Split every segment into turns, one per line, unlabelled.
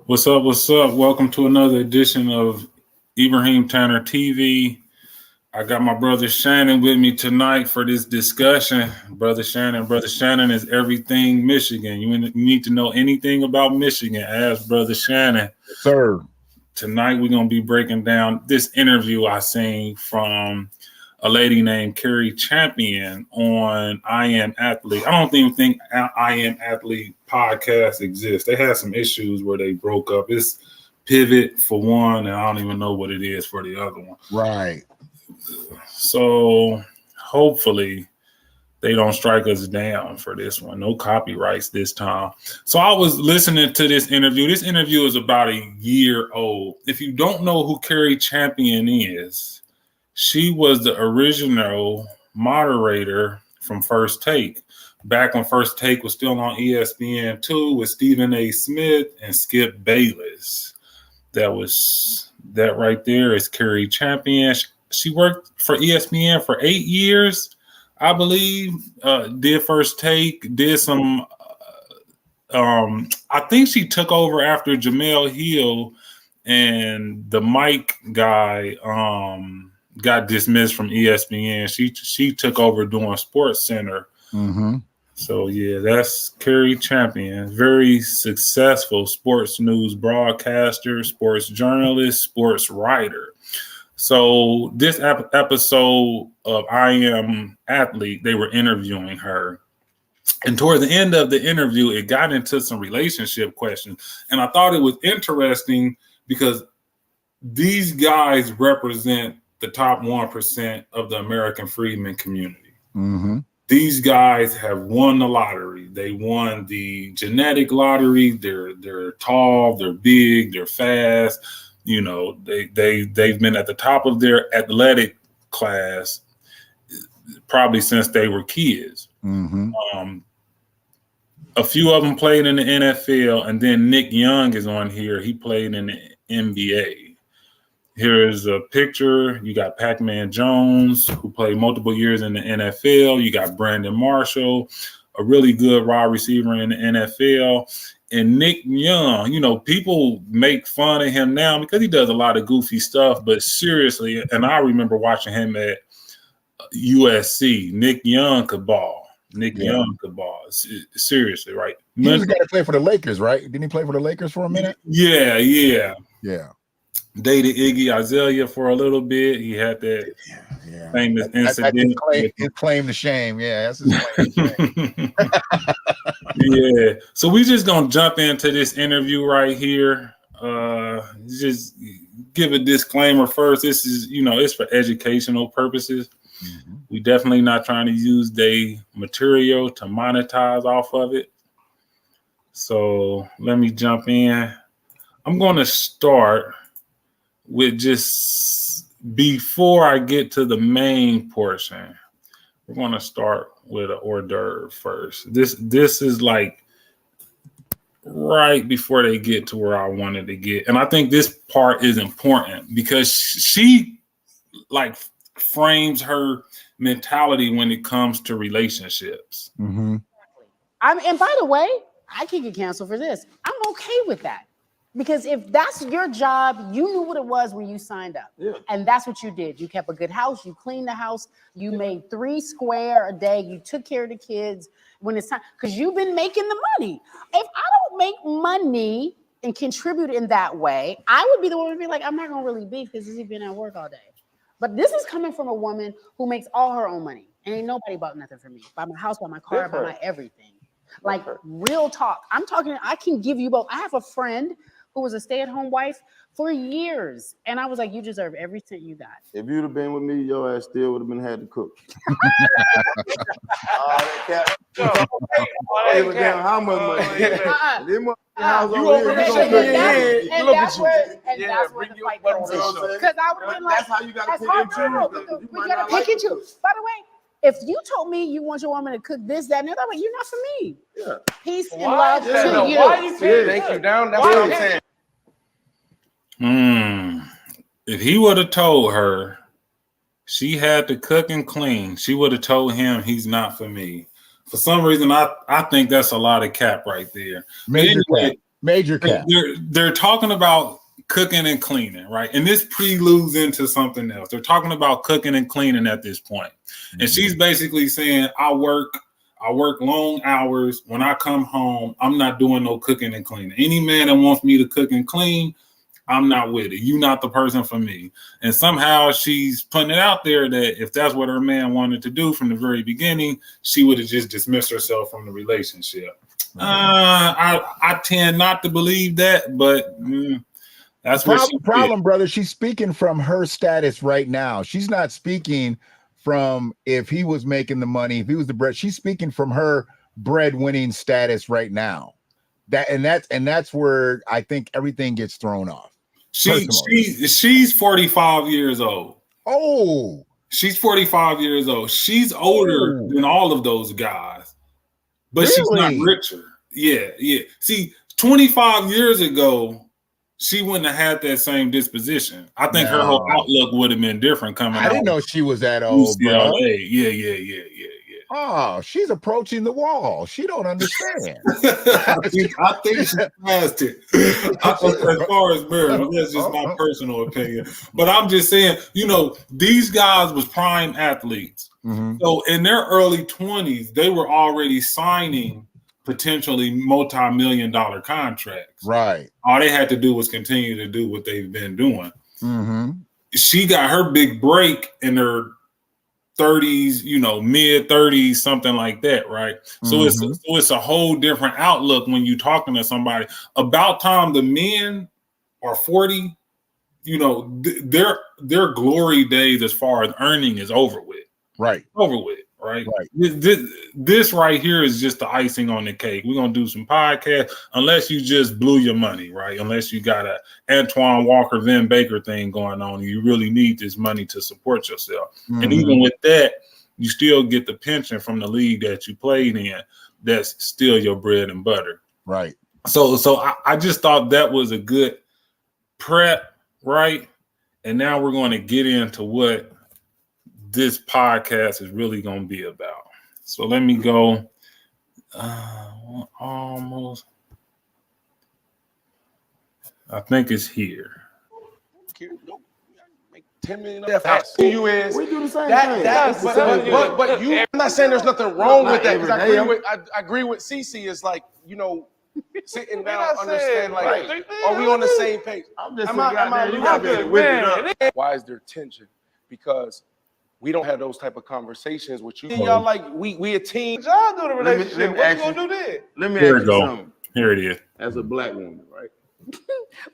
What's up? What's up? Welcome to another edition of Ibrahim Tanner TV. I got my brother Shannon with me tonight for this discussion. Brother Shannon is everything Michigan. You need to know anything about Michigan, ask Brother Shannon.
Sir.
Tonight we're going to be breaking down this interview I seen from a lady named Cari Champion on I Am Athlete. I don't even think I Am Athlete podcast exists. They had some issues where they broke up. It's Pivot for one, and I don't even know what it is for the other one.
Right.
So hopefully they don't strike us down for this one. No copyrights this time. So I was listening to this interview. This interview is about a year old. If you don't know who Cari Champion is, she was the original moderator from First Take. Back when First Take was still on ESPN2 with Stephen A. Smith and Skip Bayless. That right there is Cari Champion. She worked for ESPN for 8 years, I believe. Did First Take, did some. I think she took over after Jamel Hill and the Mike guy got dismissed from ESPN. She took over doing Sports Center.
Mm-hmm.
So yeah, that's Cari Champion. Very successful sports news broadcaster, sports journalist, sports writer. So this episode of I Am Athlete, they were interviewing her. And toward the end of the interview, it got into some relationship questions. And I thought it was interesting because these guys represent the top 1% of the American freedmen community.
Mm-hmm.
These guys have won the lottery. They won the genetic lottery. They're tall, they're big, they're fast. You know, they've been at the top of their athletic class probably since they were kids.
Mm-hmm.
A few of them played in the NFL, and then Nick Young is on here. He played in the NBA. Here's a picture. You got Pac-Man Jones, who played multiple years in the NFL. You got Brandon Marshall, a really good wide receiver in the NFL. And Nick Young, you know, people make fun of him now because he does a lot of goofy stuff. But seriously, and I remember watching him at USC. Nick Young could ball. Young could ball. Seriously, right?
He was going to play for the Lakers, right? Didn't he play for the Lakers for a minute?
Yeah. Dated Iggy Azalea for a little bit. He had that famous incident.
His claim to shame. Yeah, that's his claim to shame.
Yeah. So we just gonna jump into this interview right here. Just give a disclaimer first. This is, it's for educational purposes. Mm-hmm. We definitely not trying to use their material to monetize off of it. So let me jump in. I'm gonna start with just before I get to the main portion. We're going to start with an hors d'oeuvre first. This is like right before they get to where I wanted to get. And I think this part is important because she like frames her mentality when it comes to relationships.
Mm-hmm.
And by the way, I can get canceled for this. I'm okay with that. Because if that's your job, you knew what it was when you signed up. Yeah. And that's what you did. You kept a good house. You cleaned the house. You made $3 square a day. You took care of the kids when it's time. Because you've been making the money. If I don't make money and contribute in that way, I would be the one to be like, I'm not going to really beef because he's been at work all day. But this is coming from a woman who makes all her own money. And ain't nobody bought nothing for me. Buy my house, buy my car, buy my everything. Like real talk. I'm talking, I can give you both. I have a friend who was a stay-at-home wife for years. And I was like, you deserve every cent you got.
If you'd have been with me, your ass still would have been had to cook. How much money?
You over there. And that's where the fight comes in. Because I would have been like,
that's how you got to pick and choose.
We got to pick and choose. By the way, if you told me you want your woman to cook this, that, and the other, you're not for me. Yeah. Peace and love to you.
Why you thank you down? That's what I'm saying.
If he would have told her she had to cook and clean, she would have told him he's not for me. For some reason, I think that's a lot of cap right there.
Major Major cap.
They're talking about cooking and cleaning, right? And this preludes into something else. They're talking about cooking and cleaning at this point. And she's basically saying, I work long hours. When I come home, I'm not doing no cooking and cleaning. Any man that wants me to cook and clean, I'm not with it. You're not the person for me. And somehow she's putting it out there that if that's what her man wanted to do from the very beginning, she would have just dismissed herself from the relationship. I tend not to believe that, but that's what she
problem, brother. She's speaking from her status right now. She's not speaking from if he was making the money, if he was the bread. She's speaking from her breadwinning status right now. That's where I think everything gets thrown off.
She's 45 years old.
Oh, she's
45 years old. She's older than all of those guys, but she's not richer. Yeah. See, 25 years ago, she wouldn't have had that same disposition. I think her whole outlook would have been different coming out.
I didn't know she was that old, bro.
Yeah.
Oh, she's approaching the wall. She don't understand.
I think she passed it. As far as marriage, that's just my personal opinion. But I'm just saying, these guys was prime athletes. Mm-hmm. So in their early 20s, they were already signing potentially multi-million-dollar contracts.
Right.
All they had to do was continue to do what they've been doing.
Mm-hmm.
She got her big break in her 30s, mid 30s, something like that, right? So it's a whole different outlook when you're talking to somebody. About time the men are 40, their glory days as far as earning is over with.
Right.
Over with. Right. This right here is just the icing on the cake. We're gonna do some podcasts, unless you just blew your money, right? Unless you got a Antoine Walker, Vin Baker thing going on, and you really need this money to support yourself. Mm-hmm. And even with that, you still get the pension from the league that you played in. That's still your bread and butter,
right?
So I just thought that was a good prep, right? And now we're going to get into what this podcast is really going to be about. So let me go almost. I think it's here.
Make $10 million. You is
we do the same
that,
thing.
But you. I'm not saying there's nothing wrong with that, because I agree with CC. Is like, sitting down, understand, like, are we on the same page?
I'm just
why is there tension? Because we don't have those type of conversations with you. Y'all like we a team. Y'all do the relationship. What you gonna do then?
Let me ask you something.
Here it is.
As a black woman, right?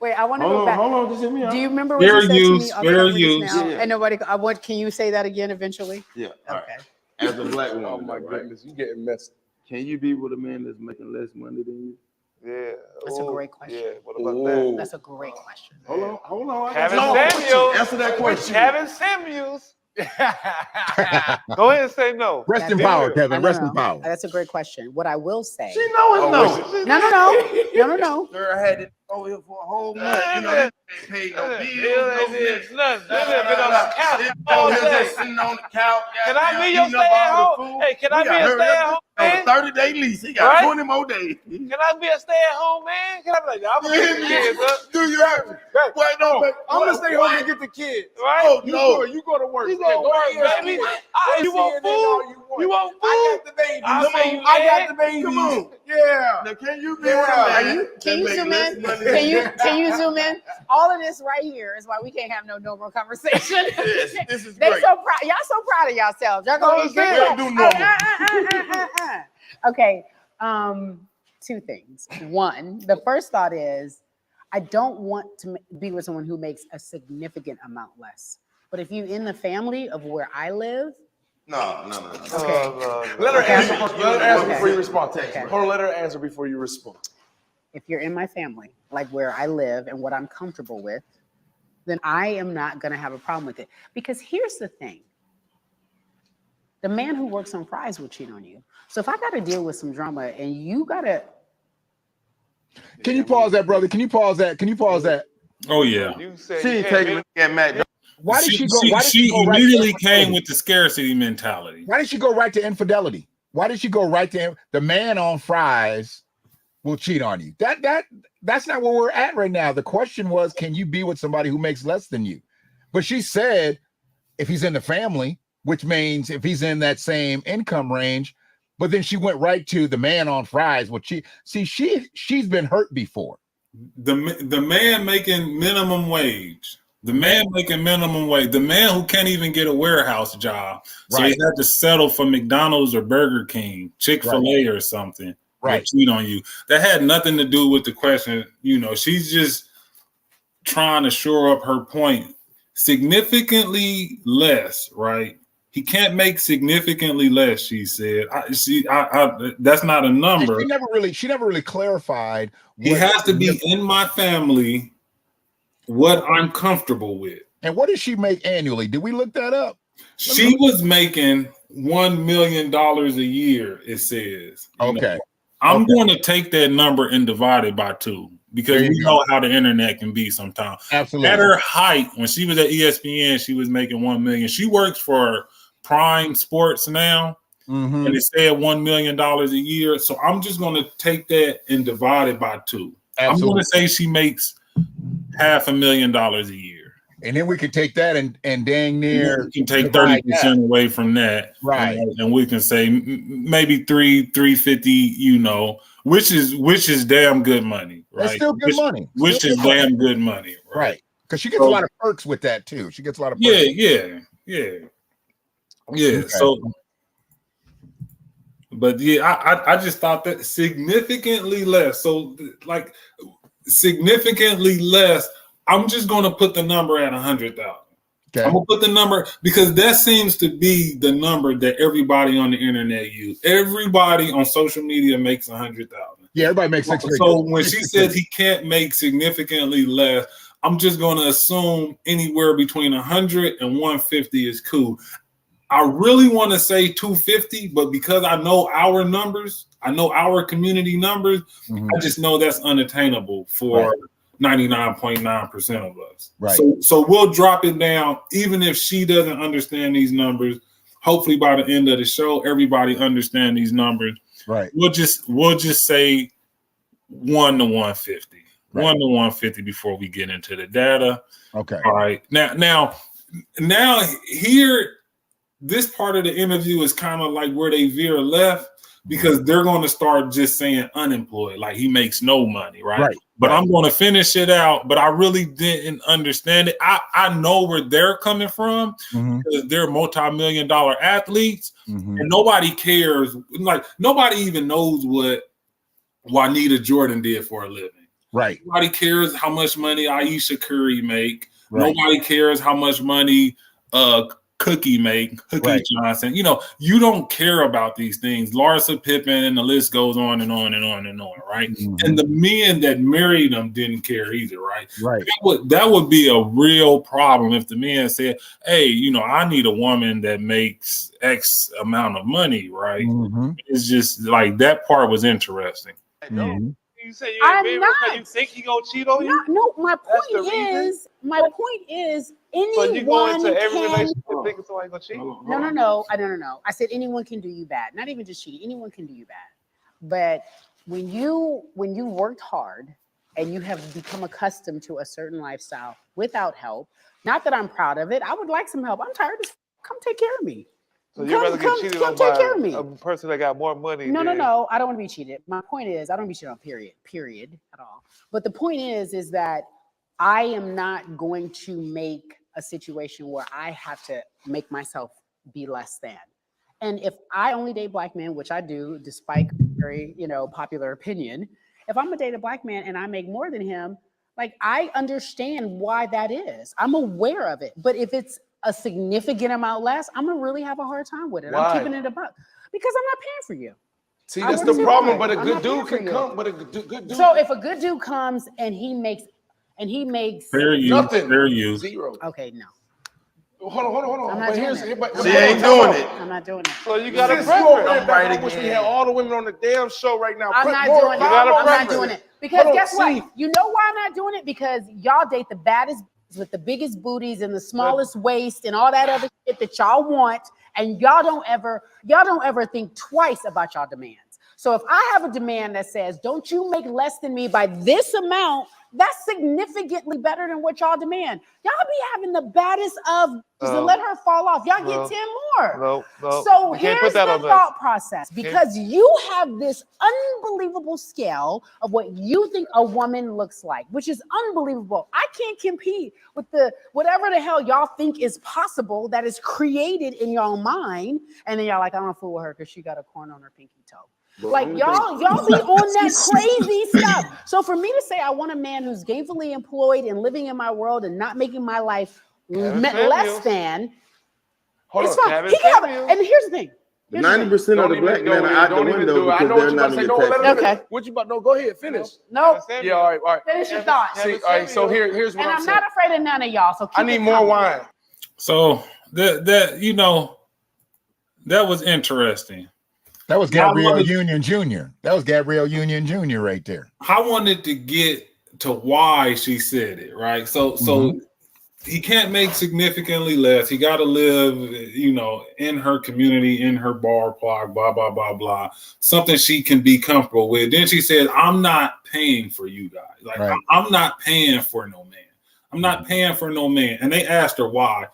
Wait, I want to go back.
Hold on, just hear me out.
Do you remember what you said to me?
Fair use.
Yeah. And nobody. Can you say that again eventually?
Yeah.
Okay.
Right. As a black woman,
oh my goodness, you getting messy.
Can you be with a man that's making less money than you?
Yeah.
That's a great question.
Yeah. What about that?
That's a great question.
Hold on.
Kevin Samuels.
Answer that question.
Kevin Samuels. Go ahead and say no.
Rest in power, Kevin. Rest in power.
That's a great question. What I will say.
She know it's
No.
Sir, I had to go here for a whole month. They paid no bills,
nothing. Been on the couch all day.
Sitting on the couch.
Can I be your stay-at-home? Hey, can I be a stay-at-home man?
30-day lease. He got 20 more days.
Can I be a stay-at-home man? Can I be like, I'm gonna get the kids up?
Do you have
Wait, no, I'm gonna stay home and get the kids.
Right?
Oh, no. You go to work.
You go to work, baby. You want food? You want food?
I got the baby.
I
got the baby.
Come on.
Yeah.
Now, can you be with a man?
Can you zoom in? Can you zoom in? All of this right here is why we can't have no normal conversation.
This is
They
great.
so proud. Y'all so proud of yourselves. Y'all gonna be good.
Do normal.
Okay. Two things. One, the first thought is, I don't want to be with someone who makes a significant amount less. But if you in the family of where I live,
No.
okay.
Let her answer. Let her answer before you respond.
Okay.
Hold on, let her answer before you respond.
If you're in my family, like where I live and what I'm comfortable with, then I am not going to have a problem with it. Because here's the thing. The man who works on fries will cheat on you. So if I got to deal with some drama and you got to...
Can you pause that, brother? Can you pause that?
Oh, yeah.
You said
She ain't taking it at Matt.
Why did she go?
She immediately came with the scarcity mentality.
Why did she go right to infidelity? Why did she go right to the man on fries will cheat on you. That's not where we're at right now. The question was, can you be with somebody who makes less than you? But she said, if he's in the family, which means if he's in that same income range. But then she went right to the man on fries. Which she's been hurt before.
The man making minimum wage. The man making minimum wage. The man who can't even get a warehouse job. So he had to settle for McDonald's or Burger King, Chick-fil-A or something. Right. Cheat on you. That had nothing to do with the question. You know, she's just trying to shore up her point. Significantly less, right? He can't make significantly less, she said. That's not a number.
She never really clarified.
He has to be in my family what I'm comfortable with.
And what does she make annually? Did we look that up?
She was making $1 million a year, it says.
Okay.
I'm going to take that number and divide it by 2 because we know how the internet can be sometimes.
Absolutely.
At her height, when she was at ESPN, she was making $1 million. She works for Prime Sports now, and it said $1 million a year. So I'm just going to take that and divide it by 2. Absolutely. I'm going to say she makes $500,000 a year.
And then we could take that and dang near.
We can take 30% away from that,
right?
And we can say maybe 350. You know, which is damn good money, right?
That's still good money.
Which is damn good money,
right? Because she gets a lot of perks with that too. She gets a lot of perks.
Yeah. Okay. So, but I just thought that significantly less. So, like significantly less. I'm just going to put the number at 100,000. Okay. I'm going to put the number because that seems to be the number that everybody on the internet use. Everybody on social media makes 100,000.
Yeah, everybody makes 6 figures.
So when she says he can't make significantly less, I'm just going to assume anywhere between 100 and 150 is cool. I really want to say 250, but because I know our numbers, I know our community numbers, I just know that's unattainable for 99.9% of us. Right. So we'll drop it down, even if she doesn't understand these numbers. Hopefully by the end of the show, everybody understand these numbers. Right. We'll just say 1 to 150. Right. 1 to 150 before we get into the data. Okay. All right. Now here, this part of the interview is kind of like where they veer left because they're going to start just saying unemployed, like he makes no money, right? But I'm going to finish it out, but I really didn't understand it. I know where they're coming from because they're multi-million-dollar athletes and nobody cares. Like nobody even knows what Juanita Jordan did for a living. Right. Nobody cares how much money Aisha Curry make. Right. Nobody cares how much money Cookie Johnson. You know, you don't care about these things. Larsa Pippen and the list goes on and on and on and on, right? And the men that married them didn't care either, right? Right. That would be a real problem if the men said, hey, you know, I need a woman that makes X amount of money, right? It's just like that part was interesting.
You say you ain't married because you think he gonna cheat on you?
No, my point is anyone
so you go into every
can,
relationship thinking somebody gonna cheat?
No. I said anyone can do you bad. Not even just cheating. Anyone can do you bad. But when you worked hard and you have become accustomed to a certain lifestyle without help, not that I'm proud of it. I would like some help. I'm tired as come take care of me.
So you'd rather get cheated on by a person that got more money?
No. I don't want to be cheated. My point is, I don't want to be cheated on, period, at all. But the point is that I am not going to make a situation where I have to make myself be less than. And if I only date black men, which I do, despite very, popular opinion, if I'm gonna date a black man and I make more than him, like I understand why that is. I'm aware of it. But if it's a significant amount less, I'm gonna really have a hard time with it. Why? I'm keeping it a buck because I'm not paying for you.
See, that's the problem. But a good dude can come. But a good dude.
So if a good dude comes and he makes
nothing, fair use.
Zero.
Okay, no.
Hold on.
I'm not doing it.
She ain't doing it.
I'm not doing it.
So you got a preference.
I wish we had all the women on the damn show right now.
I'm not doing it. Because guess what? You know why I'm not doing it? Because y'all date the baddest with the biggest booties and the smallest waist and all that other shit that y'all want, and y'all don't ever think twice about y'all demands. So if I have a demand that says, don't you make less than me by this amount, that's significantly better than what y'all demand. Y'all be having the baddest of to let her fall off. Y'all get 10 more. So here's the thought process. Because you have this unbelievable scale of what you think a woman looks like, which is unbelievable. I can't compete with the whatever the hell y'all think is possible that is created in your mind. And then y'all like, I don't fool with her because she got a corn on her pinky toe. Like y'all be on that crazy stuff. So for me to say I want a man who's gainfully employed and living in my world and not making my life less than, it's fine. He can have it. And here's the thing.
90% of the black men are out the window because they're not in your tax.
Okay. What you about? No, go ahead. Finish.
No.
Yeah. All right.
Finish your thoughts.
See, all right. So here's what
I'm not afraid of none of y'all. So
I need more wine.
So that was interesting.
That was Gabrielle Union Jr. That was Gabrielle Union Jr. right there.
I wanted to get to why she said it, right? So he can't make significantly less. He got to live, in her community, in her bar plot, blah, blah, blah, blah. Something she can be comfortable with. Then she said, I'm not paying for you guys. Like, right. I'm not paying for no man. I'm not paying for no man. And they asked her why.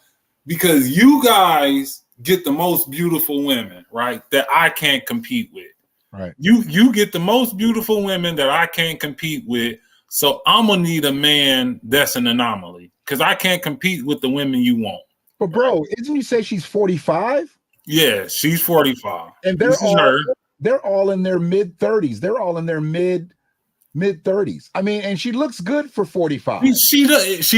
Because you guys get the most beautiful women, right? That I can't compete with.
Right.
You get the most beautiful women that I can't compete with. So I'm gonna need a man that's an anomaly because I can't compete with the women you want.
But bro, isn't you say she's 45?
Yeah, she's 45.
And they're all in their mid 30s. They're all in their mid 30s. I mean, and she looks good for 45.
She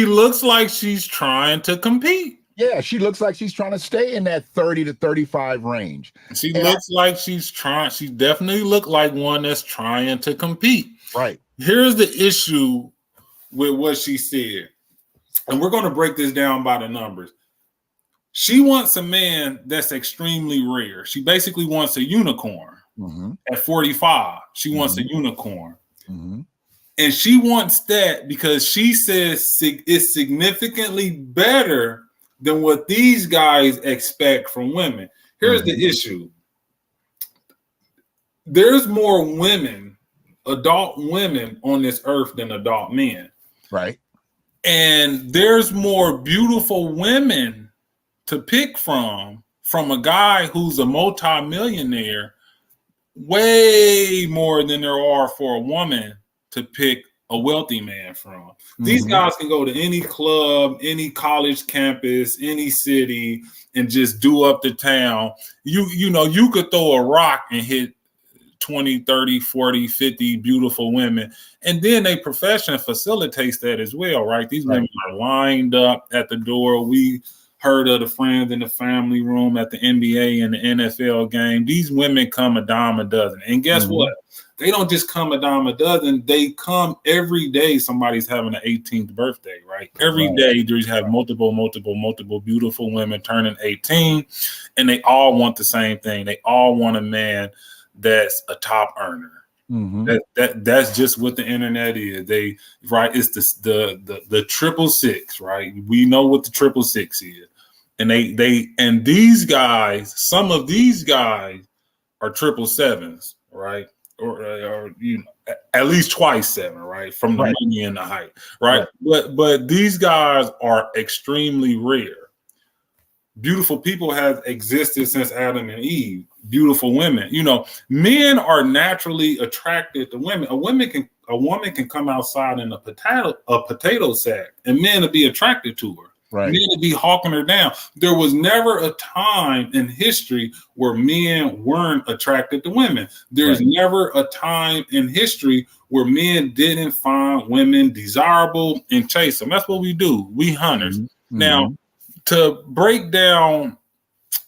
looks like she's trying to compete.
Yeah, she looks like she's trying to stay in that 30 to 35 range.
She looks like she's trying. She definitely looked like one that's trying to compete.
Right.
Here's the issue with what she said. And we're going to break this down by the numbers. She wants a man that's extremely rare. She basically wants a unicorn. At 45. She wants a unicorn. And she wants that because she says it's significantly better than what these guys expect from women. Here's the issue. There's more women, adult women on this earth than adult men.
Right.
And there's more beautiful women to pick from a guy who's a multi-millionaire, way more than there are for a woman to pick a wealthy man from. These guys can go to any club, any college campus, any city, and just do up the town. You could throw a rock and hit 20, 30, 40, 50 beautiful women. And then a profession facilitates that as well, right? These women are lined up at the door. We heard of the friends in the family room at the NBA and the NFL game. These women come a dime a dozen. And guess what? They don't just come a dime a dozen. They come every day. Somebody's having an 18th birthday, right? Every day you have multiple beautiful women turning 18, and they all want the same thing. They all want a man that's a top earner. That's just what the internet is. It's the 666, right? We know what the 666 is. And and these guys, some of these guys are 777s, right? Or at least twice 7, right? From the money and the height, right? But these guys are extremely rare. Beautiful people have existed since Adam and Eve. Beautiful women. Men are naturally attracted to women. A woman can come outside in a potato sack, and men will be attracted to her. Right. Men will be hawking her down. There was never a time in history where men weren't attracted to women. There's never a time in history where men didn't find women desirable and chase them. That's what we do. We hunters. Now, to break down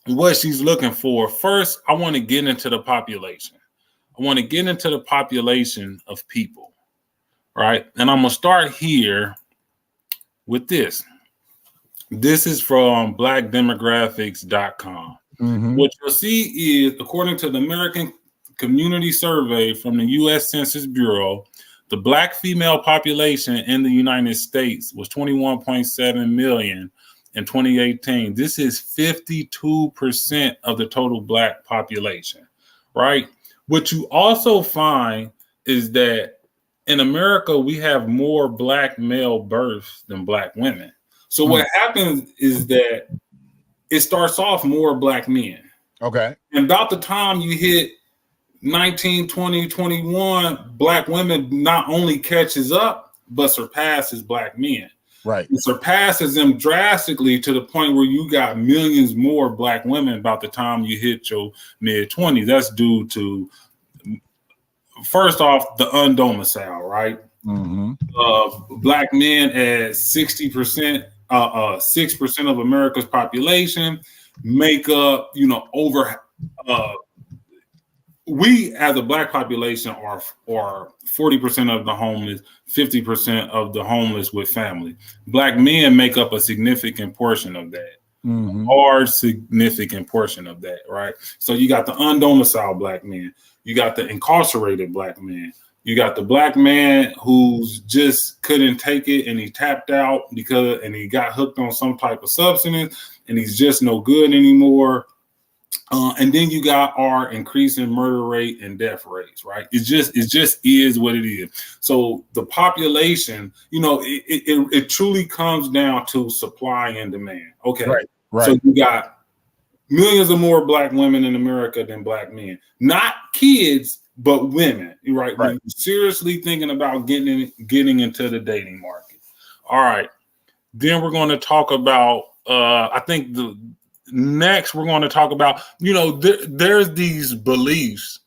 what she's looking for, first, I want to get into the population. I want to get into the population of people, right? And I'm going to start here with this. This is from blackdemographics.com. What you'll see is, according to the American Community Survey from the U.S. Census Bureau, the Black female population in the United States was 21.7 million in 2018. This is 52% of the total Black population, right? what you also find is that in America, we have more black male births than black women. So what happens is that it starts off more black men.
Okay.
And about the time you hit 19, 20, 21, black women not only catches up, but surpasses black men.
Right.
It surpasses them drastically to the point where you got millions more black women about the time you hit your mid-20s. That's due to, first off, the undomicile, right? Black men at 60%, 6% of America's population make up, over. We as a black population are 40% of the homeless, 50% of the homeless with family. Black men make up a significant portion of that. Large, significant portion of that, right? So you got the undomiciled black men, you got the incarcerated black men, you got the black man who's just couldn't take it and he tapped out and he got hooked on some type of substance and he's just no good anymore. And then you got our increasing murder rate and death rates, right? It just is what it is. So the population, it truly comes down to supply and demand. Okay.
Right.
So you got millions of more black women in America than black men, not kids, but women, right? When you're seriously thinking about getting into the dating market. All right. Then we're going to talk about, I think next we're going to talk about, there's these beliefs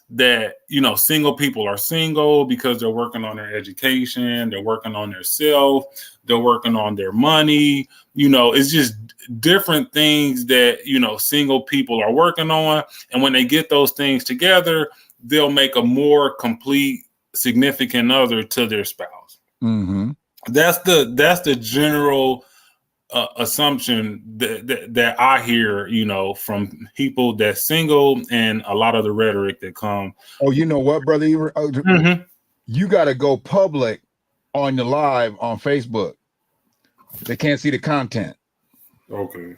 that, single people are single because they're working on their education, they're working on their self, they're working on their money, it's just different things that, single people are working on. And when they get those things together, they'll make a more complete, significant other to their spouse. That's the general assumption that I hear, from people that's single and a lot of the rhetoric that come.
Oh, you know what, brother? You got to go public on your live on Facebook. They can't see the content.
Okay.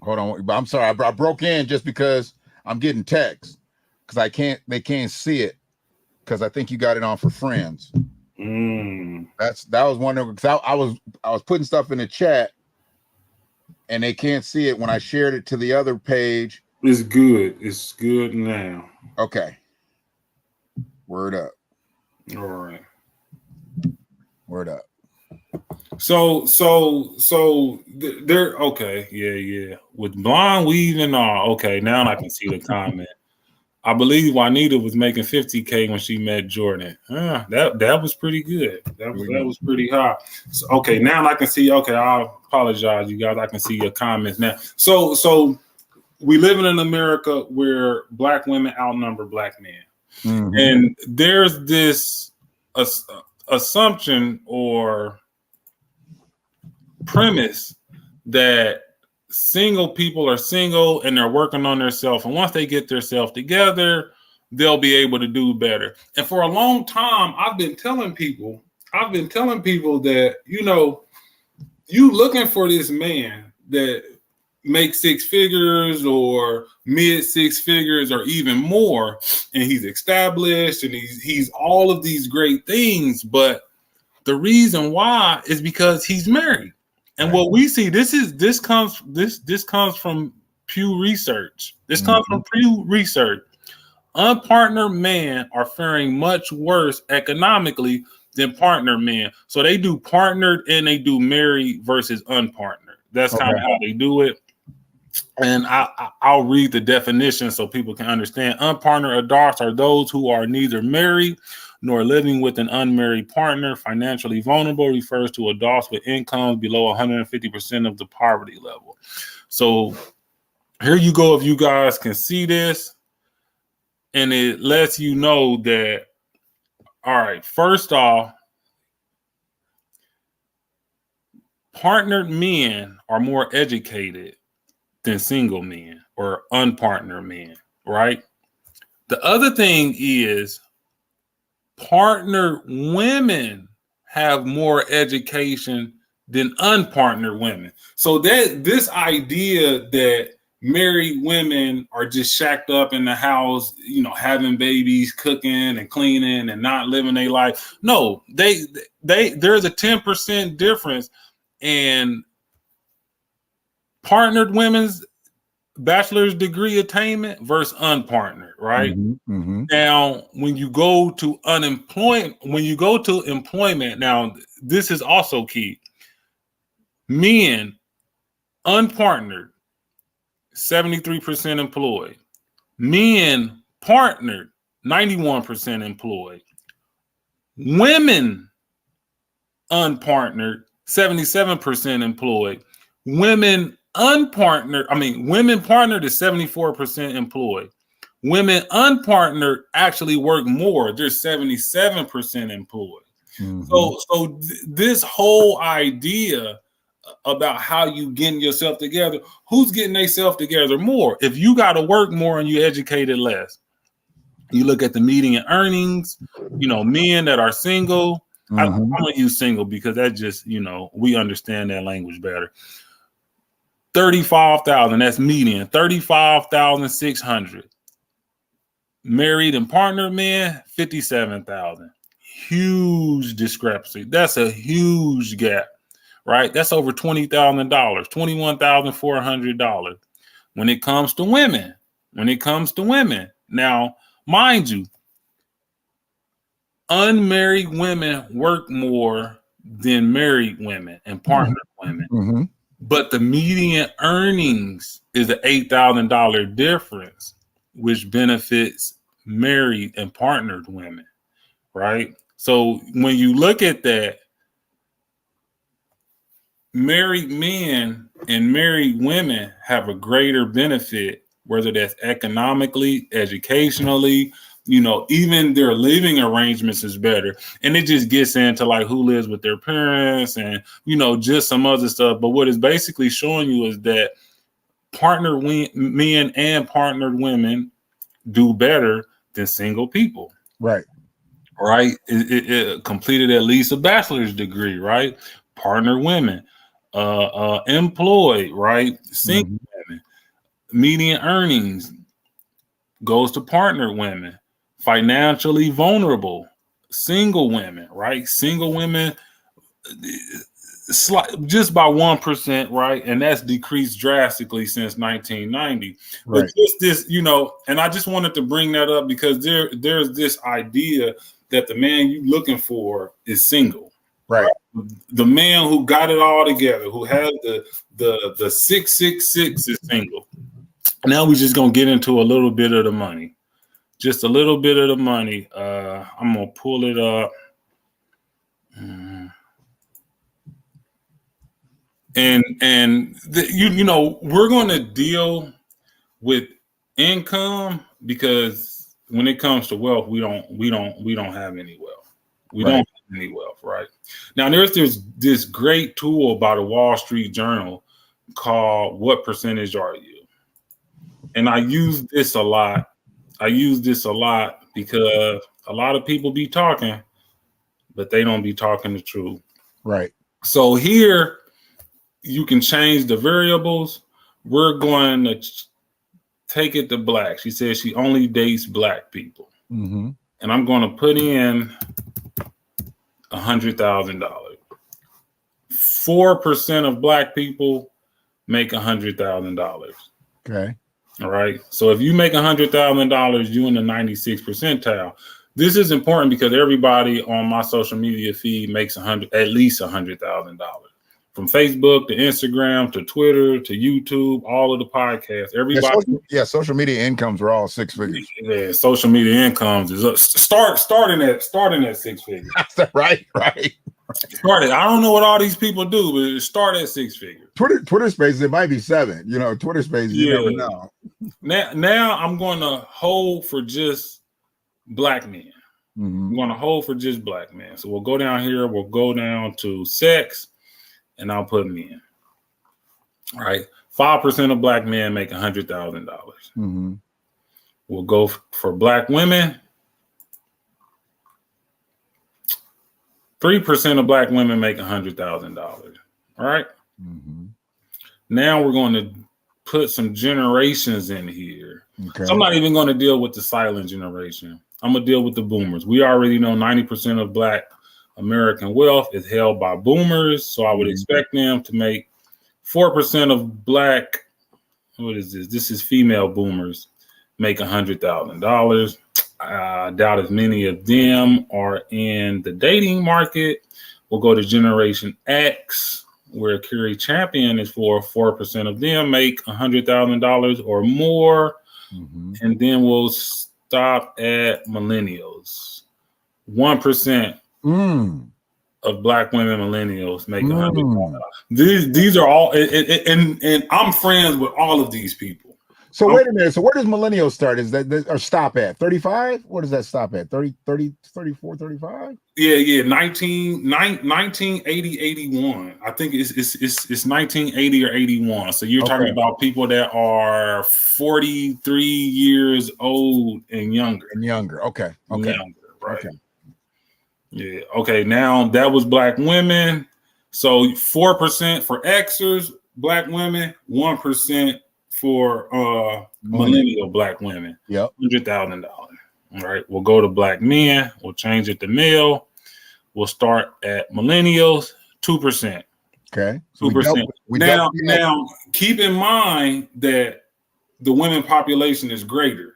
Hold on. I'm sorry. I broke in just because I'm getting texts because they can't see it because I think you got it on for friends. That was one of, because I was putting stuff in the chat and they can't see it when I shared it to the other page.
It's good. It's good now.
Okay. Word up.
All right.
Word up.
So they're okay. Yeah. With blonde weave and all. Okay, now I can see the comment. I believe Juanita was making $50K when she met Jordan. That was pretty good. That was pretty high. So, okay, now I can see. Okay, I apologize, you guys. I can see your comments now. So we live in America where black women outnumber black men, and there's this assumption or premise that single people are single and they're working on themselves, and once they get themselves together, they'll be able to do better. And for a long time, I've been telling people that, you looking for this man that makes six figures or mid six figures or even more, and he's established and he's all of these great things, but the reason why is because he's married. And what we see, this comes from Pew Research. This comes from Pew Research. Unpartnered men are faring much worse economically than partnered men. So they do partnered and they do married versus unpartnered. That's kind of how they do it. And I'll read the definition so people can understand. Unpartnered adults are those who are neither married nor living with an unmarried partner. Financially vulnerable refers to adults with incomes below 150% of the poverty level. So here you go, if you guys can see this, and it lets you know that, all right, first off, partnered men are more educated than single men or unpartnered men, right? The other thing is, partnered women have more education than unpartnered women. So that this idea that married women are just shacked up in the house, you know, having babies, cooking and cleaning and not living their life. No, there's a 10% difference in partnered women's bachelor's degree attainment versus unpartnered, right? Now, when you go to employment, now this is also key. Men, unpartnered, 73% employed. Men, partnered, 91% employed. Women, unpartnered, 77% employed. Women partnered is 74% employed. Women unpartnered actually work more. They're 77% employed. So this whole idea about how you getting yourself together, who's getting themselves together more? If you got to work more and you educated less, you look at the median earnings, you know, men that are single. I'm gonna use single because that just, you know, we understand that language better. 35,000, that's median, 35,600. Married and partnered men, 57,000. Huge discrepancy. That's a huge gap, right? That's over $20,000, $21,400. When it comes to women, now, mind you, unmarried women work more than married women and partnered women. But the median earnings is an $8,000 difference, which benefits married and partnered women, right? So when you look at that, married men and married women have a greater benefit, whether that's economically, educationally, you know, even their living arrangements is better. And it just gets into like who lives with their parents and, you know, just some other stuff. But what it's basically showing you is that partnered men and partnered women do better than single people.
Right.
It completed at least a bachelor's degree, right? Partnered women, employed, right? Single women, median earnings goes to partnered women. Financially vulnerable, single women, right? Single women, just by 1%, right? And that's decreased drastically since 1990. Right. But just this, you know, and I just wanted to bring that up because there's this idea that the man you're looking for is single.
Right.
The man who got it all together, who has the 666 is single. Now we're just gonna get into a little bit of the money. Just a little bit of the money. I'm gonna pull it up. You know, we're gonna deal with income because when it comes to wealth, we don't have any wealth. We don't have any wealth, right? Now there's this great tool by the Wall Street Journal called "What Percentage Are You?" And I use this a lot. Because a lot of people be talking, but they don't be talking the truth.
Right.
So here you can change the variables. We're going to take it to black. She says she only dates black people. And I'm going to put in $100,000. 4% of black people make $100,000. Okay. All right. So if you make $100,000, you're in the 96th percentile. This is important because everybody on my social media feed makes at least $100,000. From Facebook to Instagram to Twitter to YouTube, all of the podcasts. Everybody.
Social media incomes are all six figures.
Yeah, social media incomes is up. Starting at six figures.
Right.
Started. I don't know what all these people do, but it started at six figures.
Twitter Spaces, it might be 7. You know, Twitter Spaces, you never know.
Now I'm going to hold for just black men. I'm going to hold for just black men. So we'll go down here. We'll go down to sex, and I'll put men. All right. 5% of black men make $100,000. We'll go for black women. 3% of black women make $100,000. All right. Now we're going to put some generations in here.
Okay.
So I'm not even going to deal with the silent generation. I'm going to deal with the boomers. We already know 90% of Black American wealth is held by boomers. So I would expect them to make 4% of Black, what is this? This is female boomers, make $100,000. I doubt as many of them are in the dating market. We'll go to Generation X, where Cari Champion is for 4% of them make $100,000 or more. And then we'll stop at millennials. 1% of Black women millennials make $100,000. These are all, and I'm friends with all of these people.
So wait a minute. So where does millennials start? Is that or stop at 35? What does that stop at? 30, 34, 35?
Yeah. 1980, 81. I think it's 1980 or 81. So you're talking about people that are 43 years old and younger.
Okay.
Younger, right. Okay. Yeah. Okay. Now that was Black women. So 4% for Xers, Black women, 1% for millennial Black women.
Yep.
$100,000. All right. We'll go to Black men. We'll change it to male. We'll start at millennials, 2%.
Okay.
So 2%. Now keep in mind that the women population is greater.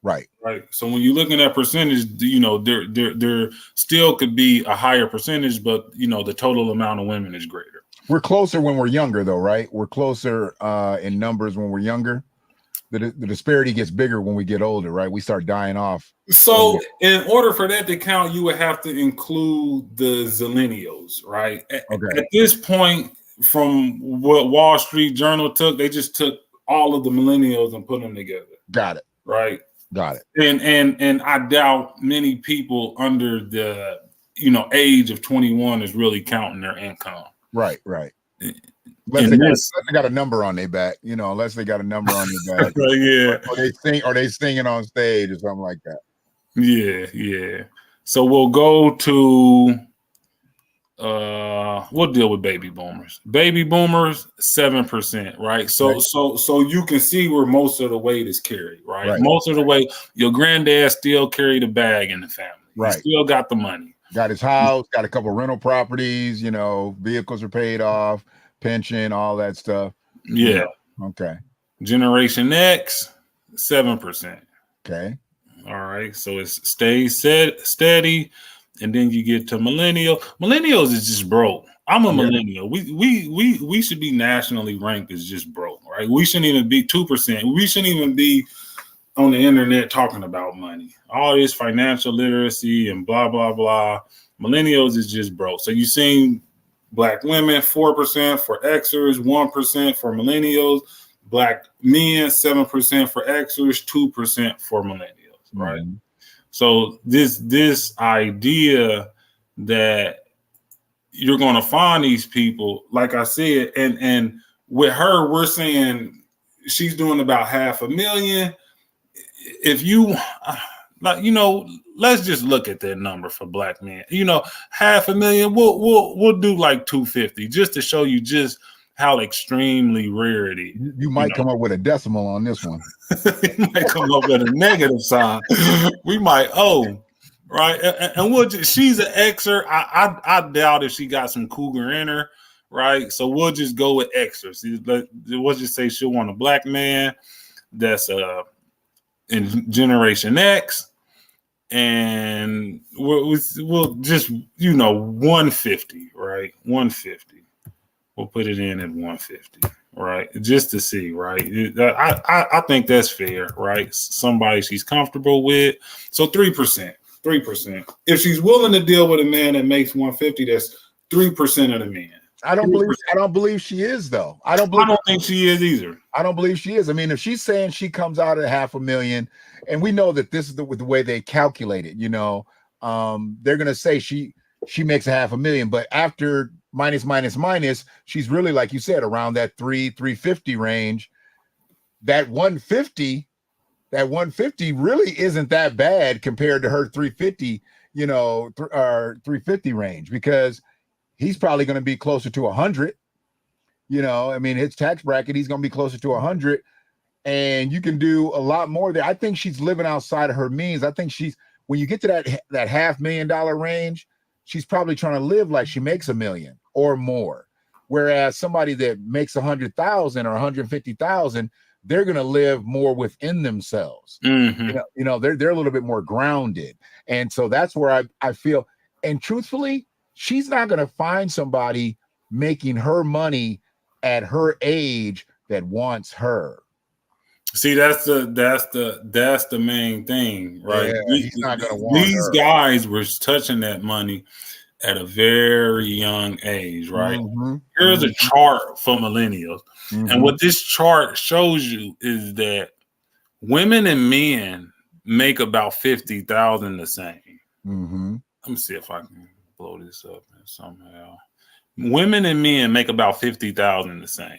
Right.
So when you're looking at percentage, there still could be a higher percentage, but the total amount of women is greater.
We're closer when we're younger, though, right? We're closer in numbers when we're younger. The disparity gets bigger when we get older, right? We start dying off.
So in order for that to count, you would have to include the zillennials, right?
Okay. At
this point, from what Wall Street Journal took, they just took all of the millennials and put them together.
Got it.
Right.
Got it.
And I doubt many people under the age of 21 is really counting their income.
Right. Unless they got a number on their back, unless they got a number on their back.
Yeah.
Or they singing on stage or something like that.
Yeah. So we'll go to we'll deal with baby boomers. Baby boomers, 7%, right? So you can see where most of the weight is carried, right? Most of the weight, your granddad still carried a bag in the family.
Right.
He still got the money.
Got his house, got a couple rental properties, vehicles are paid off, pension, all that stuff.
Yeah.
Okay.
Generation X, 7%.
Okay.
All right. So it stays steady. And then you get to millennial. Millennials is just broke. I'm a millennial. We should be nationally ranked as just broke, right? We shouldn't even be 2%. We shouldn't even be on the internet talking about money. All this financial literacy and blah, blah, blah. Millennials is just broke. So you've seen Black women, 4% for Xers, 1% for millennials. Black men, 7% for Xers, 2% for millennials, right? Mm-hmm. So this idea that you're going to find these people, like I said, and with her, we're saying she's doing about $500,000. If you, let's just look at that number for Black men. $500,000. We'll do like 250 just to show you just how extremely rare it is.
You might come up with a decimal on this one.
You might come up with a negative sign. We might right? And she's an Xer. I doubt if she got some cougar in her, right? So we'll just go with Xer. We'll just say she'll want a Black man that's in Generation X, and we'll just 150, right? 150. We'll put it in at 150, right? Just to see, right? I think that's fair, right? Somebody she's comfortable with. So 3%. If she's willing to deal with a man that makes 150, that's 3% of the men.
I don't believe she is, though. I don't
think she is either.
I don't believe she is. I mean, if she's saying she comes out at $500,000, and we know that this is the way they calculate it, they're gonna say she makes $500,000, but after minus, she's really, like you said, around that 350 range. That 150 really isn't that bad compared to her 350, or 350 range, because he's probably going to be closer to 100. You know, I mean, his tax bracket, he's going to be closer to 100, and you can do a lot more there. I think she's living outside of her means. I think when you get to that $500,000 range, she's probably trying to live like she makes $1 million or more. Whereas somebody that makes 100,000 or 150,000, they're going to live more within themselves.
Mm-hmm.
You know, they're a little bit more grounded. And so that's where I feel, and truthfully, she's not going to find somebody making her money at her age that wants her.
See, that's the main thing, right?
Yeah, he's not going to want
these
her.
guys were touching that money at a very young age, right?
Mm-hmm.
Here's a chart for millennials.
Mm-hmm.
And what this chart shows you is that women and men make about 50,000 the same.
Mm-hmm.
Let me see if I can blow this up somehow. Women and men make about 50,000 the same.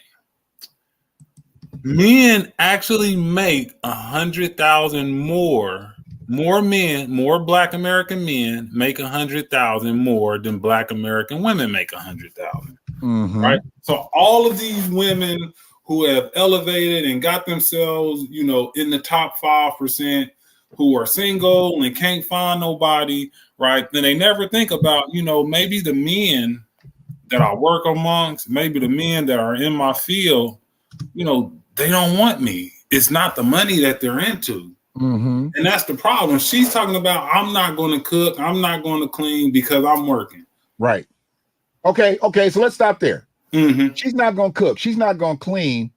Men actually make 100,000 more men, more Black American men make 100,000 more than Black American women make 100,000.
Mm-hmm.
Right. So all of these women who have elevated and got themselves, you know, in the top 5%, who are single and can't find nobody, right? Then they never think about, you know, maybe the men that I work amongst, maybe the men that are in my field, you know, they don't want me. It's not the money that they're into.
Mm-hmm.
And that's the problem. She's talking about, I'm not going to cook, I'm not going to clean because I'm working.
Right. Okay. So let's stop there.
Mm-hmm.
She's not going to cook. She's not going to clean.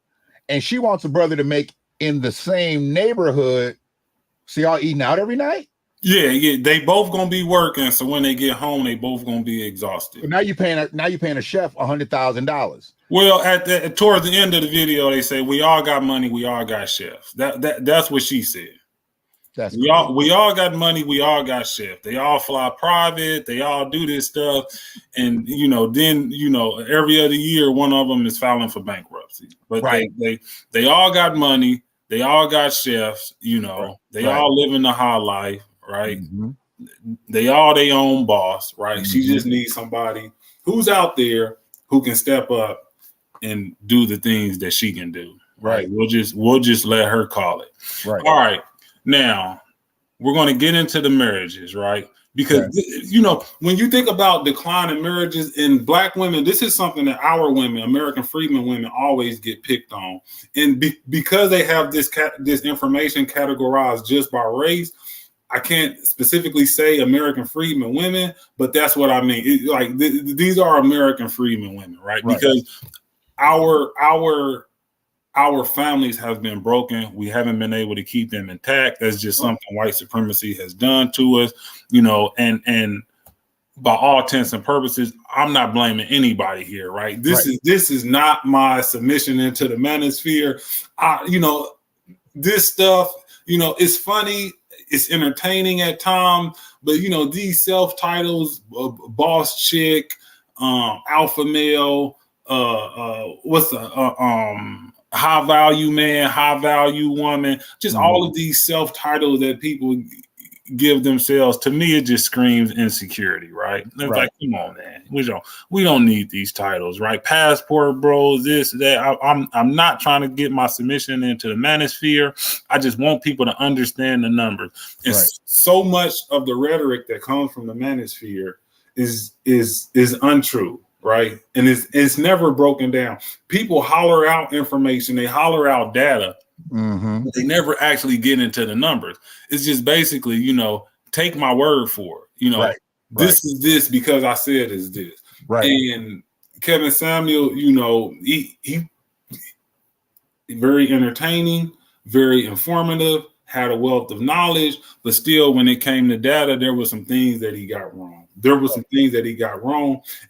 And she wants a brother to make in the same neighborhood. So y'all eating out every night?
Yeah. They both going to be working. So when they get home, they both going to be exhausted.
Now you're paying a chef $100,000.
Well, towards the end of the video, they say we all got money, we all got chefs. That's what she said. We all got money, we all got chefs. They all fly private, they all do this stuff, and you know, then you know, every other year one of them is filing for bankruptcy. But
right.
they all got money, they all got chefs, you know,
right.
They all living the high life, right?
Mm-hmm.
They all their own boss, right?
Mm-hmm.
She just needs somebody who's out there who can step up and do the things that she can do. Right. We'll just let her call it.
Right.
All right. Now we're going to get into the marriages, right? Because you know, when you think about declining marriages in Black women, this is something that our women, American freedmen women, always get picked on, and because they have this information categorized just by race. I can't specifically say American freedmen women, but that's what I mean. These are American freedmen women, right? Because our families have been broken. We haven't been able to keep them intact. That's just something white supremacy has done to us, you know, and by all intents and purposes, I'm not blaming anybody here, right? This is not my submission into the manosphere. You know, this stuff, you know, it's funny, it's entertaining at times, but you know, these self-titles, boss chick, alpha male, what's the high value man, high value woman, just all of these self-titles that people give themselves, to me it just screams insecurity, right? It's like, come on, man, we don't need these titles, right? Passport bros, this, that. I'm not trying to get my submission into the manosphere. I just want people to understand the numbers. And so much of the rhetoric that comes from the manosphere is untrue. Right. And it's never broken down. People holler out information, they holler out data, but they never actually get into the numbers. It's just basically, you know, take my word for it. You know, this is this because I said is this. Right. And Kevin Samuel, you know, he very entertaining, very informative, had a wealth of knowledge, but still when it came to data, there were some things that he got wrong.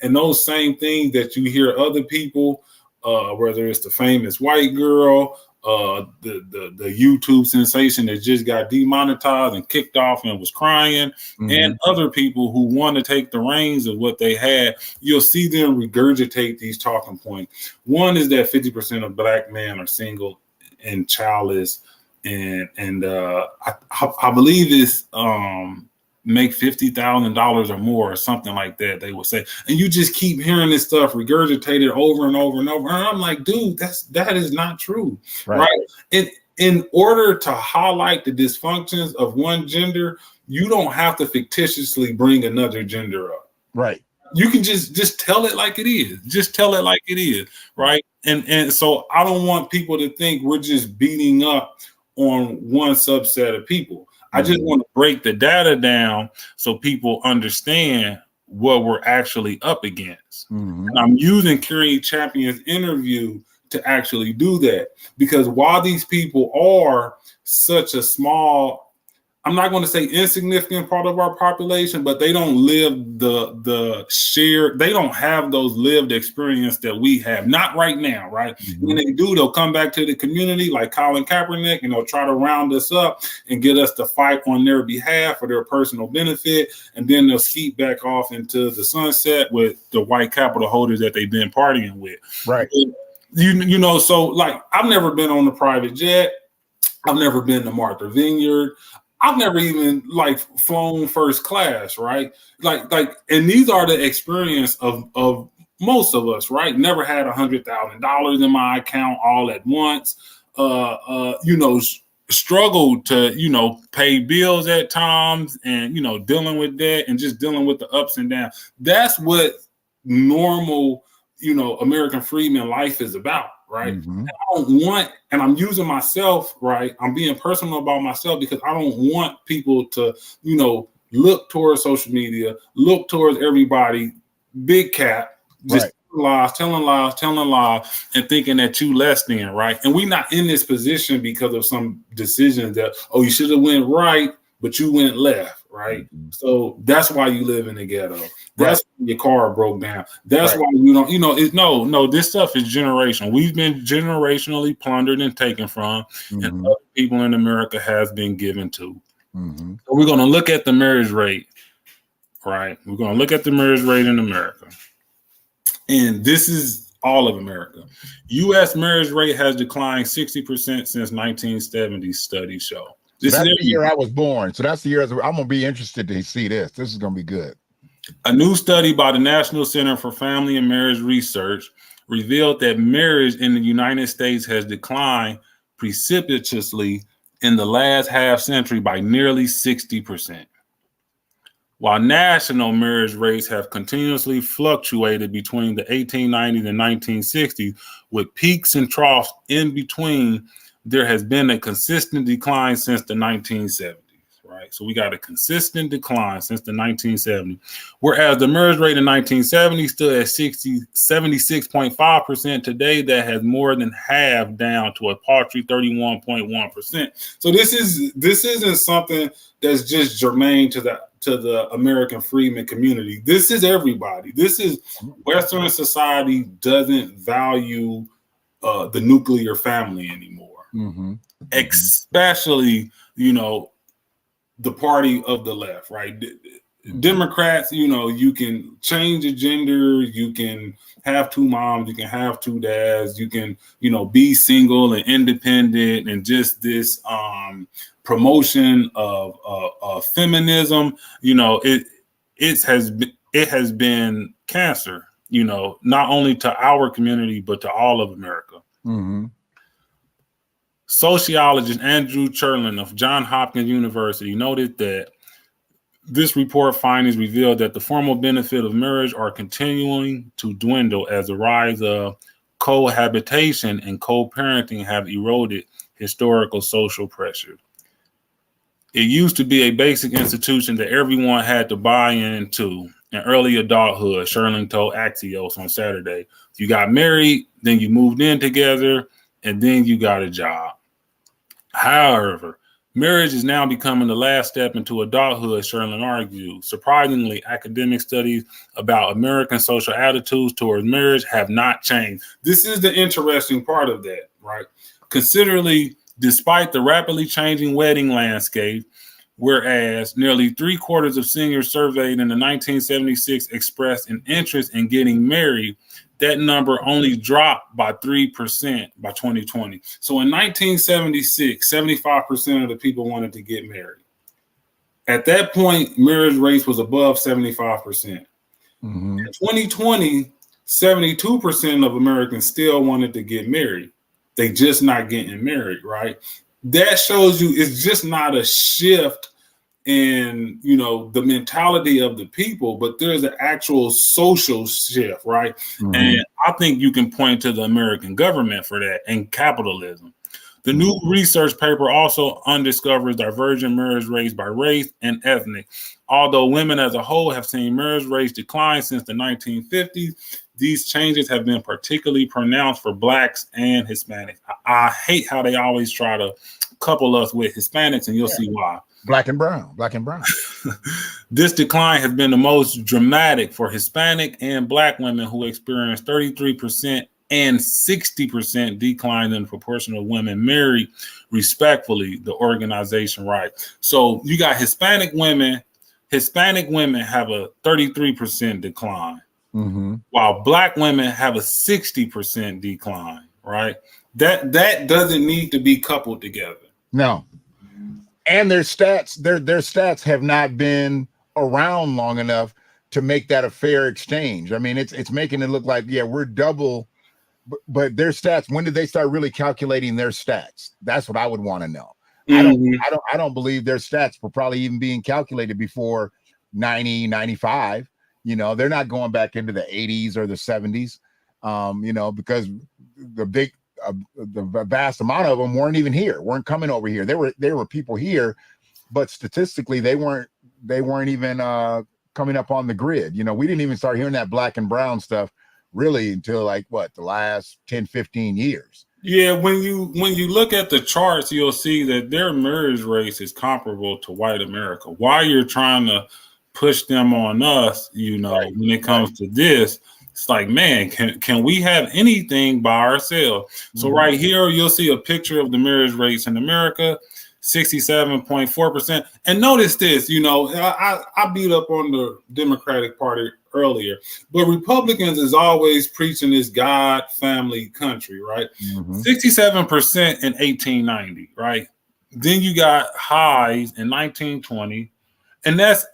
And those same things that you hear other people, whether it's the famous white girl, the YouTube sensation that just got demonetized and kicked off and was crying, and other people who want to take the reins of what they had, you'll see them regurgitate these talking points. One is that 50% of Black men are single and childless, and I believe it's make $50,000 or more or something like that, they would say. And you just keep hearing this stuff regurgitated over and over and over. And I'm like, dude, that is not true. Right? In order to highlight the dysfunctions of one gender, you don't have to fictitiously bring another gender up.
Right.
You can just tell it like it is. Just tell it like it is, right? And so I don't want people to think we're just beating up on one subset of people. I just want to break the data down so people understand what we're actually up against. And I'm using Cari Champion's interview to actually do that, because while these people are such a small, I'm not going to say insignificant part of our population, but they don't live the shared, they don't have those lived experience that we have. Not right now, right? When they do, they'll come back to the community like Colin Kaepernick, and they'll try to round us up and get us to fight on their behalf for their personal benefit. And then they'll skeet back off into the sunset with the white capital holders that they've been partying with.
Right.
You know, so like I've never been on a private jet. I've never been to Martha Vineyard. I've never even like flown first class, right? Like, and these are the experience of most of us, right? Never had $100,000 in my account all at once. You know, struggled to, you know, pay bills at times, and, you know, dealing with that and just dealing with the ups and downs. That's what normal, you know, American freedman life is about, right? And I don't want, and I'm using myself, right? I'm being personal about myself because I don't want people to, you know, look towards social media, look towards everybody, big cap, just telling lies, and thinking that you less than, right? And we're not in this position because of some decisions that, oh, you should have went right, but you went left, right? So that's why you live in the ghetto. That's why your car broke down. That's why you don't, you know, no, this stuff is generational. We've been generationally plundered and taken from, and other people in America has been given to. So we're going to look at the marriage rate, right? We're going to look at the marriage rate in America. And this is all of America. U.S. marriage rate has declined 60% since 1970, studies show.
That's the year I was born. So that's the year I'm going to be interested to see this. This is going to be good.
A new study by the National Center for Family and Marriage Research revealed that marriage in the United States has declined precipitously in the last half century by nearly 60%. While national marriage rates have continuously fluctuated between the 1890s and 1960s, with peaks and troughs in between, there has been a consistent decline since the 1970s, right? So we got a consistent decline since the 1970s, whereas the marriage rate in 1970 stood at 76.5%. Today, that has more than halved down to a paltry 31.1%. So this isn't something that's just germane to the American freedman community. This is everybody. This is Western society doesn't value the nuclear family anymore. Especially, you know, the party of the left, right? Democrats, you know, you can change the gender, you can have two moms, you can have two dads, you can, you know, be single and independent, and just this promotion of feminism, you know, it has been cancer, you know, not only to our community but to all of America. Sociologist Andrew Cherlin of Johns Hopkins University noted that this report findings revealed that the formal benefit of marriage are continuing to dwindle as the rise of cohabitation and co-parenting have eroded historical social pressure. It used to be a basic institution that everyone had to buy into in early adulthood, Cherlin told Axios on Saturday. You got married, then you moved in together, and then you got a job. However, marriage is now becoming the last step into adulthood, Cherlin argued. Surprisingly, academic studies about American social attitudes towards marriage have not changed. This is the interesting part of that, right? Considerably, despite the rapidly changing wedding landscape, whereas nearly 3/4 of seniors surveyed in the 1976 expressed an interest in getting married, that number only dropped by 3% by 2020. So in 1976, 75% of the people wanted to get married. At that point, marriage rates was above 75%.
Mm-hmm.
In 2020, 72% of Americans still wanted to get married. They just not getting married, right? That shows you it's just not a shift in, the mentality of the people, but there's an actual social shift, right? Mm-hmm. And I think you can point to the American government for that and capitalism. The new research paper also undiscovers divergent marriage rates by race and ethnic. Although women as a whole have seen marriage rates decline since the 1950s, these changes have been particularly pronounced for Blacks and Hispanics. I hate how they always try to couple us with Hispanics, and you'll see why.
Black and brown.
This decline has been the most dramatic for Hispanic and Black women, who experienced 33% and 60% decline in the proportion of women married respectfully, the organization writes. So you got Hispanic women have a 33% decline, while Black women have a 60% decline, right? That doesn't need to be coupled together.
No. And their stats have not been around long enough to make that a fair exchange. I mean, it's making it look like, we're double, but their stats, when did they start really calculating their stats? That's what I would want to know. I don't believe their stats were probably even being calculated before 90, 95. They're not going back into the 80s or the 70s, because the vast amount of them weren't even here, weren't coming over here. There were people here, but statistically they weren't even coming up on the grid. We didn't even start hearing that Black and brown stuff really until the last 10, 15 years.
Yeah, when you look at the charts, you'll see that their marriage rate is comparable to white America. Why you're trying to push them on us, right, when it comes to this, it's like, man, can we have anything by ourselves? So right here, you'll see a picture of the marriage rates in America, 67.4%. And notice this, I beat up on the Democratic Party earlier, but Republicans is always preaching this God, family, country, right? 67% in 1890, right? Then you got highs in 1920. And that's,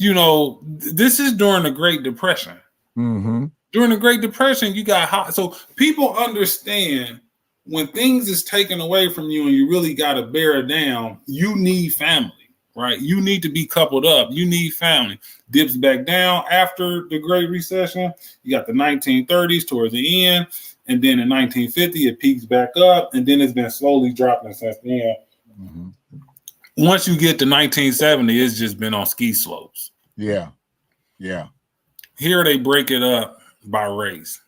this is during the Great Depression. During the Great Depression, you got high. So people understand when things is taken away from you and you really got to bear it down, you need family, right? You need to be coupled up. You need family. Dips back down after the Great Recession. You got the 1930s towards the end. And then in 1950, it peaks back up. And then it's been slowly dropping since then. Once you get to 1970, it's just been on ski slopes.
Yeah.
Here they break it up by race.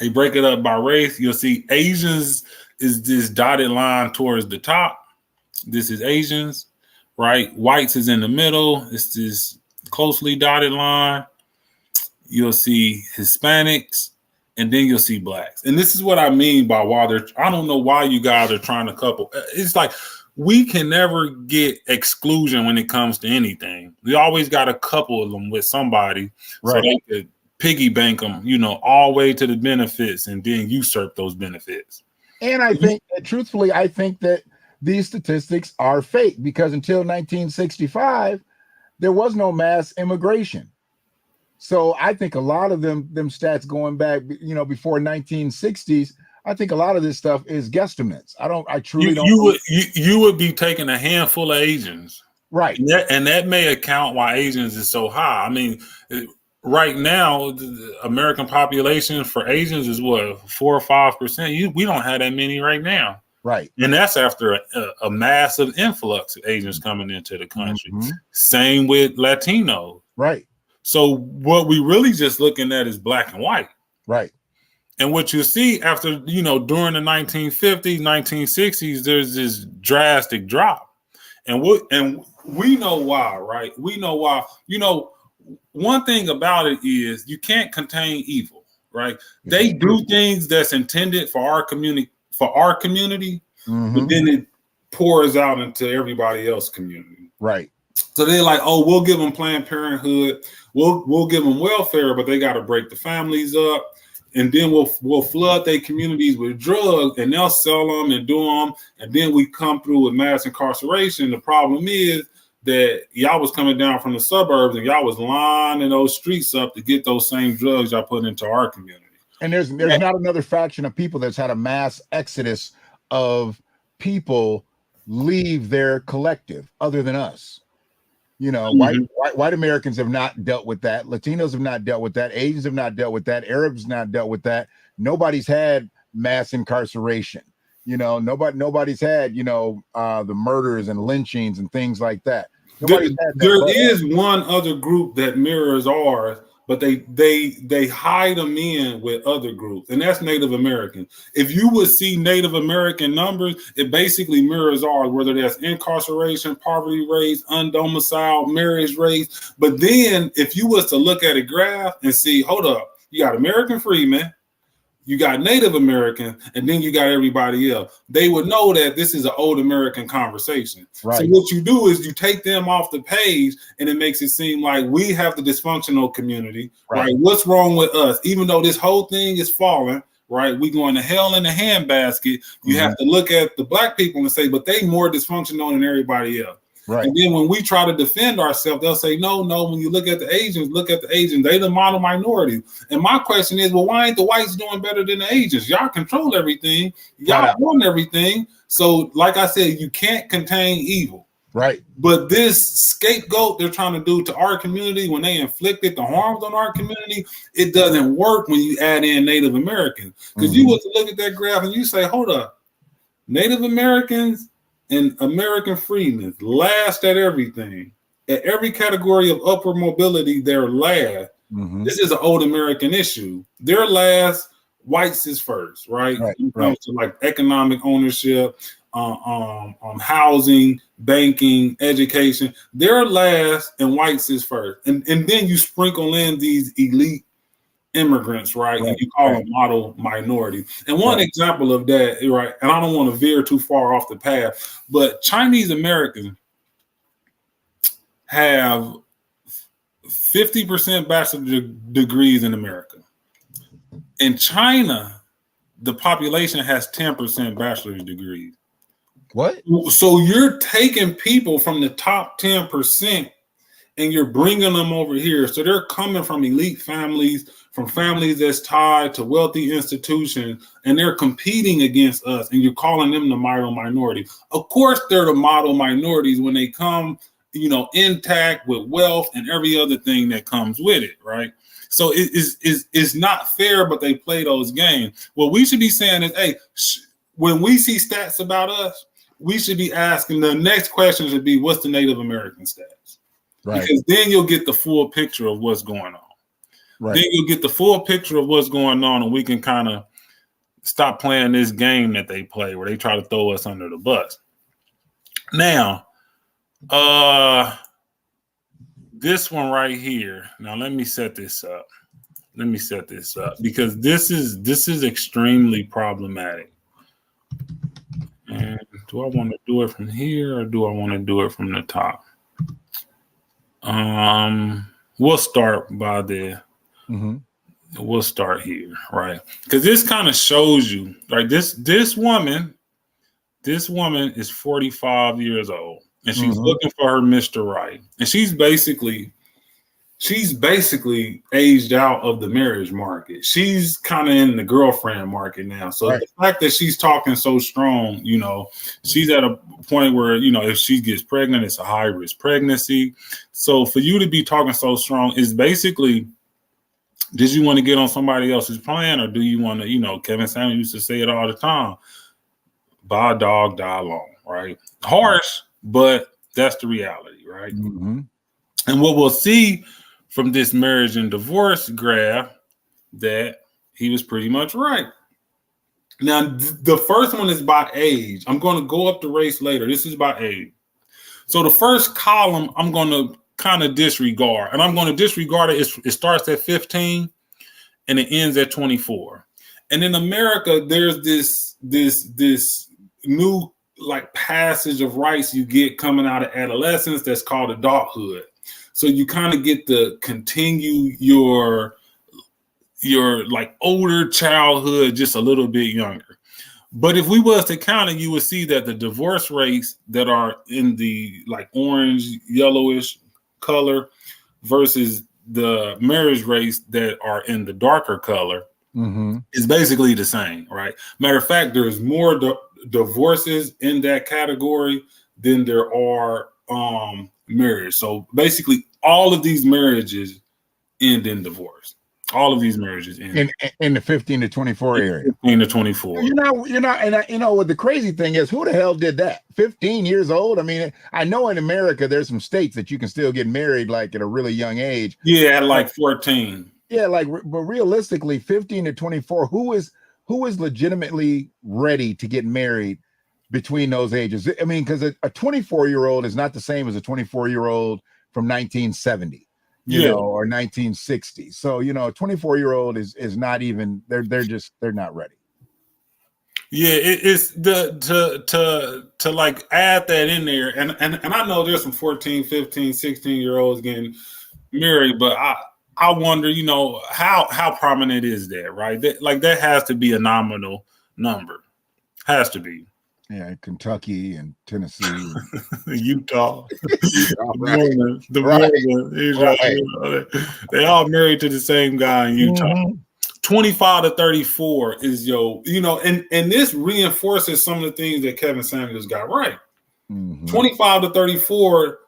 You'll see Asians is this dotted line towards the top. This is Asians, right? Whites is in the middle. It's this closely dotted line. You'll see Hispanics, and then you'll see Blacks. And this is what I mean by I don't know why you guys are trying to couple. It's like, we can never get exclusion when it comes to anything. We always got to couple them with somebody, right, so they could piggy bank them, all the way to the benefits and then usurp those benefits.
And I think that, truthfully, that these statistics are fake, because until 1965, there was no mass immigration. So I think a lot of them stats going back, before 1960s, I think a lot of this stuff is guesstimates. I truly don't.
You would be taking a handful of Asians,
right?
And that may account why Asians is so high. I mean, right now, the American population for Asians is what, 4 or 5%. We don't have that many right now,
right?
And that's after a massive influx of Asians coming into the country. Same with Latinos,
right?
So what we really just looking at is Black and white,
right?
And what you see after, during the 1950s, 1960s, there's this drastic drop. And we know why, right? We know why. One thing about it is you can't contain evil, right? They do things that's intended for our community, but then it pours out into everybody else's community.
Right.
So they're like, oh, we'll give them Planned Parenthood. We'll give them welfare, but they got to break the families up. And then we'll flood their communities with drugs, and they'll sell them and do them. And then we come through with mass incarceration. The problem is that y'all was coming down from the suburbs and y'all was lining those streets up to get those same drugs y'all put into our community.
And there's not another faction of people that's had a mass exodus of people leave their collective other than us. You know, white Americans have not dealt with that. Latinos have not dealt with that. Asians have not dealt with that. Arabs not dealt with that. Nobody's had mass incarceration. You know, nobody's had, you know, the murders and lynchings and things like that.
There is one other group that mirrors ours, but they hide them in with other groups, and that's Native American. If you would see Native American numbers, it basically mirrors ours, whether that's incarceration, poverty rates, undomiciled, marriage rates. But then if you was to look at a graph and see, hold up, you got American freemen, you got Native American, and then you got everybody else. They would know that this is an old American conversation. Right. So what you do is you take them off the page, and it makes it seem like we have the dysfunctional community, right? What's wrong with us? Even though this whole thing is falling, right? We going to hell in a handbasket. You have to look at the black people and say, but they more dysfunctional than everybody else. Right. And then when we try to defend ourselves, they'll say, no, when you look at the Asians, they the model minority. And my question is, well, why ain't the whites doing better than the Asians? Y'all control everything. Y'all own everything. So like I said, you can't contain evil. Right. But this scapegoat they're trying to do to our community, when they inflicted the harms on our community, it doesn't work when you add in Native Americans. Because you was to look at that graph and you say, hold up, Native Americans and American freedmen last at everything. At every category of upward mobility, they're last. This is an old American issue. They're last, whites is first, right? When it comes to like economic ownership, housing, banking, education. They're last and whites is first. And then you sprinkle in these elite immigrants, right? And you call them model minority. And one example of that, right? And I don't want to veer too far off the path, but Chinese Americans have 50% bachelor's degrees in America. In China, the population has 10% bachelor's degrees. What? So you're taking people from the top 10% and you're bringing them over here. So they're coming from elite families, from families that's tied to wealthy institutions, and they're competing against us, and you're calling them the model minority. Of course, they're the model minorities when they come, you know, intact with wealth and every other thing that comes with it, right? So it's not fair, but they play those games. What we should be saying is, hey, when we see stats about us, we should be asking, the next question should be, what's the Native American stats? Right. Because then you'll get the full picture of what's going on. Right. Then you'll get the full picture of what's going on, and we can kind of stop playing this game that they play where they try to throw us under the bus. Now, this one right here. Now, let me set this up. Because this is extremely problematic. And do I want to do it from here or do I want to do it from the top? We'll start by the. We'll start here, right? Because this kind of shows you, right? This woman is 45 years old, and she's looking for her Mr. Right, and she's basically aged out of the marriage market. She's kind of in the girlfriend market now. So the fact that she's talking so strong, you know, she's at a point where, you know, if she gets pregnant, it's a high risk pregnancy. So for you to be talking so strong is basically, did you want to get on somebody else's plan, or do you want to, you know, Kevin Samuels used to say it all the time, buy a dog, die alone, right? Harsh, but that's the reality, right? And what we'll see from this marriage and divorce graph, that he was pretty much right. Now, the first one is by age. I'm going to go up the race later. This is by age. So the first column, I'm going to kind of disregard, and I'm going to disregard it. It starts at 15 and it ends at 24. And in America, there's this new like passage of rights you get coming out of adolescence that's called adulthood. So you kind of get to continue your like older childhood just a little bit younger. But if we was to count it, you would see that the divorce rates that are in the like orange, yellowish color versus the marriage rates that are in the darker color is basically the same, right? Matter of fact, there's more divorces in that category than there are marriages. So basically, all of these marriages end in divorce. All of these marriages end
in the 15 to 24 area.
15 to 24.
You're not, and what the crazy thing is, who the hell did that? 15 years old. I mean, I know in America there's some states that you can still get married like at a really young age.
Yeah, at like 14.
Yeah, but realistically, 15 to 24. Who is legitimately ready to get married between those ages? I mean, because a 24-year-old is not the same as a 24-year-old from 1970. You know, or 1960. So, a 24-year-old is not even, they're not ready.
Yeah, it's to like add that in there. And I know there's some 14, 15, 16-year-olds getting married, but I wonder, how prominent is that, right? That has to be a nominal number. Has to be.
Yeah, Kentucky and Tennessee, and
Utah,
right.
They all married to the same guy in Utah. 25 to 34 is and this reinforces some of the things that Kevin Samuels got right. 25 to 34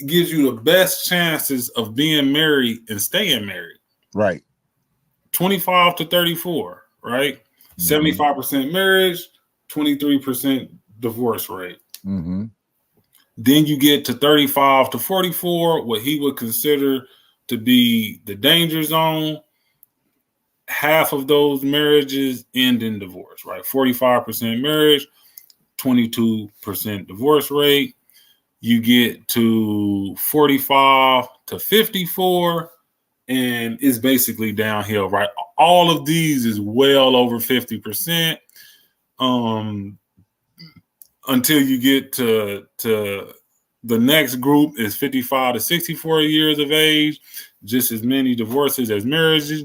gives you the best chances of being married and staying married.
Right. 25
to 34, right? 75% marriage, 23% divorce rate. Then you get to 35 to 44, what he would consider to be the danger zone. Half of those marriages end in divorce, right? 45% marriage, 22% divorce rate. You get to 45 to 54, and it's basically downhill, right? All of these is well over 50%. Until you get to the next group is 55 to 64 years of age, just as many divorces as marriages.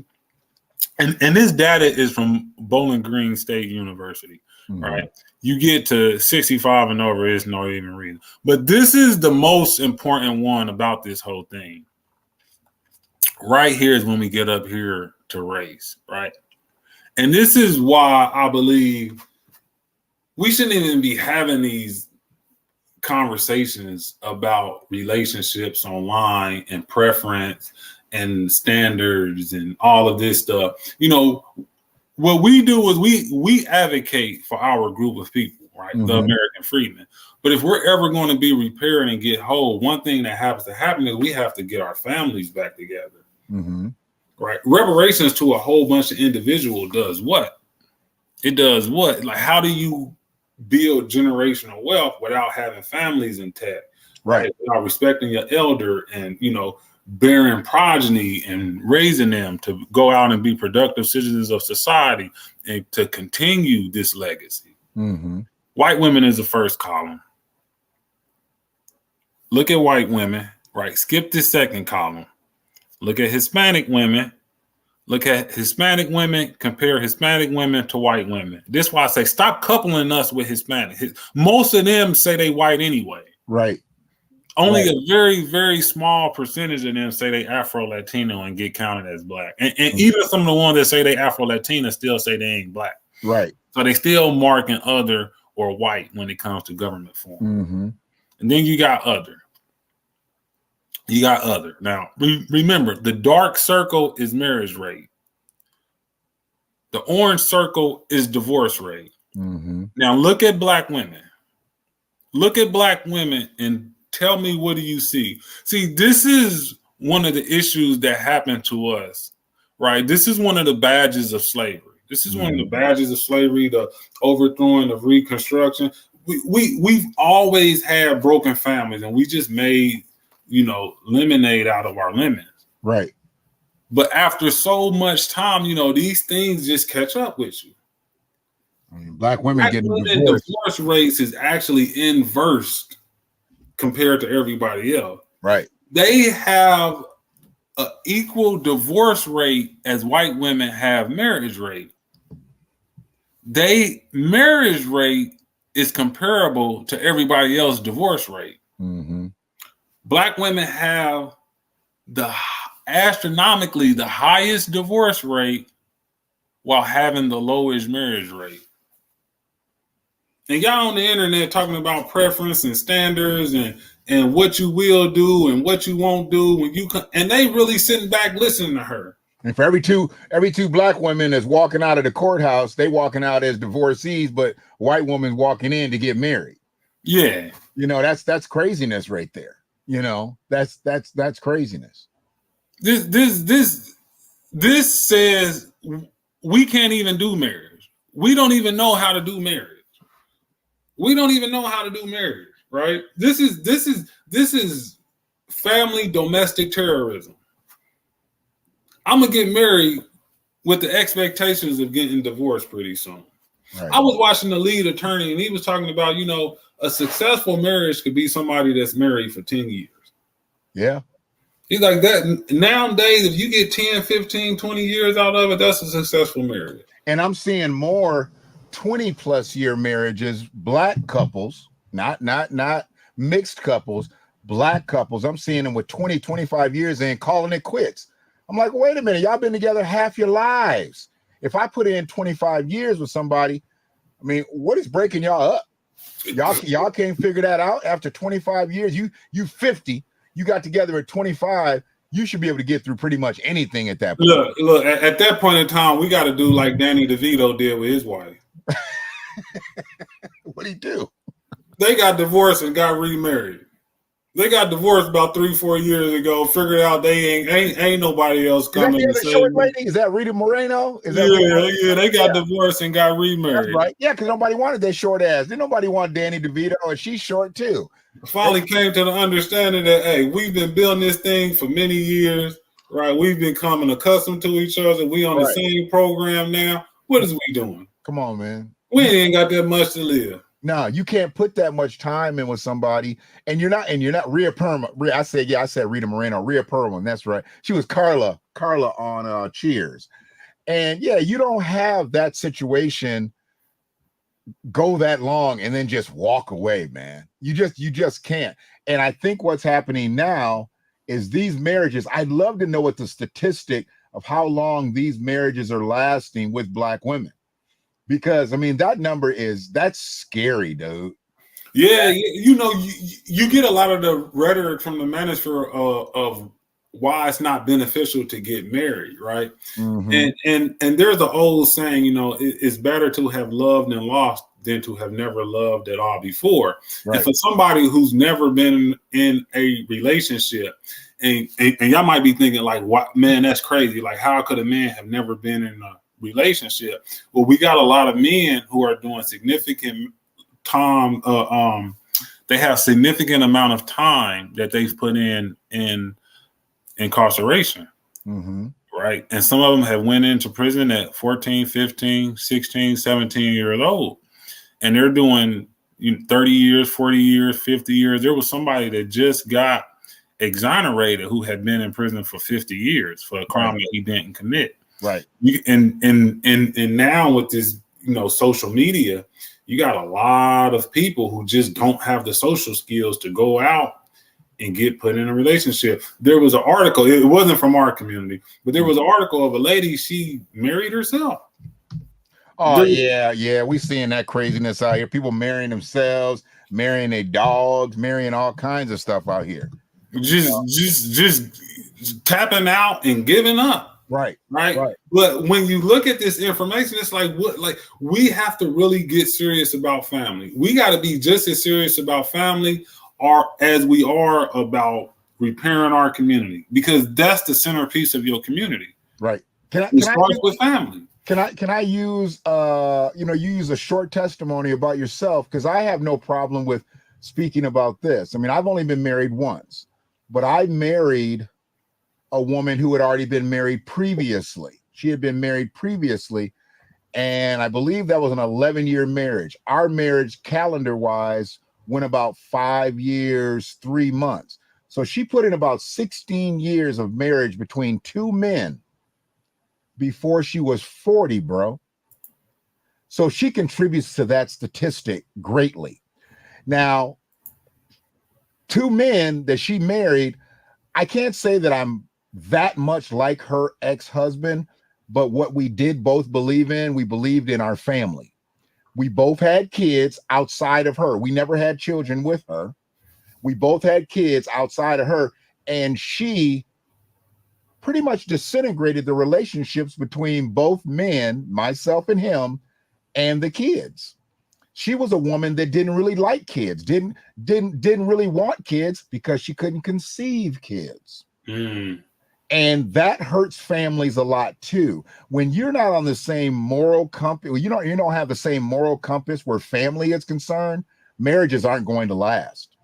And this data is from Bowling Green State University, right? You get to 65 and over, it's no even reason. But this is the most important one about this whole thing. Right here is when we get up here to race, right? And this is why I believe we shouldn't even be having these conversations about relationships online and preference and standards and all of this stuff. What we do is we advocate for our group of people, right? The American freedmen. But if we're ever going to be repaired and get whole, one thing that happens to happen is we have to get our families back together, right? Reparations to a whole bunch of individuals does what? It does what? Like, how do you build generational wealth without having families intact, right? Without respecting your elder and, bearing progeny and raising them to go out and be productive citizens of society and to continue this legacy. White women is the first column. Look at white women, right? Skip this second column. Look at Hispanic women. Look at Hispanic women, compare Hispanic women to white women. This is why I say stop coupling us with Hispanic. Most of them say they white anyway.
Right.
Only a very, very small percentage of them say they Afro-Latino and get counted as black. And even some of the ones that say they Afro-Latina still say they ain't black.
Right.
So they still marking other or white when it comes to government form. And then you got other. Now, remember, the dark circle is marriage rate. The orange circle is divorce rate. Now, look at black women. Look at black women and tell me, what do you see? See, this is one of the issues that happened to us, right? This is one of the badges of slavery. This is one of the badges of slavery, the overthrowing of Reconstruction. We've always had broken families, and we just made, lemonade out of our lemons.
Right.
But after so much time, these things just catch up with you.
I mean, black women getting
divorce rates is actually inversed compared to everybody else.
Right.
They have an equal divorce rate as white women have marriage rate. they marriage rate is comparable to everybody else's divorce rate.
Mm-hmm.
Black women have astronomically the highest divorce rate while having the lowest marriage rate. And y'all on the internet talking about preference and standards and what you will do and what you won't do when you come, and they really sitting back listening to her.
And for every two black women that's walking out of the courthouse, they walking out as divorcees, but white woman's walking in to get married.
Yeah.
You know, that's craziness right there. You know, that's craziness.
This says we can't even do marriage. We don't even know how to do marriage. We don't even know how to do marriage, right? This is family domestic terrorism. I'm gonna get married with the expectations of getting divorced pretty soon. Right. I was watching the lead attorney, and he was talking about, you know, a successful marriage could be somebody that's married for 10 years.
Yeah.
He's like that. Nowadays, if you get 10, 15, 20 years out of it, that's a successful marriage.
And I'm seeing more 20 plus year marriages, black couples, not mixed couples, black couples. I'm seeing them with 20, 25 years and calling it quits. I'm like, wait a minute, y'all been together half your lives. If I put in 25 years with somebody, I mean, what is breaking y'all up? Y'all can't figure that out after 25 years. You 50, you got together at 25. You should be able to get through pretty much anything at that point.
Look, at that point in time, we got to do like Danny DeVito did with his wife.
What'd he do?
They got divorced and got remarried. They got divorced about 3-4 years ago. Figured out they ain't nobody else coming.
Is that the short lady? Is that Rita Moreno?
Yeah. They got divorced and got remarried.
That's right. Yeah, because nobody wanted that short ass. Didn't nobody want Danny DeVito, and she's short too.
Finally came to the understanding that, hey, we've been building this thing for many years, right? We've been becoming accustomed to each other. We on the same program now. What is we doing?
Come on, man.
We ain't got that much to live.
No, you can't put that much time in with somebody, and you're not Rhea Perlman. I said Rita Moreno, Rhea Perlman. That's right. She was Carla on Cheers, and yeah, you don't have that situation go that long and then just walk away, man. You just can't. And I think what's happening now is these marriages. I'd love to know what the statistic of how long these marriages are lasting with black women. Because I mean, that number that's scary, dude.
Yeah, you know, you get a lot of the rhetoric from the manager of why it's not beneficial to get married, right? Mm-hmm. And there's an old saying, you know, it's better to have loved and lost than to have never loved at all before. Right. And for somebody who's never been in a relationship, and y'all might be thinking like, what, man, that's crazy. Like, how could a man have never been in a relationship? Well, we got a lot of men who are doing significant time. They have significant amount of time that they've put in incarceration, right? And some of them have went into prison at 14, 15, 16, 17 years old, and they're doing 30 years, 40 years, 50 years. There was somebody that just got exonerated who had been in prison for 50 years for a crime that he didn't commit. Right. And now with this, you know, social media, you got a lot of people who just don't have the social skills to go out and get put in a relationship. There was an article, it wasn't from our community, but there was an article of a lady, she married herself.
Oh, yeah. We seeing that craziness out here. People marrying themselves, marrying their dogs, marrying all kinds of stuff out here.
Just tapping out and giving up. Right. But when you look at this information, it's like we have to really get serious about family. We got to be just as serious about family as we are about repairing our community, because that's the centerpiece of your community. Right. It starts with family.
Can I use you use a short testimony about yourself, because I have no problem with speaking about this. I mean, I've only been married once, but I married a woman who had already been married previously. She had been married previously, and I believe that was an 11-year marriage. Our marriage, calendar-wise, went about 5 years, 3 months. So she put in about 16 years of marriage between two men before she was 40, bro. So she contributes to that statistic greatly. Now, 2 men that she married, I can't say that I'm that much like her ex-husband, but what we did both believe in, we believed in our family. We both had kids outside of her. We never had children with her. We both had kids outside of her, and she pretty much disintegrated the relationships between both men, myself and him, and the kids. She was a woman that didn't really like kids, didn't really want kids because she couldn't conceive kids. And that hurts families a lot too. When you're not on the same moral compass, you don't have the same moral compass where family is concerned, marriages aren't going to last.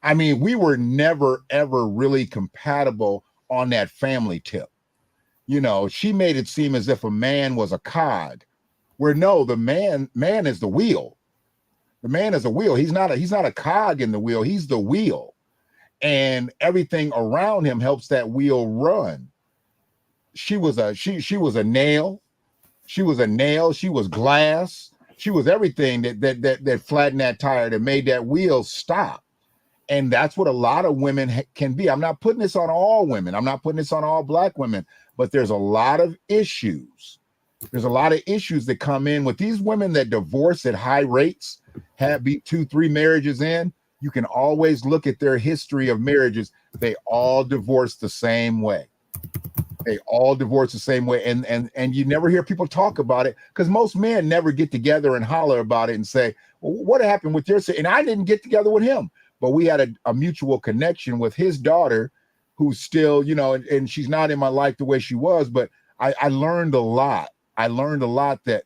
I mean, we were never, ever really compatible on that family tip. You know, she made it seem as if a man was a cog, where no, the man is the wheel. The man is a wheel. He's not a cog in the wheel. He's the wheel. And everything around him helps that wheel run. She was a nail. She was a nail. She was glass. She was everything that flattened that tire, that made that wheel stop. And that's what a lot of women can be. I'm not putting this on all women. I'm not putting this on all Black women, but there's a lot of issues. There's a lot of issues that come in with these women that divorce at high rates, have 2-3 marriages in. You can always look at their history of marriages. They all divorce the same way. They all divorce the same way. And you never hear people talk about it because most men never get together and holler about it and say, well, what happened with your, and I didn't get together with him, but we had a mutual connection with his daughter who's still, you know, and she's not in my life the way she was, but I learned a lot. I learned a lot that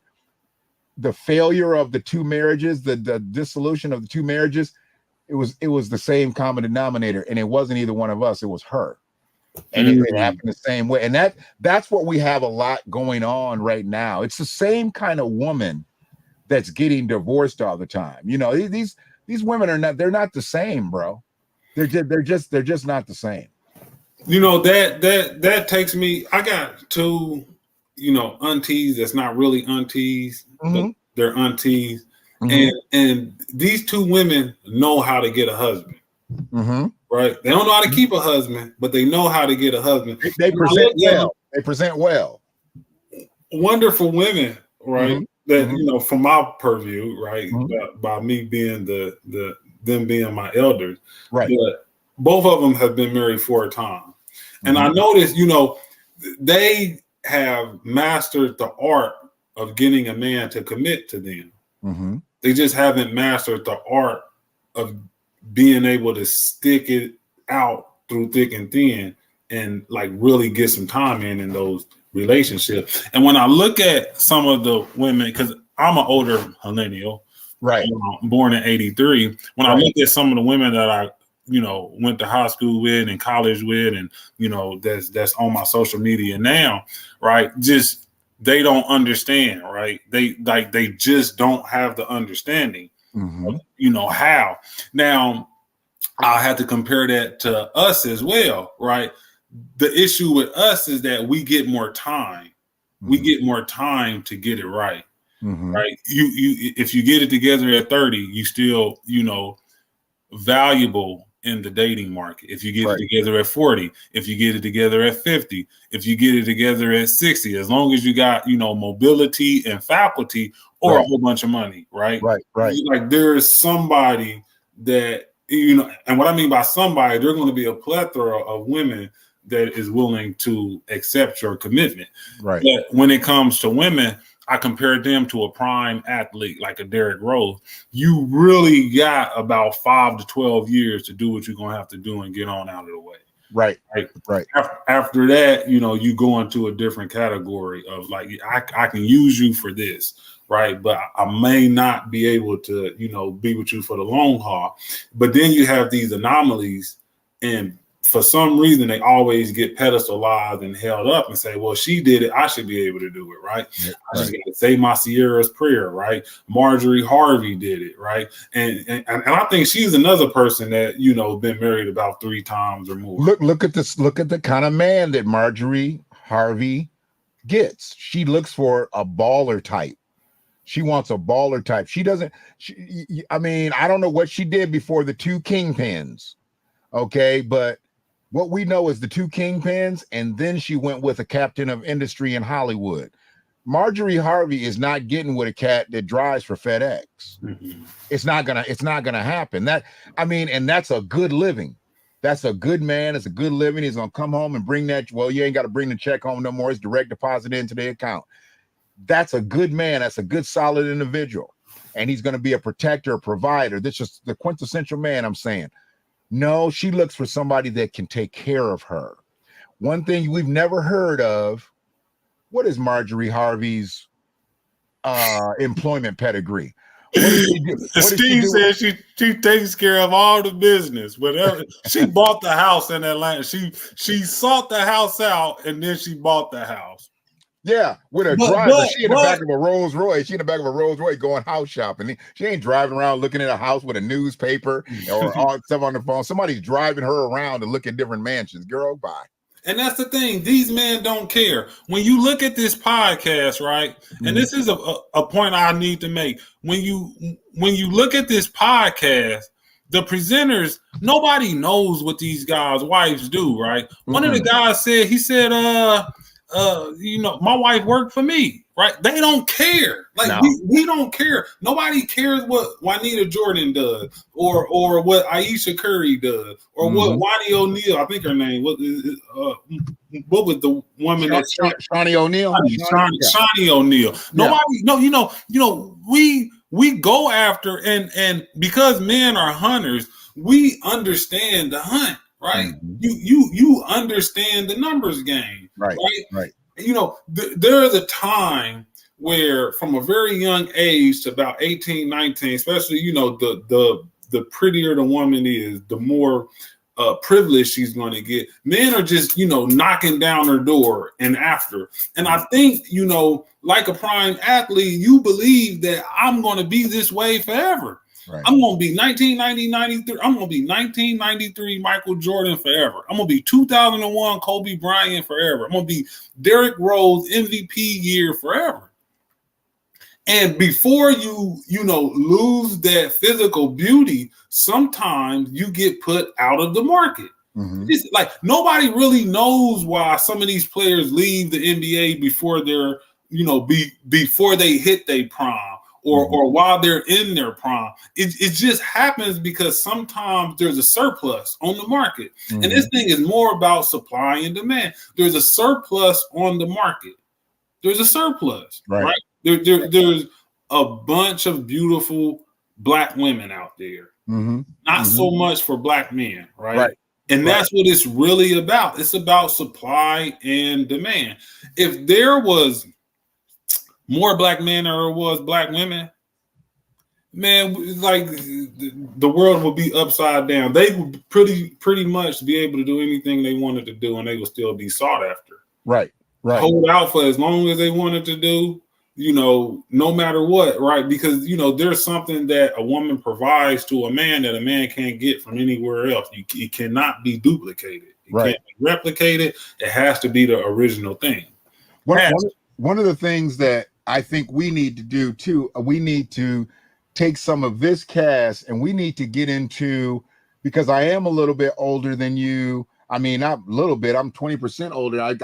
the failure of the 2 marriages, the dissolution of the 2 marriages, it was the same common denominator, and it wasn't either one of us, it was her. And it happened the same way. And that's what we have a lot going on right now. It's the same kind of woman that's getting divorced all the time. You know, these women they're not the same, bro. They're just not the same.
You know, that takes me, I got 2, you know, aunties that's not really aunties, but they're aunties. And these 2 women know how to get a husband, right? They don't know how to keep a husband, but they know how to get a husband.
They present well. They present well.
Wonderful women, right? That, you know, from my purview, right? By me being them being my elders,
right?
But both of them have been married 4 times, and I noticed, you know, they have mastered the art of getting a man to commit to them. They just haven't mastered the art of being able to stick it out through thick and thin and like really get some time in those relationships. And when I look at some of the women, because I'm an older millennial,
right?
Born in '83. When I look at some of the women that I, you know, went to high school with and college with, and you know, that's on my social media now, right? Just they don't understand, right? They just don't have the understanding of, you know, how. Now, I had to compare that to us as well, right? The issue with us is that we get more time. We get more time to get it right, right? You if you get it together at 30, you still, you know, valuable in the dating market. If you get it together at 40, if you get it together at 50, if you get it together at 60, as long as you got, you know, mobility and faculty or a whole bunch of money, right? Right. Like there's somebody that, you know, and what I mean by somebody, there's going to be a plethora of women that is willing to accept your commitment. Right. But when it comes to women, I compared them to a prime athlete like a Derrick Rose. You really got about 5 to 12 years to do what you're going to have to do and get on out of the way. Right. After that, you know, you go into a different category of like, I can use you for this, right? But I may not be able to, you know, be with you for the long haul. But then you have these anomalies, and for some reason, they always get pedestalized and held up and say, well, she did it, I should be able to do it, right? I just got to say my Sierra's prayer, right? Marjorie Harvey did it, right? And I think she's another person that, you know, been married about 3 times or more.
Look at this. Look at the kind of man that Marjorie Harvey gets. She looks for a baller type. She wants a baller type. She doesn't. I mean, I don't know what she did before the two kingpins. Okay, but what we know is the two kingpins, and then she went with a captain of industry in Hollywood. Marjorie Harvey is not getting with a cat that drives for FedEx.
Mm-hmm.
It's not gonna happen. And that's a good living. That's a good man. It's a good living. He's gonna come home and bring that. Well, you ain't got to bring the check home no more. It's direct deposit into the account. That's a good man. That's a good, solid individual. And he's gonna be a protector, a provider. This is the quintessential man, I'm saying. No, she looks for somebody that can take care of her. One thing we've never heard of. What is Marjorie Harvey's employment pedigree?
Steve said she takes care of all the business. Whatever she bought the house in Atlanta. She sought the house out and then she bought the house.
Yeah, with a driver. She in the back of a Rolls Royce. She in the back of a Rolls Royce going house shopping. She ain't driving around looking at a house with a newspaper or all stuff on the phone. Somebody's driving her around to look at different mansions. Girl, bye.
And that's the thing. These men don't care. When you look at this podcast, right? Mm-hmm. And this is a point I need to make. When you look at this podcast, the presenters, nobody knows what these guys' wives do, right? Mm-hmm. One of the guys said, my wife worked for me, right? They don't care. Like no. we don't care. Nobody cares what Juanita Jordan does or what Aisha Curry does or what Wani O'Neal, I think her name, what was the woman that
Shawnee O'Neal?
Shawnee O'Neal. Nobody, we go after and because men are hunters, we understand the hunt. Right, you understand the numbers game, right? There is a time where, from a very young age to about 18, 19, especially, the prettier the woman is, the more privilege she's going to get. Men are just, knocking down her door and after. And I think, like a prime athlete, you believe that I'm going to be this way forever. Right. I'm going to be 1993. I'm going to be 1993 Michael Jordan forever. I'm going to be 2001 Kobe Bryant forever. I'm going to be Derrick Rose MVP year forever. And before you lose that physical beauty, sometimes you get put out of the market. Mm-hmm. It's like nobody really knows why some of these players leave the NBA before they're, before they hit their prime. Or while they're in their prime. It just happens because sometimes there's a surplus on the market. Mm-hmm. And this thing is more about supply and demand. There's a surplus on the market. There's a surplus, right? There's a bunch of beautiful Black women out there. Mm-hmm. Not so much for Black men, right? And that's what it's really about. It's about supply and demand. If there was more Black men than there was Black women, man, like the world would be upside down. They would pretty much be able to do anything they wanted to do, and they would still be sought after. Right. Hold out for as long as they wanted to do, no matter what, right? Because there's something that a woman provides to a man that a man can't get from anywhere else. It cannot be duplicated. It can't be replicated. It has to be the original thing.
One of the things that I think we need to do too, we need to take some of this cast and we need to get into, because I am a little bit older than you. I mean, not a little bit, I'm 20% older.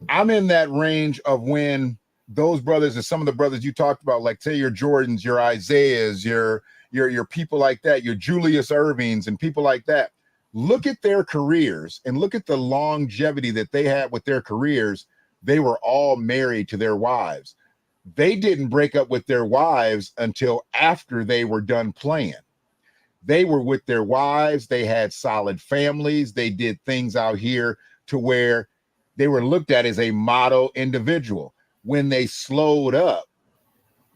I'm in that range of when those brothers and some of the brothers you talked about, like say your Jordans, your Isaiahs, your people like that, your Julius Irvings and people like that. Look at their careers and look at the longevity that they had with their careers. They were all married to their wives. They didn't break up with their wives until after they were done playing. They were with their wives. They had solid families. They did things out here to where they were looked at as a model individual. When they slowed up,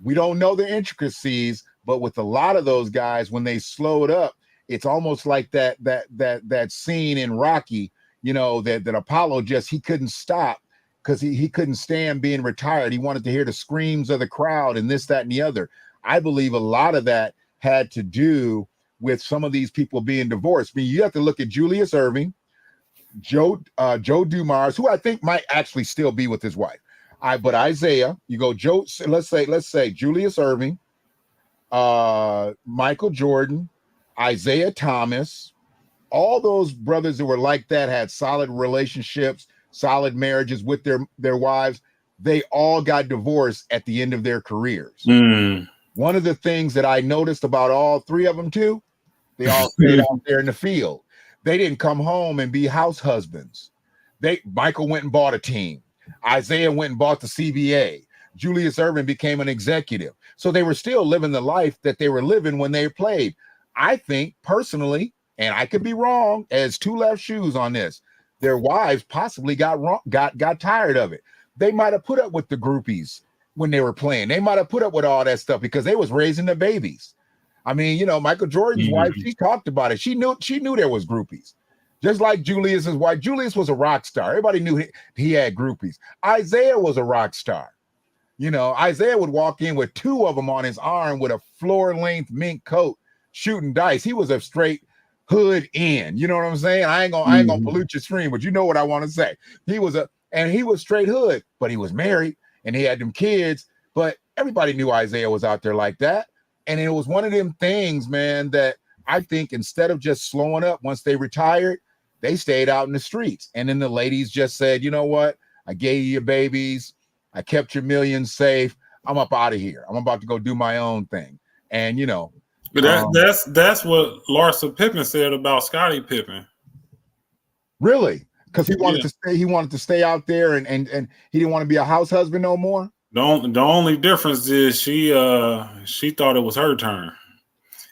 we don't know the intricacies, but with a lot of those guys, when they slowed up, it's almost like that scene in Rocky, that Apollo he couldn't stop. Because he couldn't stand being retired. He wanted to hear the screams of the crowd and this, that, and the other. I believe a lot of that had to do with some of these people being divorced. I mean, you have to look at Julius Irving, Joe Dumars, who I think might actually still be with his wife. But Isaiah, you go Joe. Let's say Julius Erving, Michael Jordan, Isaiah Thomas, all those brothers that were like that had solid relationships, solid marriages with their wives. They all got divorced at the end of their careers. One of the things that I noticed about all three of them too, they all stayed out there in the field. They didn't come home and be house husbands. Michael went and bought a team. Isaiah went and bought the CBA. Julius Erving became an executive. So they were still living the life that they were living when they played. I think personally, and I could be wrong, as two left shoes on this, their wives possibly got tired of it. They might have put up with the groupies when they were playing. They might have put up with all that stuff because they was raising the babies. I mean, you know, Michael Jordan's wife, she talked about it. She knew there was groupies. Just like Julius's wife. Julius was a rock star. Everybody knew he had groupies. Isaiah was a rock star. You know, Isaiah would walk in with two of them on his arm with a floor-length mink coat shooting dice. He was a straight hood in. You know what I'm saying? I ain't gonna pollute your stream, but you know what I want to say. He was straight hood, but he was married and he had them kids. But everybody knew Isaiah was out there like that. And it was one of them things, man, that I think instead of just slowing up once they retired, they stayed out in the streets. And then the ladies just said, you know what? I gave you your babies. I kept your millions safe. I'm up out of here. I'm about to go do my own thing. And, you know.
But that's what Larsa Pippen said about Scottie Pippen.
Really? Because he wanted to stay out there and he didn't want to be a house husband no more.
The only difference is she thought it was her turn.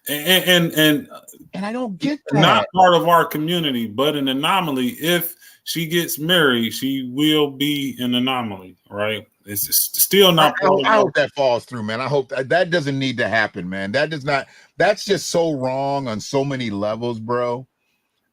And
I don't get that.
Not part of our community, but an anomaly. If she gets married, she will be an anomaly, right? It's still not.
I hope that falls through, man. I hope that doesn't need to happen, man. That's just so wrong on so many levels, bro.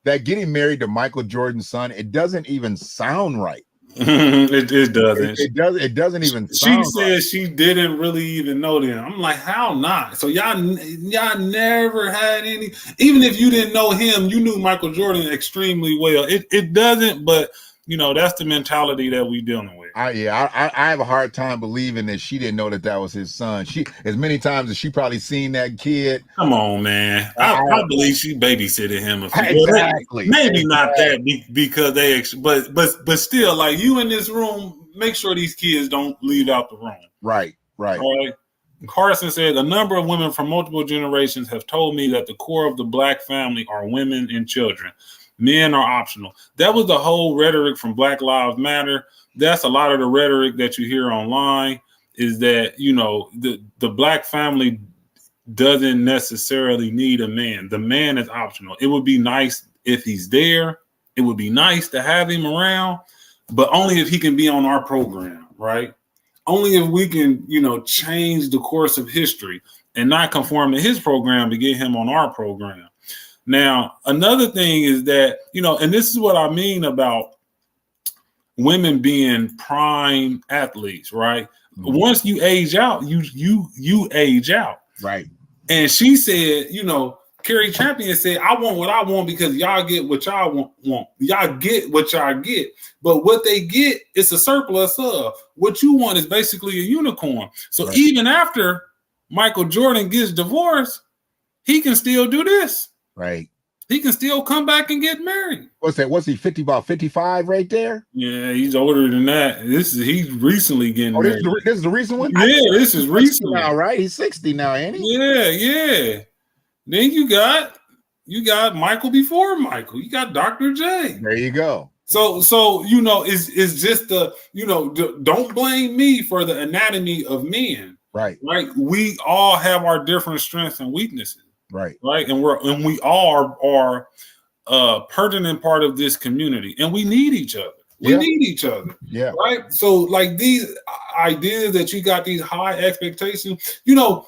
That getting married to Michael Jordan's son, it doesn't even sound right.
It doesn't.
It doesn't even sound
She said
right.
she didn't really even know them. I'm like, how not? So y'all never had any, even if you didn't know him, you knew Michael Jordan extremely well. It doesn't, but you know, that's the mentality that we dealing with.
I have a hard time believing that she didn't know that was his son. She, as many times as she probably seen that kid.
Come on, man. I believe she babysitted him.
Exactly.
Maybe not that because but still, like, you in this room, make sure these kids don't leave out the room.
Right.
All right. Carson said, a number of women from multiple generations have told me that the core of the Black family are women and children. Men are optional. That was the whole rhetoric from Black Lives Matter. That's a lot of the rhetoric that you hear online, is that, you know, the Black family doesn't necessarily need a man. The man is optional. It would be nice if he's there. It would be nice to have him around, but only if he can be on our program, right? Only if we can, you know, change the course of history and not conform to his program to get him on our program. Now, another thing is that, you know, and this is what I mean about women being prime athletes, right? Mm-hmm. Once you age out, you age out.
Right.
And she said, you know, Cari Champion said, I want what I want because y'all get what y'all want. Y'all get what y'all get. But what they get is a surplus of. What you want is basically a unicorn. So right. Even after Michael Jordan gets divorced, he can still do this.
Right.
He can still come back and get married.
What's that? What's he, 50, about 55 right there?
Yeah, he's older than that. He's recently getting married.
This is the recent one?
Yeah, this is recent
now, right? He's 60 now, ain't he?
Yeah. Then you got Michael before Michael. You got Dr. J.
There you go.
So you know, it's just the, you know, don't blame me for the anatomy of men.
Right.
We all have our different strengths and weaknesses. Right. And we all are a pertinent part of this community, and we need each other. We need each other.
Yeah.
Right. So like these ideas that you got these high expectations, you know,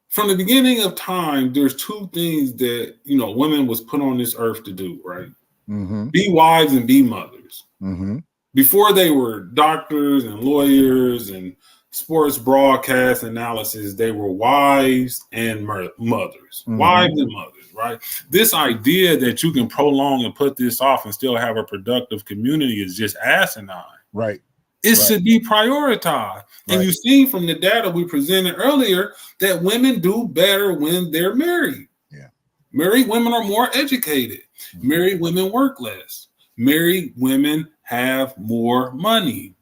from the beginning of time, there's two things that, you know, women was put on this earth to do, right? Mm-hmm. Be wives and be mothers. Mm-hmm. Before they were doctors and lawyers and sports broadcast analysis, they were wives and mothers, wives and mothers, right? This idea that you can prolong and put this off and still have a productive community is just asinine.
Right.
It should be prioritized. And you see from the data we presented earlier that women do better when they're married.
Yeah.
Married women are more educated. Married women work less. Married women have more money,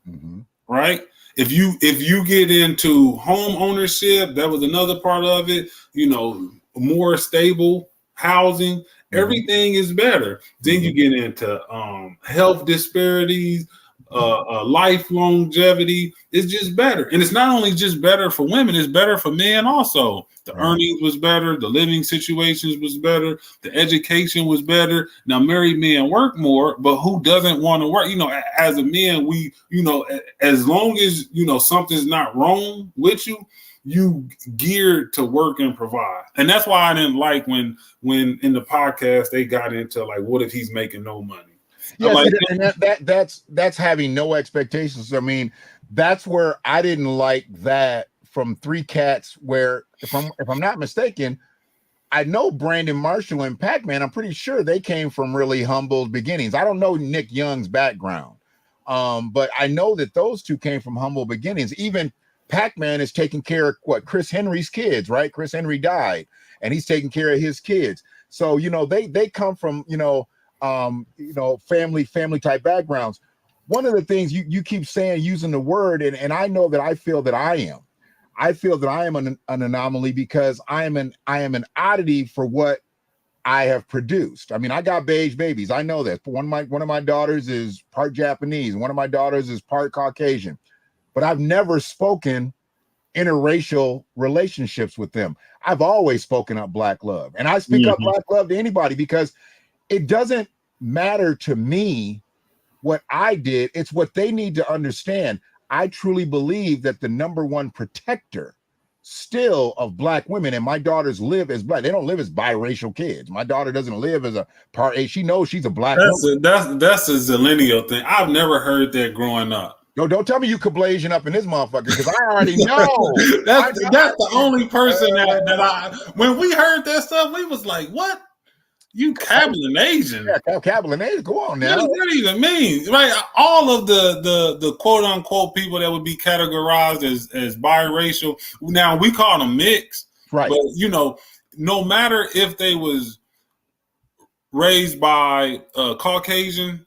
right? If you get into home ownership, that was another part of it, you know, more stable housing, everything is better. Then you get into health disparities, life longevity. It's just better. And it's not only just better for women, it's better for men also. The earnings was better, the living situations was better, the education was better. Now married men work more, but who doesn't want to work? You know, as a man, we, you know, as long as, you know, something's not wrong with you, you geared to work and provide. And that's why I didn't like when in the podcast they got into like, what if he's making no money?
Yeah,
like,
and that's having no expectations. I mean, that's where I didn't like that from Three Cats, where if I'm not mistaken, I know Brandon Marshall and Pac-Man, I'm pretty sure they came from really humble beginnings. I don't know Nick Young's background, but I know that those two came from humble beginnings. Even Pac-Man is taking care of Chris Henry's kids, right? Chris Henry died, and he's taking care of his kids. So, you know, they come from, family type backgrounds. One of the things you keep saying, using the word, and I know that I feel that I am an anomaly because I am an oddity for what I have produced. I mean, I got beige babies. I know that. One of my daughters is part Japanese, and one of my daughters is part Caucasian. But I've never spoken interracial relationships with them. I've always spoken up Black love, and I speak up Black love to anybody because it doesn't matter to me what I did. It's what they need to understand. I truly believe that the number one protector still of Black women, and my daughters live as Black. They don't live as biracial kids. My daughter doesn't live as a part A. She knows she's a Black woman.
That's a zillennial thing. I've never heard that growing up.
No, don't tell me you Kablasian up in this motherfucker because I already know.
that's the only person that I, when we heard that stuff, we was like, what? You Cablinasian?
Yeah, Cablinasian. Go on now.
What does that even mean? Right? All of the quote unquote people that would be categorized as biracial. Now we call them mixed,
right?
But you know, no matter if they was raised by Caucasian,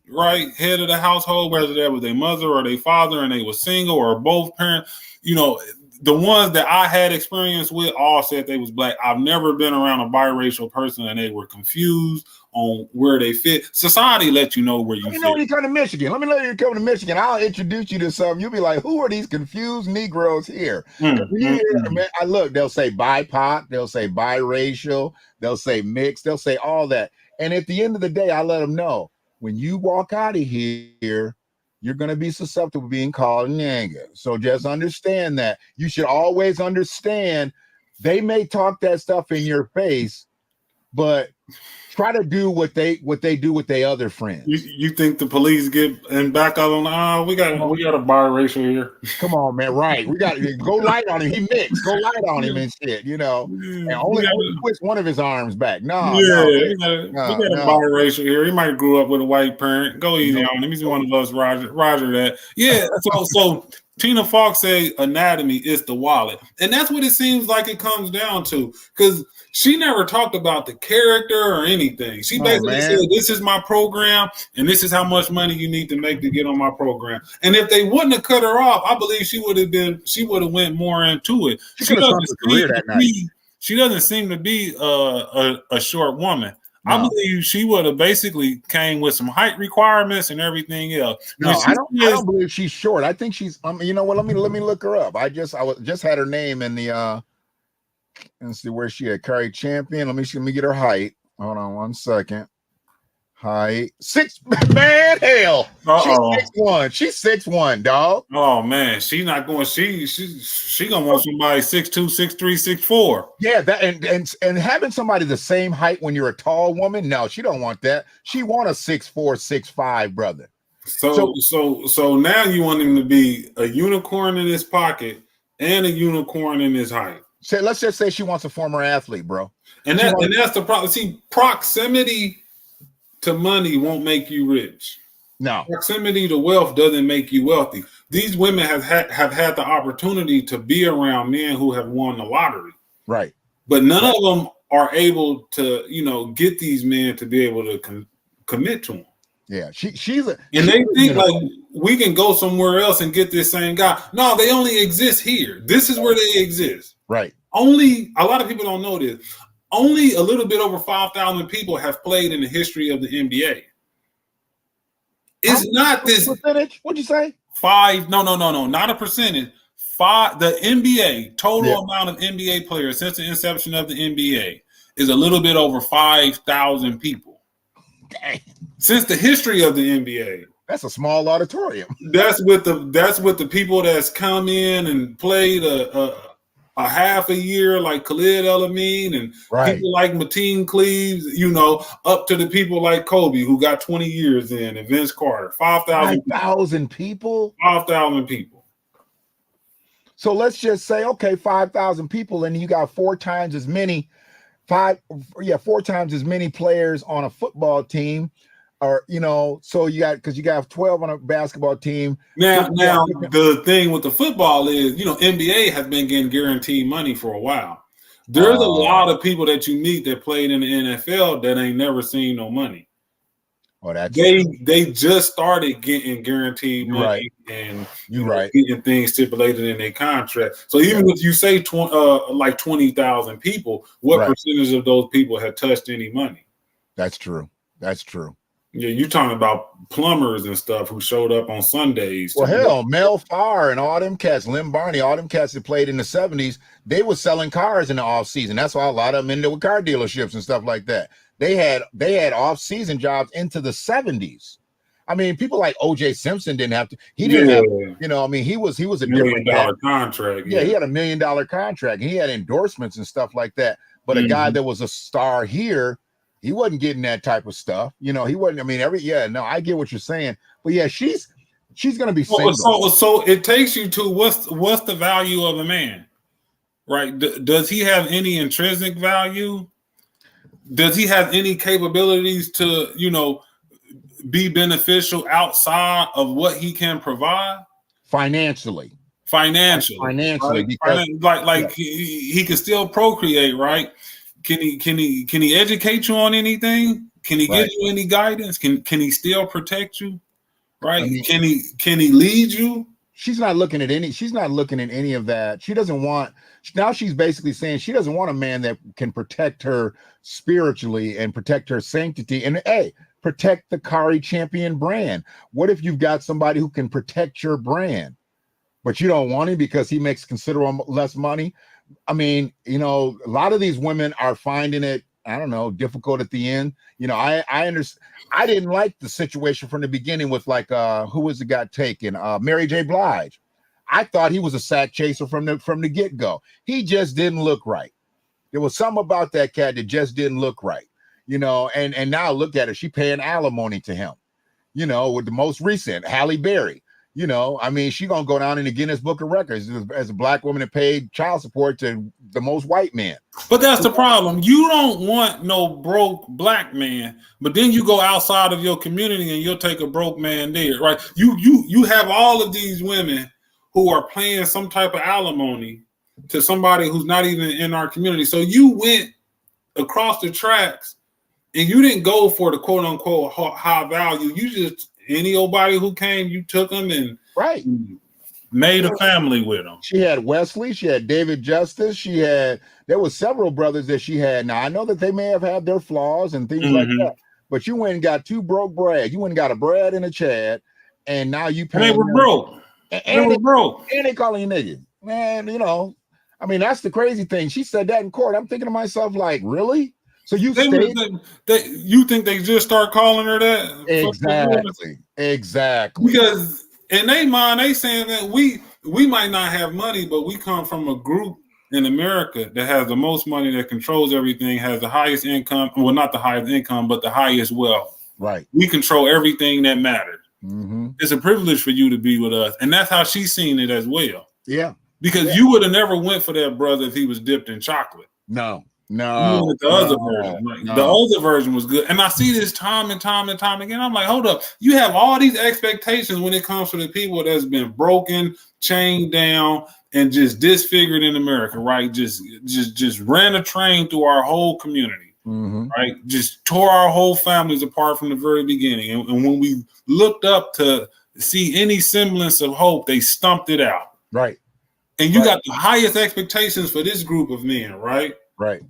right, head of the household, whether that was their mother or their father, and they were single or both parents, you know. The ones that I had experience with all said they was Black. I've never been around a biracial person and they were confused on where they fit. Society let you know where you fit.
You know when you come to Michigan. Let me let you come to Michigan. I'll introduce you to some. You'll be like, who are these confused Negroes here? They'll say BIPOC, they'll say biracial, they'll say mixed, they'll say all that. And at the end of the day, I let them know, when you walk out of here, you're going to be susceptible to being called a nigga. So just understand that. You should always understand they may talk that stuff in your face, but try to do what they do with their other friends.
You think the police get and back up on? We got a biracial here.
Come on, man. Right? We got to go light on him. He mixed. Go light on him and shit. You know, and only twist one of his arms back. We got a
biracial here. He might grew up with a white parent. Go easy on him. He's one of us. Roger that. Yeah. So Tina Fox say anatomy is the wallet, and that's what it seems like it comes down to, because she never talked about the character or anything. She basically said, this is my program, and this is how much money you need to make to get on my program. And if they wouldn't have cut her off, I believe she would have went more into it. She doesn't seem to be a short woman. No. I believe she would have basically came with some height requirements and everything else.
No, I don't believe she's short. I think she's. You know what? Let me look her up. I just had her name in the. Let's see where she at. Cari Champion. Let me get her height. Hold on 1 second. Height 6. Man, hell. She's 6'1". She's 6'1", dog.
Oh man, she's not going. She gonna want somebody 6'2", 6'3", 6'4".
Yeah, that and having somebody the same height when you're a tall woman. No, she don't want that. She want a 6'4", 6'5" brother.
So now you want him to be a unicorn in his pocket and a unicorn in his height.
Say, let's just say she wants a former athlete, bro.
And that's the problem. See, proximity to money won't make you rich.
No.
Proximity to wealth doesn't make you wealthy. These women have had the opportunity to be around men who have won the lottery.
Right.
But none of them are able to, get these men to be able to commit to them.
Yeah, they
think like we can go somewhere else and get this same guy. No, they only exist here. This is where they exist.
Right.
Only a lot of people don't know this. Only a little bit over 5,000 people have played in the history of the NBA. It's not this
percentage. What'd you say?
5? No, not a percentage. 5. The NBA total amount of NBA players since the inception of the NBA is a little bit over 5,000 people.
Dang.
Since the history of the NBA.
That's a small auditorium.
That's with the people that's come in and played a half a year, like Khalid El-Amin and people like Mateen Cleaves, up to the people like Kobe who got 20 years in, and Vince Carter. 5,000
people.
5,000 people.
So let's just say, okay, 5,000 people, and you got 4 times as many players on a football team, or so you got 12 on a basketball team.
Now the thing with the football is, NBA has been getting guaranteed money for a while. There's a lot of people that you meet that played in the NFL that ain't never seen no money. They just started getting guaranteed money, and getting things stipulated in their contract. So even if you say 20,000 people, what percentage of those people have touched any money?
That's true.
Yeah, you're talking about plumbers and stuff who showed up on Sundays.
Well, hell, Mel Farr and all them cats, Lynn Barney, all them cats that played in the 70s, they were selling cars in the off season. That's why a lot of them ended with car dealerships and stuff like that. They had off-season jobs into the 70s. I mean, people like O.J. Simpson didn't have to. He didn't have. He was a different
$1 million contract.
Yeah, he had $1 million contract. He had endorsements and stuff like that. But a guy that was a star here, he wasn't getting that type of stuff. He wasn't. I mean, I get what you're saying. But yeah, she's gonna be single.
So it takes you to what's the value of a man, right? Does he have any intrinsic value? Does he have any capabilities to, be beneficial outside of what he can provide?
Financially.
Because,
because
he can still procreate, right? Can he educate you on anything? Can he give you any guidance? Can he still protect you? Right? I mean, can he lead you?
She's not looking at any of that. She doesn't want. Now she's basically saying she doesn't want a man that can protect her spiritually and protect her sanctity and protect the Cari Champion brand. What if you've got somebody who can protect your brand, but you don't want him because he makes considerable less money? I mean, a lot of these women are finding it, I don't know, difficult at the end. I understand. I didn't like the situation from the beginning with who was the guy taken? Mary J. Blige. I thought he was a sack chaser from the get-go. He just didn't look right. There was something about that cat that just didn't look right, and now look at her. She paying alimony to him, with the most recent, Halle Berry. She gonna go down in the Guinness Book of Records as a black woman that paid child support to the most white men.
But that's the problem. You don't want no broke black man, but then you go outside of your community and you'll take a broke man there, right? You have all of these women who are paying some type of alimony to somebody who's not even in our community. So you went across the tracks and you didn't go for the quote unquote high value. You just any old body who came, you took them and made a family with them.
She had Wesley, she had David Justice, there were several brothers that she had. Now I know that they may have had their flaws and things like that, but you went and got 2 broke Brad. You went and got a Brad and a Chad, and now you pay.
They were broke.
And they calling you nigga. Man, that's the crazy thing. She said that in court. I'm thinking to myself, like, really? So you
you think they just start calling her that?
Exactly.
Because in their mind, they saying that we might not have money, but we come from a group in America that has the most money, that controls everything, has the highest income. Well, not the highest income, but the highest wealth.
Right.
We control everything that matters. It's a privilege for you to be with us. And that's how she's seen it as well.
Yeah.
Because you would have never went for that brother if he was dipped in chocolate.
No.
You wanted the other version. Like, the other version was good. And I see this time and time and time again. I'm like, hold up. You have all these expectations when it comes to the people that's been broken, chained down, and just disfigured in America, right? Just ran a train through our whole community, right? Just tore our whole families apart from the very beginning. And when we looked up to see any semblance of hope, they stumped it out.
Right.
And you got the highest expectations for this group of men, right?
Right.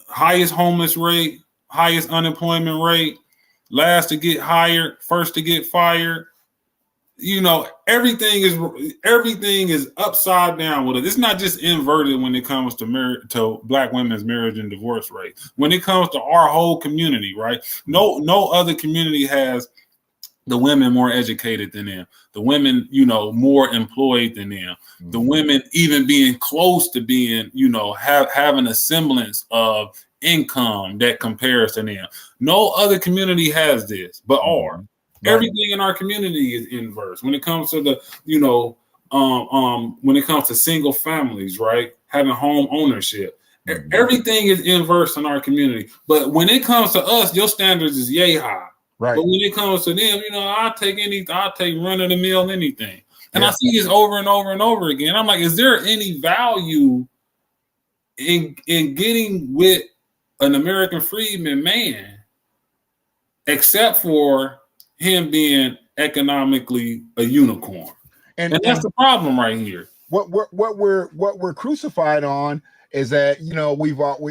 Highest homeless rate, highest unemployment rate, last to get hired, first to get fired. You know, everything is upside down with it. It's not just inverted when it comes to Black women's marriage and divorce rate. When it comes to our whole community, right? No other community has the women more educated than them, the women, you know, more employed than them, the women even being close to being, you know, having a semblance of income that compares to them. No other community has this, but ours. Right. Everything in our community is inverse when it comes to the, you know, when it comes to single families, right? Having home ownership. Everything is inverse in our community. But when it comes to us, your standards is yay high. Right. But when it comes to them, you know, I'll take run of the mill anything. And I see this over and over and over again. I'm like, is there any value in getting with an American freedman man, except for him being economically a unicorn? And that's the problem right here.
What we're crucified on is that, you know,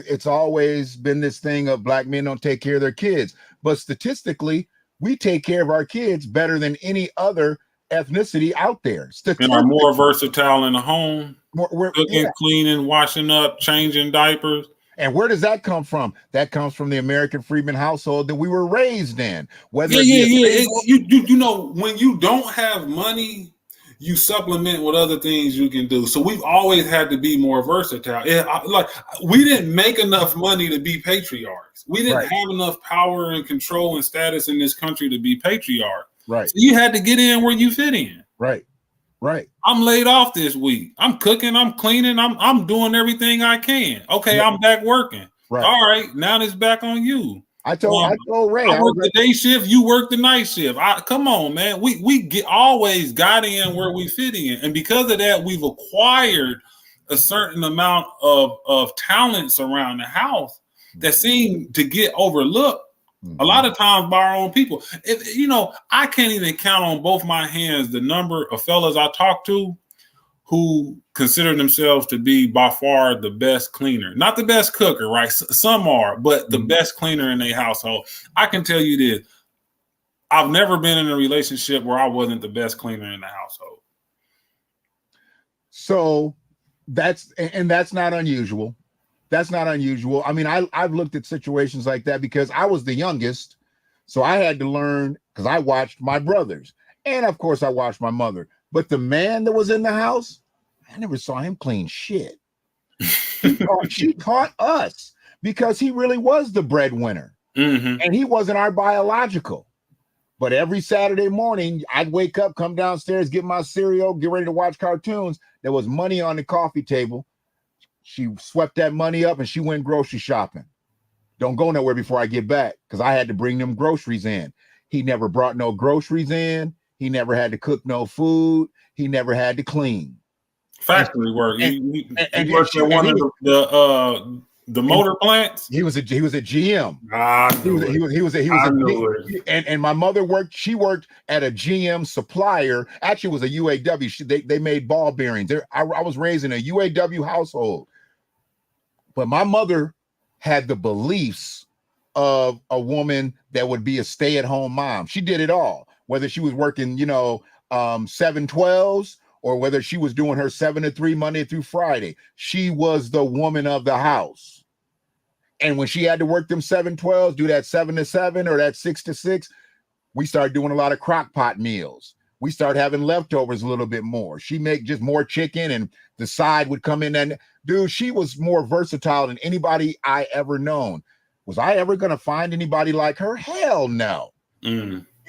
it's always been this thing of Black men don't take care of their kids. But statistically, we take care of our kids better than any other ethnicity out there.
And are more versatile in the home, cooking, cleaning, washing up, changing diapers.
And where does that come from? That comes from the American freedman household that we were raised in.
You know, when you don't have money, you supplement with other things you can do. So we've always had to be more versatile. Like, we didn't make enough money to be patriarchs. We didn't have enough power and control and status in this country to be patriarchs.
Right.
So you had to get in where you fit in.
Right. Right.
I'm laid off this week. I'm cooking. I'm cleaning. I'm doing everything I can. Okay, I'm back working. Right. All right, now it's back on you.
I told Ray.
I work the day shift. You work the night shift. Come on, man. We always got in where we fit in, and because of that, we've acquired a certain amount of talents around the house that seem to get overlooked a lot of times by our own people. You know, I can't even count on both my hands the number of fellas I talk to who consider themselves to be by far the best cleaner. Not the best cooker, right? Some are, but the best cleaner in their household. I can tell you this. I've never been in a relationship where I wasn't the best cleaner in the household.
So that's not unusual. That's not unusual. I mean, I've looked at situations like that because I was the youngest. So I had to learn because I watched my brothers. And of course I watched my mother. But the man that was in the house, I never saw him clean shit. She taught us because he really was the breadwinner. And he wasn't our biological. But every Saturday morning, I'd wake up, come downstairs, get my cereal, get ready to watch cartoons. There was money on the coffee table. She swept that money up and she went grocery shopping. Don't go nowhere before I get back because I had to bring them groceries in. He never brought no groceries in. He never had to cook no food. He never had to clean.
Factory work. He worked at one of the motor plants.
He was a GM. And my mother worked. She worked at a GM supplier. Actually, it was a UAW. They made ball bearings. I was raised in a UAW household, but my mother had the beliefs of a woman that would be a stay-at-home mom. She did it all, whether she was working, 7/12s or whether she was doing her 7 to 3 Monday through Friday. She was the woman of the house. And when she had to work them 7/12s, do that 7 to 7 or that 6 to 6, we started doing a lot of crock pot meals. We started having leftovers a little bit more. She make just more chicken and the side would come in. And dude, she was more versatile than anybody I ever known. Was I ever going to find anybody like her? Hell no.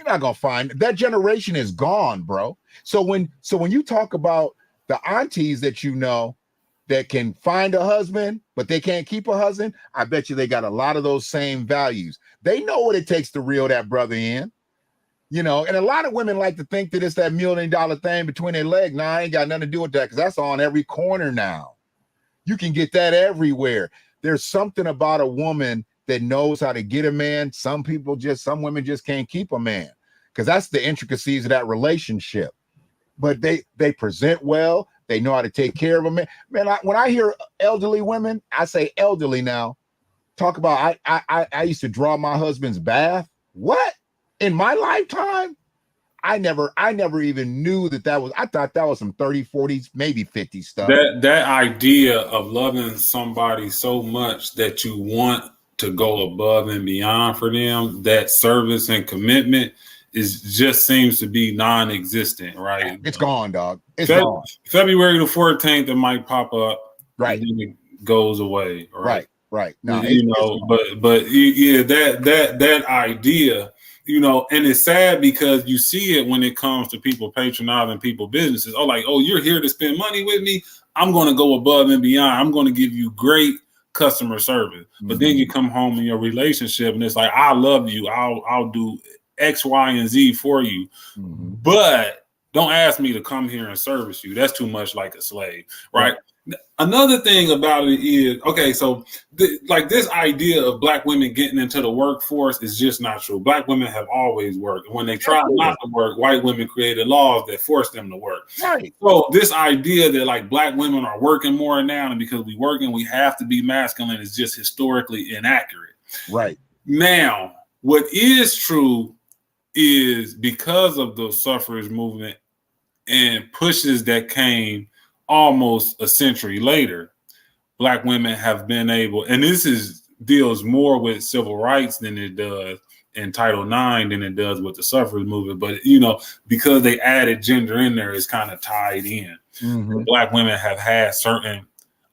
You're not gonna find that generation is gone, bro. So when you talk about the aunties that you know that can find a husband, but they can't keep a husband, I bet you they got a lot of those same values. They know what it takes to reel that brother in. You know, and a lot of women like to think that it's that $1 million thing between their legs. Nah, I ain't got nothing to do with that because that's on every corner now. You can get that everywhere. There's something about a woman that knows how to get a man. Some women just can't keep a man because that's the intricacies of that relationship. But they present well. They know how to take care of a man. Man, when I hear elderly women, I say elderly now. Talk about I used to draw my husband's bath. What? In my lifetime, I never even knew that was, I thought that was some 30s, 40s, maybe 50s stuff.
That idea of loving somebody so much that you want to go above and beyond for them, that service and commitment just seems to be non-existent, right?
It's gone, dog. It's gone.
February the 14th, it might pop up.
Right.
And then it goes away.
Right. No,
but yeah, that idea, you know, and it's sad because you see it when it comes to people patronizing people businesses. Oh, like, oh, you're here to spend money with me. I'm going to go above and beyond. I'm going to give you great customer service. Mm-hmm. But then you come home in your relationship and it's like, I love you. I'll do X, Y, and Z for you. Mm-hmm. But don't ask me to come here and service you. That's too much like a slave, right? Mm-hmm. Another thing about it is, okay, so like this idea of Black women getting into the workforce is just not true. Black women have always worked. When they tried not to work, white women created laws that forced them to work.
Right.
So this idea that like Black women are working more now and because we working, we have to be masculine is just historically inaccurate.
Right.
Now, what is true is because of the suffrage movement and pushes that came almost a century later, Black women have been able, and this deals more with civil rights than it does in Title IX than it does with the suffrage movement. But, you know, because they added gender in there, it's kind of tied in. Mm-hmm. Black women have had certain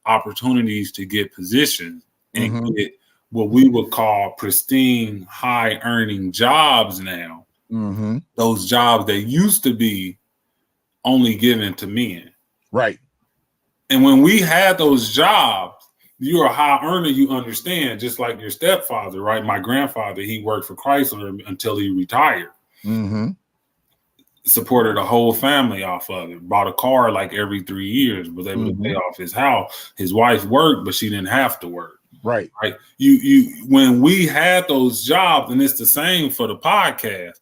opportunities to get positions and get what we would call pristine, high earning jobs now. Mm-hmm. Those jobs that used to be only given to men.
Right.
And when we had those jobs, you're a high earner, you understand, just like your stepfather, right? My grandfather, he worked for Chrysler until he retired. Mm-hmm. Supported a whole family off of it. Bought a car like every 3 years, was able to pay off his house. His wife worked, but she didn't have to work.
Right.
Right. You when we had those jobs, and it's the same for the podcast.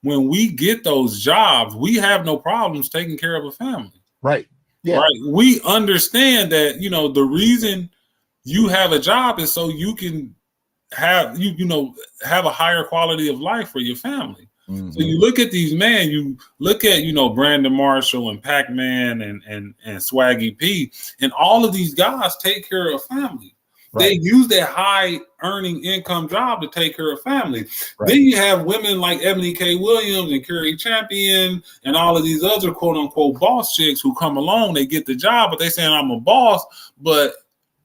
When we get those jobs, we have no problems taking care of a family.
Right. Yeah.
Right. We understand that, you know, the reason you have a job is so you can have, have a higher quality of life for your family. Mm-hmm. So you look at these men, you look at, Brandon Marshall and Pac-Man and Swaggy P, and all of these guys take care of family. Right. They use that high earning income job to take care of family. Right. Then you have women like Ebony K. Williams and Cari Champion and all of these other quote unquote boss chicks who come along, they get the job, but they saying I'm a boss, but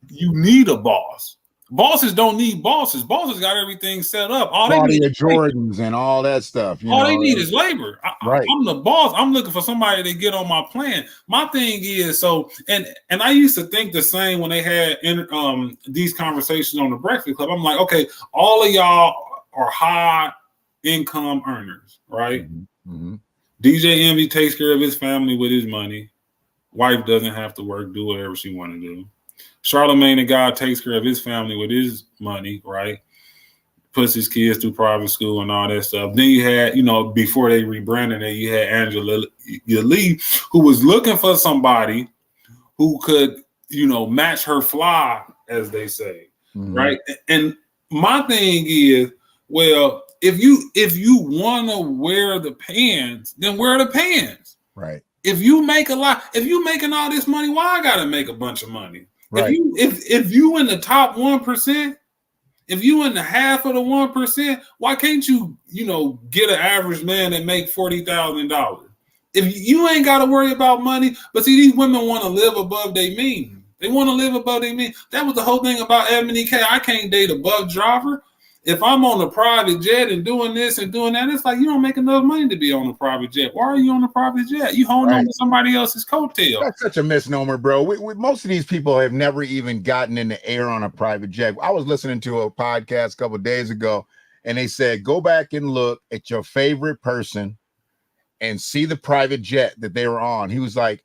you need a boss. Bosses don't need bosses. Bosses got everything set up. All they need is
Jordans and all that stuff.
All they need is labor. I'm the boss. I'm looking for somebody to get on my plan. My thing is and I used to think the same when they had these conversations on the Breakfast Club. I'm like, okay, all of y'all are high income earners, right? Mm-hmm. DJ Envy takes care of his family with his money. Wife doesn't have to work, do whatever she want to do. Charlamagne the God takes care of his family with his money, right? Puts his kids through private school and all that stuff. Then you had, before they rebranded it, you had Angela Lee, who was looking for somebody who could, match her fly, as they say, right? And my thing is, well, if you want to wear the pants, then wear the pants,
right?
If you make if you making all this money, why I gotta make a bunch of money? Right. If you in the top 1%, if you in the half of the 1%, why can't you get an average man that make $40,000? If you ain't got to worry about money, but see, these women want to live above their means. They want to live above their means. That was the whole thing about Ebony K. I can't date a bus driver. if I'm on a private jet and doing this and doing that, it's like you don't make enough money to be on a private jet. Why are you on a private jet? You holding on to somebody else's coattail.
That's such a misnomer, bro. Most of these people have never even gotten in the air on a private jet. I was listening to a podcast a couple of days ago, and they said, go back and look at your favorite person and see the private jet that they were on. He was like,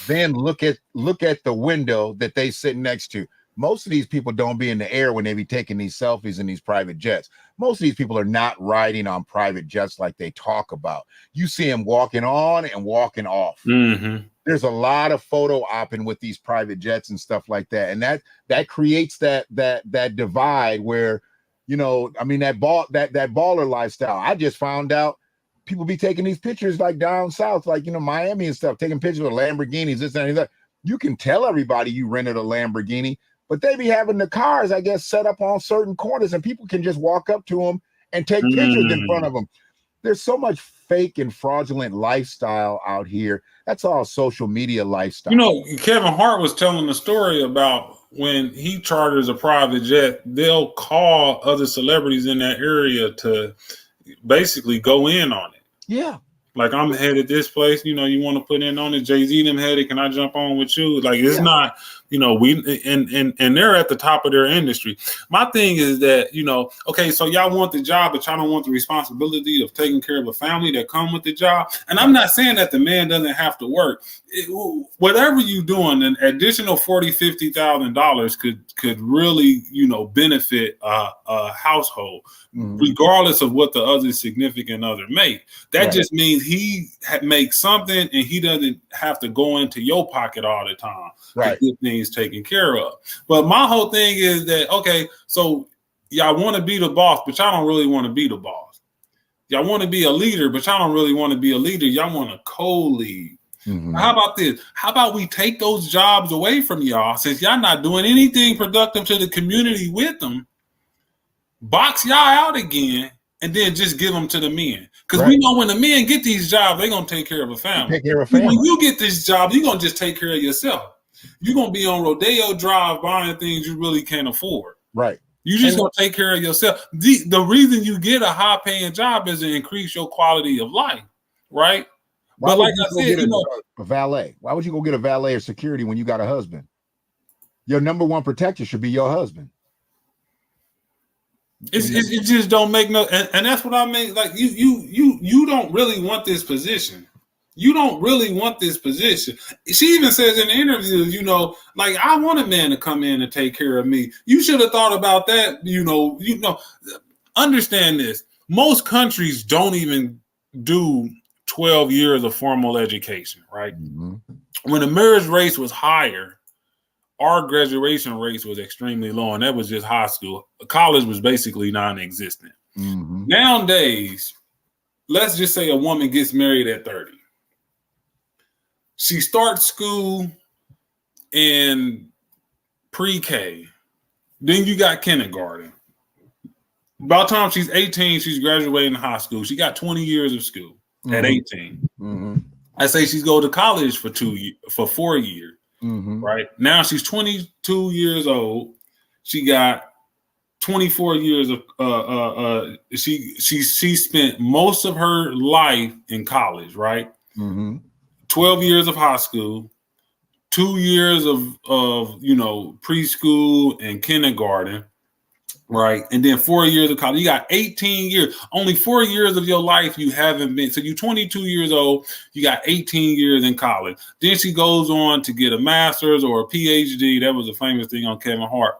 then look at the window that they sit next to. Most of these people don't be in the air when they be taking these selfies in these private jets. Most of these people are not riding on private jets like they talk about. You see them walking on and walking off.
Mm-hmm.
There's a lot of photo opping with these private jets and stuff like that. And that creates that divide where, you know, I mean, that baller lifestyle. I just found out people be taking these pictures like down south, like, you know, Miami and stuff, taking pictures with Lamborghinis, this and that. You can tell everybody you rented a Lamborghini, but they be having the cars, I guess, set up on certain corners, and people can just walk up to them and take pictures in front of them. There's so much fake and fraudulent lifestyle out here. That's all social media lifestyle.
You know, Kevin Hart was telling a story about when he charters a private jet, they'll call other celebrities in that area to basically go in on it.
Yeah.
Like, I'm headed this place, you know, you want to put in on it. Jay-Z them headed, can I jump on with you? Like, it's not, you know, and they're at the top of their industry. My thing is that, you know, okay, so y'all want the job, but y'all don't want the responsibility of taking care of a family that come with the job. And I'm not saying that the man doesn't have to work. Whatever you doing, an additional $40,000, $50,000 could really, you know, benefit a household, regardless of what the other significant other make. That just means he makes something and he doesn't have to go into your pocket all the time to get things taken care of. But my whole thing is that, okay, so y'all want to be the boss, but y'all don't really want to be the boss. Y'all want to be a leader, but y'all don't really want to be a leader. Y'all want to co-lead. How about this? How about we take those jobs away from y'all, since y'all not doing anything productive to the community with them, box y'all out again, and then just give them to the men. Because we know when the men get these jobs, they're going to take care of a family.
Take care of a family.
When you get this job, you're going to just take care of yourself. You're going to be on Rodeo Drive buying things you really can't afford.
Right.
You just going to take care of yourself. The reason you get a high-paying job is to increase your quality of life, right?
Why
but like I said, you know,
a valet. Why would you go get a valet or security when you got a husband? Your number one protector should be your husband.
It just don't make no, and that's what I mean. Like you don't really want this position. You don't really want this position. She even says in the interview, you know, like, I want a man to come in and take care of me. You should have thought about that. You know, understand this. Most countries don't even do 12 years of formal education, right? When the marriage rate was higher, our graduation rates was extremely low, and that was just high school. College was basically non-existent. Nowadays, let's just say a woman gets married at 30. She starts school in pre-K. Then you got kindergarten. By the time she's 18, she's graduating high school. She got 20 years of school at 18. I say she's go to college for 4 years. Right now she's 22 years old. She got 24 years of she spent most of her life in college, right? 12 years of high school, 2 years of you know, preschool and kindergarten, right? And then 4 years of college. You got 18 years. Only 4 years of your life you haven't been. So you're 22 years old. You got 18 years in college. Then she goes on to get a master's or a PhD. That was a famous thing on Kevin Hart.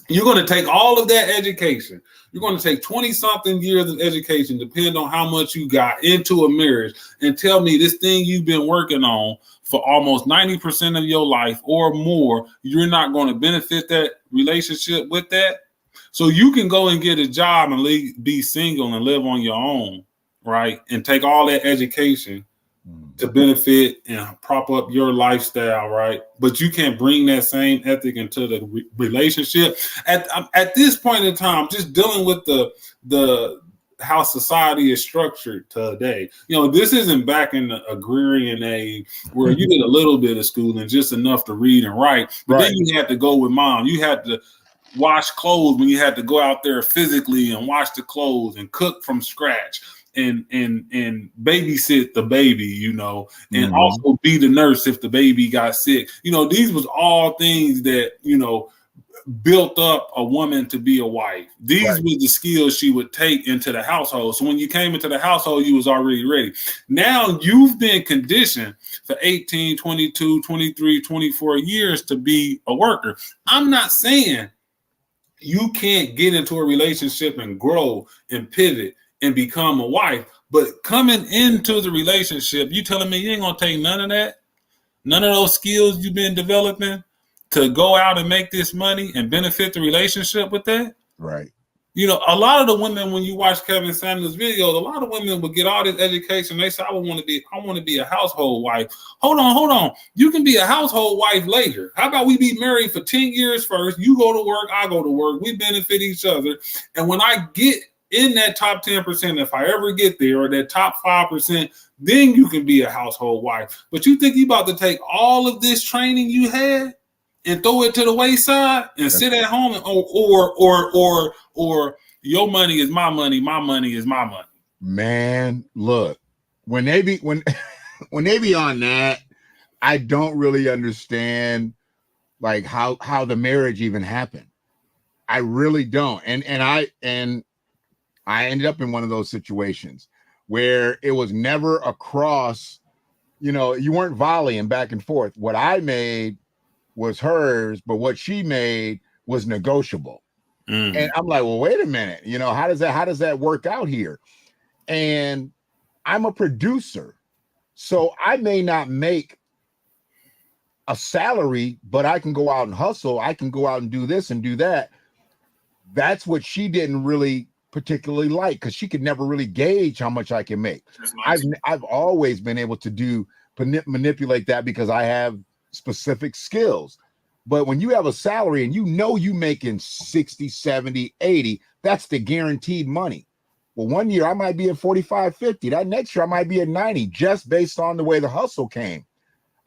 You're going to take all of that education. You're going to take 20-something years of education, depending on how much you got into a marriage, and tell me this thing you've been working on for almost 90% of your life or more, you're not going to benefit that relationship with that. So you can go and get a job and be single and live on your own, right? And take all that education to benefit and prop up your lifestyle, right? But you can't bring that same ethic into the relationship. At this point in time, just dealing with the how society is structured today. You know, this isn't back in the agrarian age where you did a little bit of schooling, just enough to read and write. But then you had to go with mom. You had to wash clothes when you had to go out there physically and wash the clothes and cook from scratch and babysit the baby, you know, and also be the nurse if the baby got sick. You know, these was all things that, you know, built up a woman to be a wife. These were the skills she would take into the household. So when you came into the household, you was already ready. Now you've been conditioned for 18, 22, 23, 24 years to be a worker. I'm not saying you can't get into a relationship and grow and pivot and become a wife, but coming into the relationship, you telling me you ain't gonna take none of that, none of those skills you've been developing to go out and make this money and benefit the relationship with that?
Right.
You know, a lot of the women, when you watch Kevin Samuels' videos, a lot of women would get all this education. They say, I want to be a household wife. Hold on. You can be a household wife later. How about we be married for 10 years first? You go to work, I go to work. We benefit each other. And when I get in that top 10%, if I ever get there, or that top 5%, then you can be a household wife. But you think you about to take all of this training you had and throw it to the wayside and sit at home and, or your money is my money is my money.
Man, look, when they be when they be on that, I don't really understand like how the marriage even happened. I really don't. And I ended up in one of those situations where it was never across, you know, you weren't volleying back and forth. What I made was hers, but what she made was negotiable. And I'm like, well, wait a minute, you know, how does that work out here? And I'm a producer, so I may not make a salary, but I can go out and hustle. I can go out and do this and do that. That's what she didn't really particularly like, because she could never really gauge how much I can make. I've always been able to manipulate that because I have specific skills. But when you have a salary and you know you making 60, 70, 80, that's the guaranteed money. Well, one year I might be at 45, 50. That next year I might be at 90, just based on the way the hustle came.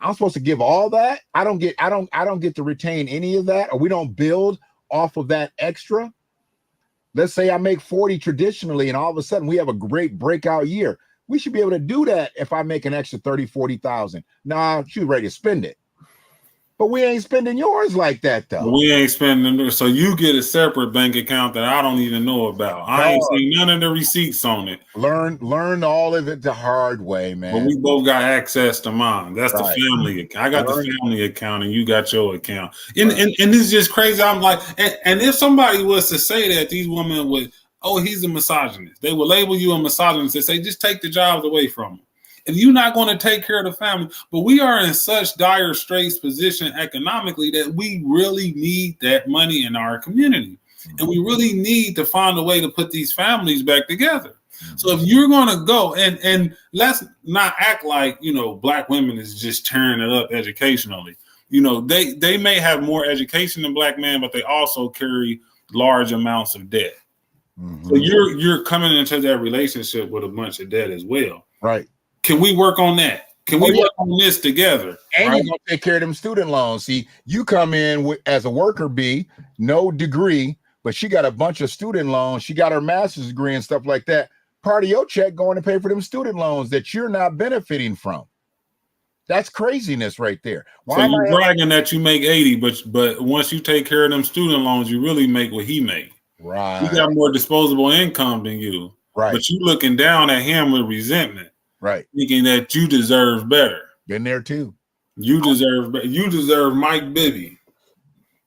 I'm supposed to give all that. I don't get to retain any of that, or we don't build off of that extra. Let's say I make 40 traditionally, and all of a sudden we have a great breakout year. We should be able to do that if I make an extra 30, 40,000. Nah, she's ready to spend it. But we ain't spending yours like that, though.
We ain't spending, so you get a separate bank account that I don't even know about. I ain't seen none of the receipts on it.
Learn all of it the hard way, man.
But we both got access to mine. That's the family account. I got the family account, and you got your account. And this is just crazy. I'm like, and if somebody was to say that, these women would, oh, he's a misogynist. They would label you a misogynist and say, just take the jobs away from him. And you're not going to take care of the family. But we are in such dire straits position economically that we really need that money in our community. And we really need to find a way to put these families back together. So if you're going to go, and let's not act like, you know, black women is just tearing it up educationally. You know, they may have more education than black men, but they also carry large amounts of debt. So you're coming into that relationship with a bunch of debt as well.
Right.
Can we work on that? Can we work on this together?
And you're going to take care of them student loans. See, you come in as a worker bee, no degree, but she got a bunch of student loans. She got her master's degree and stuff like that. Part of your check going to pay for them student loans that you're not benefiting from. That's craziness right there.
So you're bragging that you make 80, but once you take care of them student loans, you really make what he made.
Right.
He got more disposable income than you.
Right.
But you looking down at him with resentment.
Right.
Thinking that you deserve better.
Been there too.
You deserve Mike Bibby.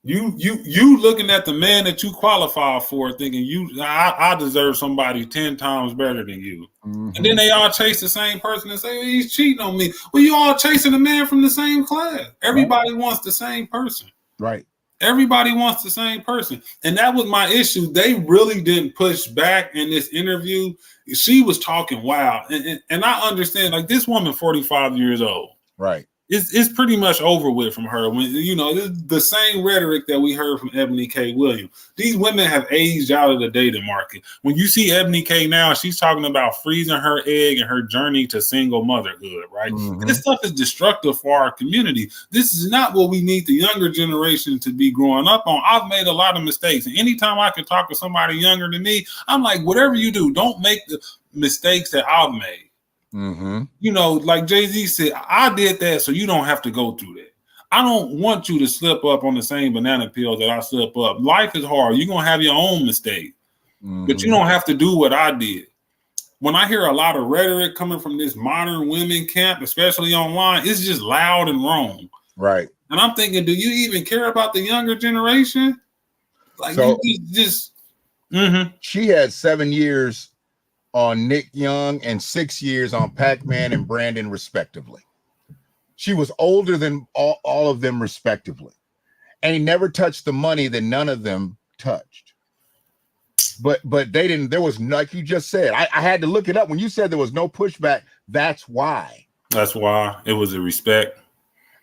You looking at the man that you qualify for, thinking I deserve somebody 10 times better than you. And then they all chase the same person and say, well, he's cheating on me. Well, you all chasing a man from the same class. Everybody wants the same person.
Right.
Everybody wants the same person. And that was my issue. They really didn't push back in this interview. She was talking wild. And I understand, like, this woman, 45 years old.
Right.
it's pretty much over with from her. When the same rhetoric that we heard from Ebony K. Williams. These women have aged out of the dating market. When you see Ebony K. now, she's talking about freezing her egg and her journey to single motherhood, right? Mm-hmm. This stuff is destructive for our community. This is not what we need the younger generation to be growing up on. I've made a lot of mistakes. And anytime I can talk to somebody younger than me, I'm like, whatever you do, don't make the mistakes that I've made. Mm-hmm. Like Jay-Z said, I did that so you don't have to go through that. I don't want you to slip up on the same banana peel that I slip up. Life is hard. You're going to have your own mistake, but you don't have to do what I did. When I hear a lot of rhetoric coming from this modern women camp, especially online, it's just loud and wrong.
Right.
And I'm thinking, do you even care about the younger generation? Like, so,
she had 7 years on Nick Young and 6 years on Pac-Man and Brandon, respectively. She was older than all of them, respectively. And he never touched the money that none of them touched. But they didn't, there was, like you just said, I had to look it up. When you said there was no pushback, that's why.
That's why it was a respect.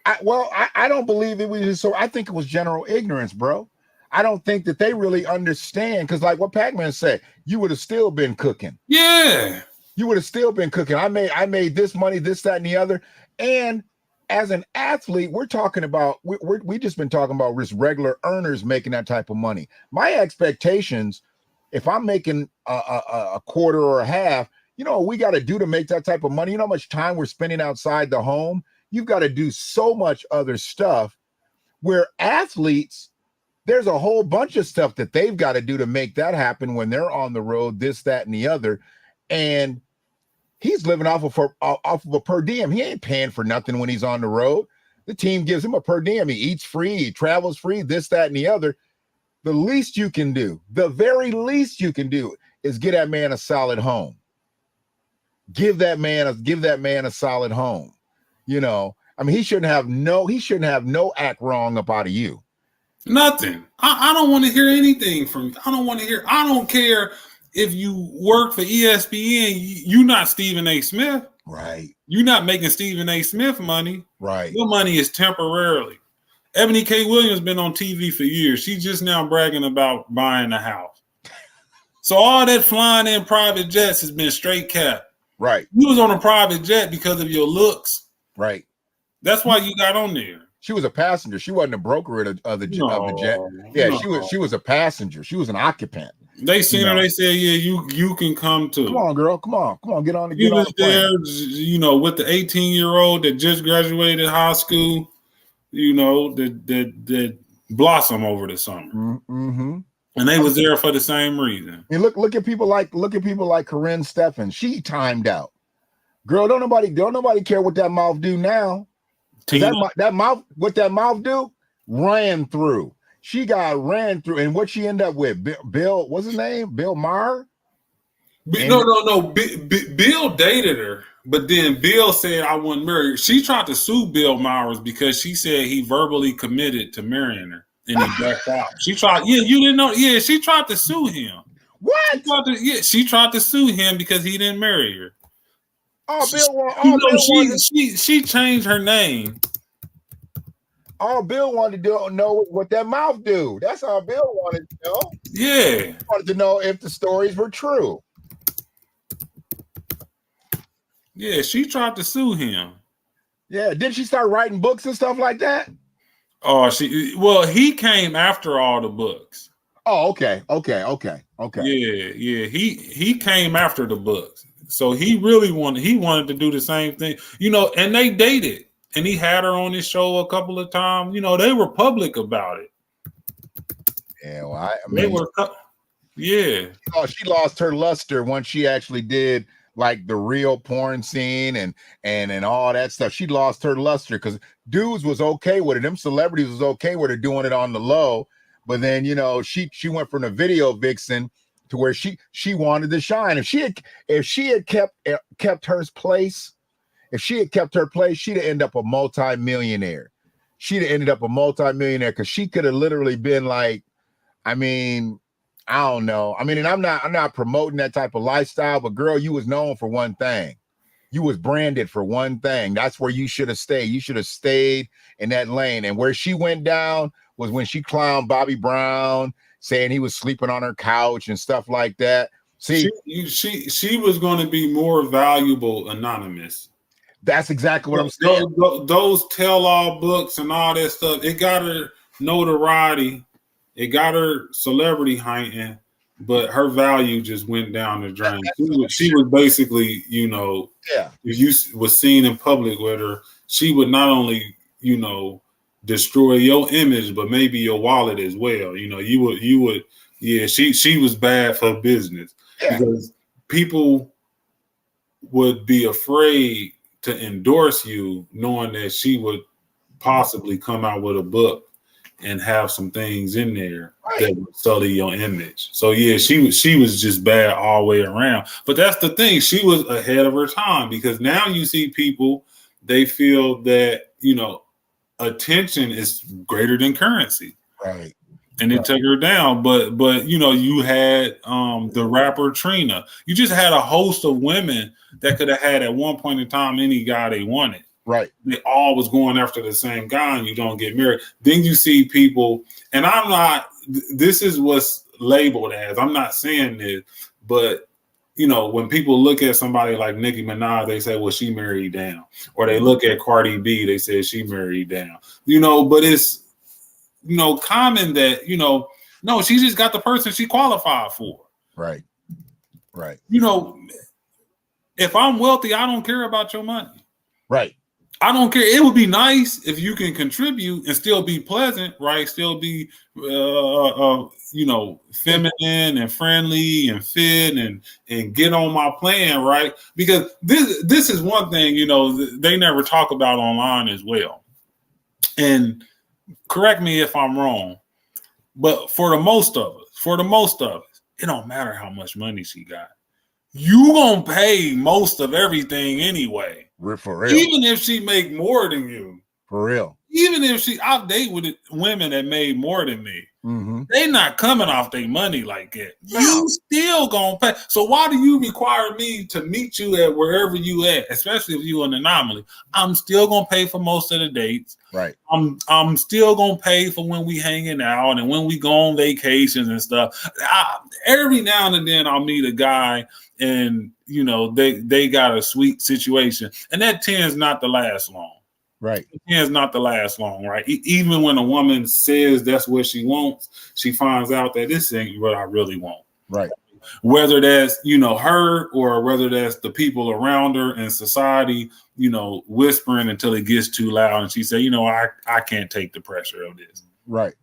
I don't believe it was so. I think it was general ignorance, bro. I don't think that they really understand, because like what Pac-Man said, you would have still been cooking.
Yeah.
You would have still been cooking. I made this money, this, that, and the other. And as an athlete, we're talking about, we just been talking about just regular earners making that type of money. My expectations, if I'm making a quarter or a half, you know what we got to do to make that type of money? You know how much time we're spending outside the home? You've got to do so much other stuff, where athletes, there's a whole bunch of stuff that they've got to do to make that happen when they're on the road, this, that, and the other. And he's living off of a per diem. He ain't paying for nothing when he's on the road. The team gives him a per diem. He eats free, he travels free, this, that, and the other. The least you can do, the very least you can do, is get that man a solid home. Give that man a solid home. You know, I mean, he shouldn't have no act wrong up out of you.
Nothing. I don't want to hear anything from you. I don't care if you work for ESPN, you're not Stephen A. Smith.
Right.
You're not making Stephen A. Smith money.
Right.
Your money is temporarily. Ebony K. Williams been on TV for years. She's just now bragging about buying a house. So all that flying in private jets has been straight cap.
Right.
You was on a private jet because of your looks.
Right.
That's why you got on there.
She was a passenger. She wasn't a broker of the jet. Yeah, no. She was a passenger. She was an occupant.
They seen her. They said, "Yeah, you can come too.
Come on, girl. Come on, get on the."
You was there, with the 18-year-old that just graduated high school. That blossom over the summer,
mm-hmm.
and they was there for the same reason.
And look at people like Corinne Steffen. She timed out. Girl, don't nobody care what that mouth do now. That mouth do ran through. She got ran through, and what she ended up with? Bill, what's his name? Bill Maher?
No. Bill dated her, but then Bill said I wouldn't marry her. She tried to sue Bill Myers because she said he verbally committed to marrying her, and he backed out. She tried. Yeah, you didn't know. Yeah, she tried to sue him.
What?
She tried to sue him because he didn't marry her. She changed her name.
All Bill wanted to know what that mouth do. That's all Bill wanted to know.
Yeah.
He wanted to know if the stories were true.
Yeah, she tried to sue him.
Yeah, did she start writing books and stuff like that?
Oh, he came after all the books.
Oh, okay.
Yeah. He came after the books. So he really wanted to do the same thing, and they dated, and he had her on his show a couple of times. They were public about it.
Yeah, well,
they were. Yeah.
Oh, she lost her luster once she actually did like the real porn scene and all that stuff. She lost her luster because dudes was okay with it. Them celebrities was okay with her doing it on the low, but then she went from the video vixen to where she wanted to shine. If she had kept her place, she'd have ended up a multi-millionaire. She'd have ended up a multi-millionaire because she could have literally been like, I don't know. And I'm not promoting that type of lifestyle, but girl, you was known for one thing. You was branded for one thing. That's where you should have stayed. You should have stayed in that lane. And where she went down was when she clowned Bobby Brown, saying he was sleeping on her couch and stuff like that. See,
she was going to be more valuable anonymous.
That's exactly what I'm saying.
Those tell-all books and all that stuff, it got her notoriety, it got her celebrity hunting, but her value just went down the drain. She was basically, you know, if you was seen in public with her, she would not only, you know, destroy your image, but maybe your wallet as well. You know, you would, yeah, she was bad for business because people would be afraid to endorse you knowing that she would possibly come out with a book and have some things in there that would sully your image. So yeah, she was just bad all the way around. But that's the thing, she was ahead of her time, because now you see people, they feel that, you know, attention is greater than currency.
Right.
And it took her down. But you know, you had the rapper Trina. You just had a host of women that could have had at one point in time any guy they wanted.
Right.
They all was going after the same guy, and you don't get married. Then you see people, and I'm not, this is what's labeled as, I'm not saying this, but you know, when people look at somebody like Nicki Minaj, they say, well, she married down. Or they look at Cardi B, they say she married down. You know, but it's, you know, common that, you know, no, she just got the person she qualified for.
Right. Right.
You know, if I'm wealthy, I don't care about your money.
Right.
I don't care. It would be nice if you can contribute and still be pleasant, right? Still be, you know, feminine and friendly and fit and get on my plan, right? Because this is one thing, you know, they never talk about online as well. And correct me if I'm wrong, but for the most of us, it don't matter how much money she got. You gonna pay most of everything anyway.
For real.
Even if she make more than you.
For real.
Even if I date with women that made more than me.
Mm-hmm.
They not coming off their money like that. No. You still gonna pay. So why do you require me to meet you at wherever you at, especially if you an anomaly? I'm still gonna pay for most of the dates.
Right.
I'm still gonna pay for when we hanging out and when we go on vacations and stuff. Every now and then I'll meet a guy and you know they got a sweet situation, and that tends not to last long.
Right.
It tends not to last long, right? Even when a woman says that's what she wants, she finds out that this ain't what I really want.
Right.
Whether that's, you know, her or whether that's the people around her in society, you know, whispering until it gets too loud. And she said, you know, I can't take the pressure of this.
Right.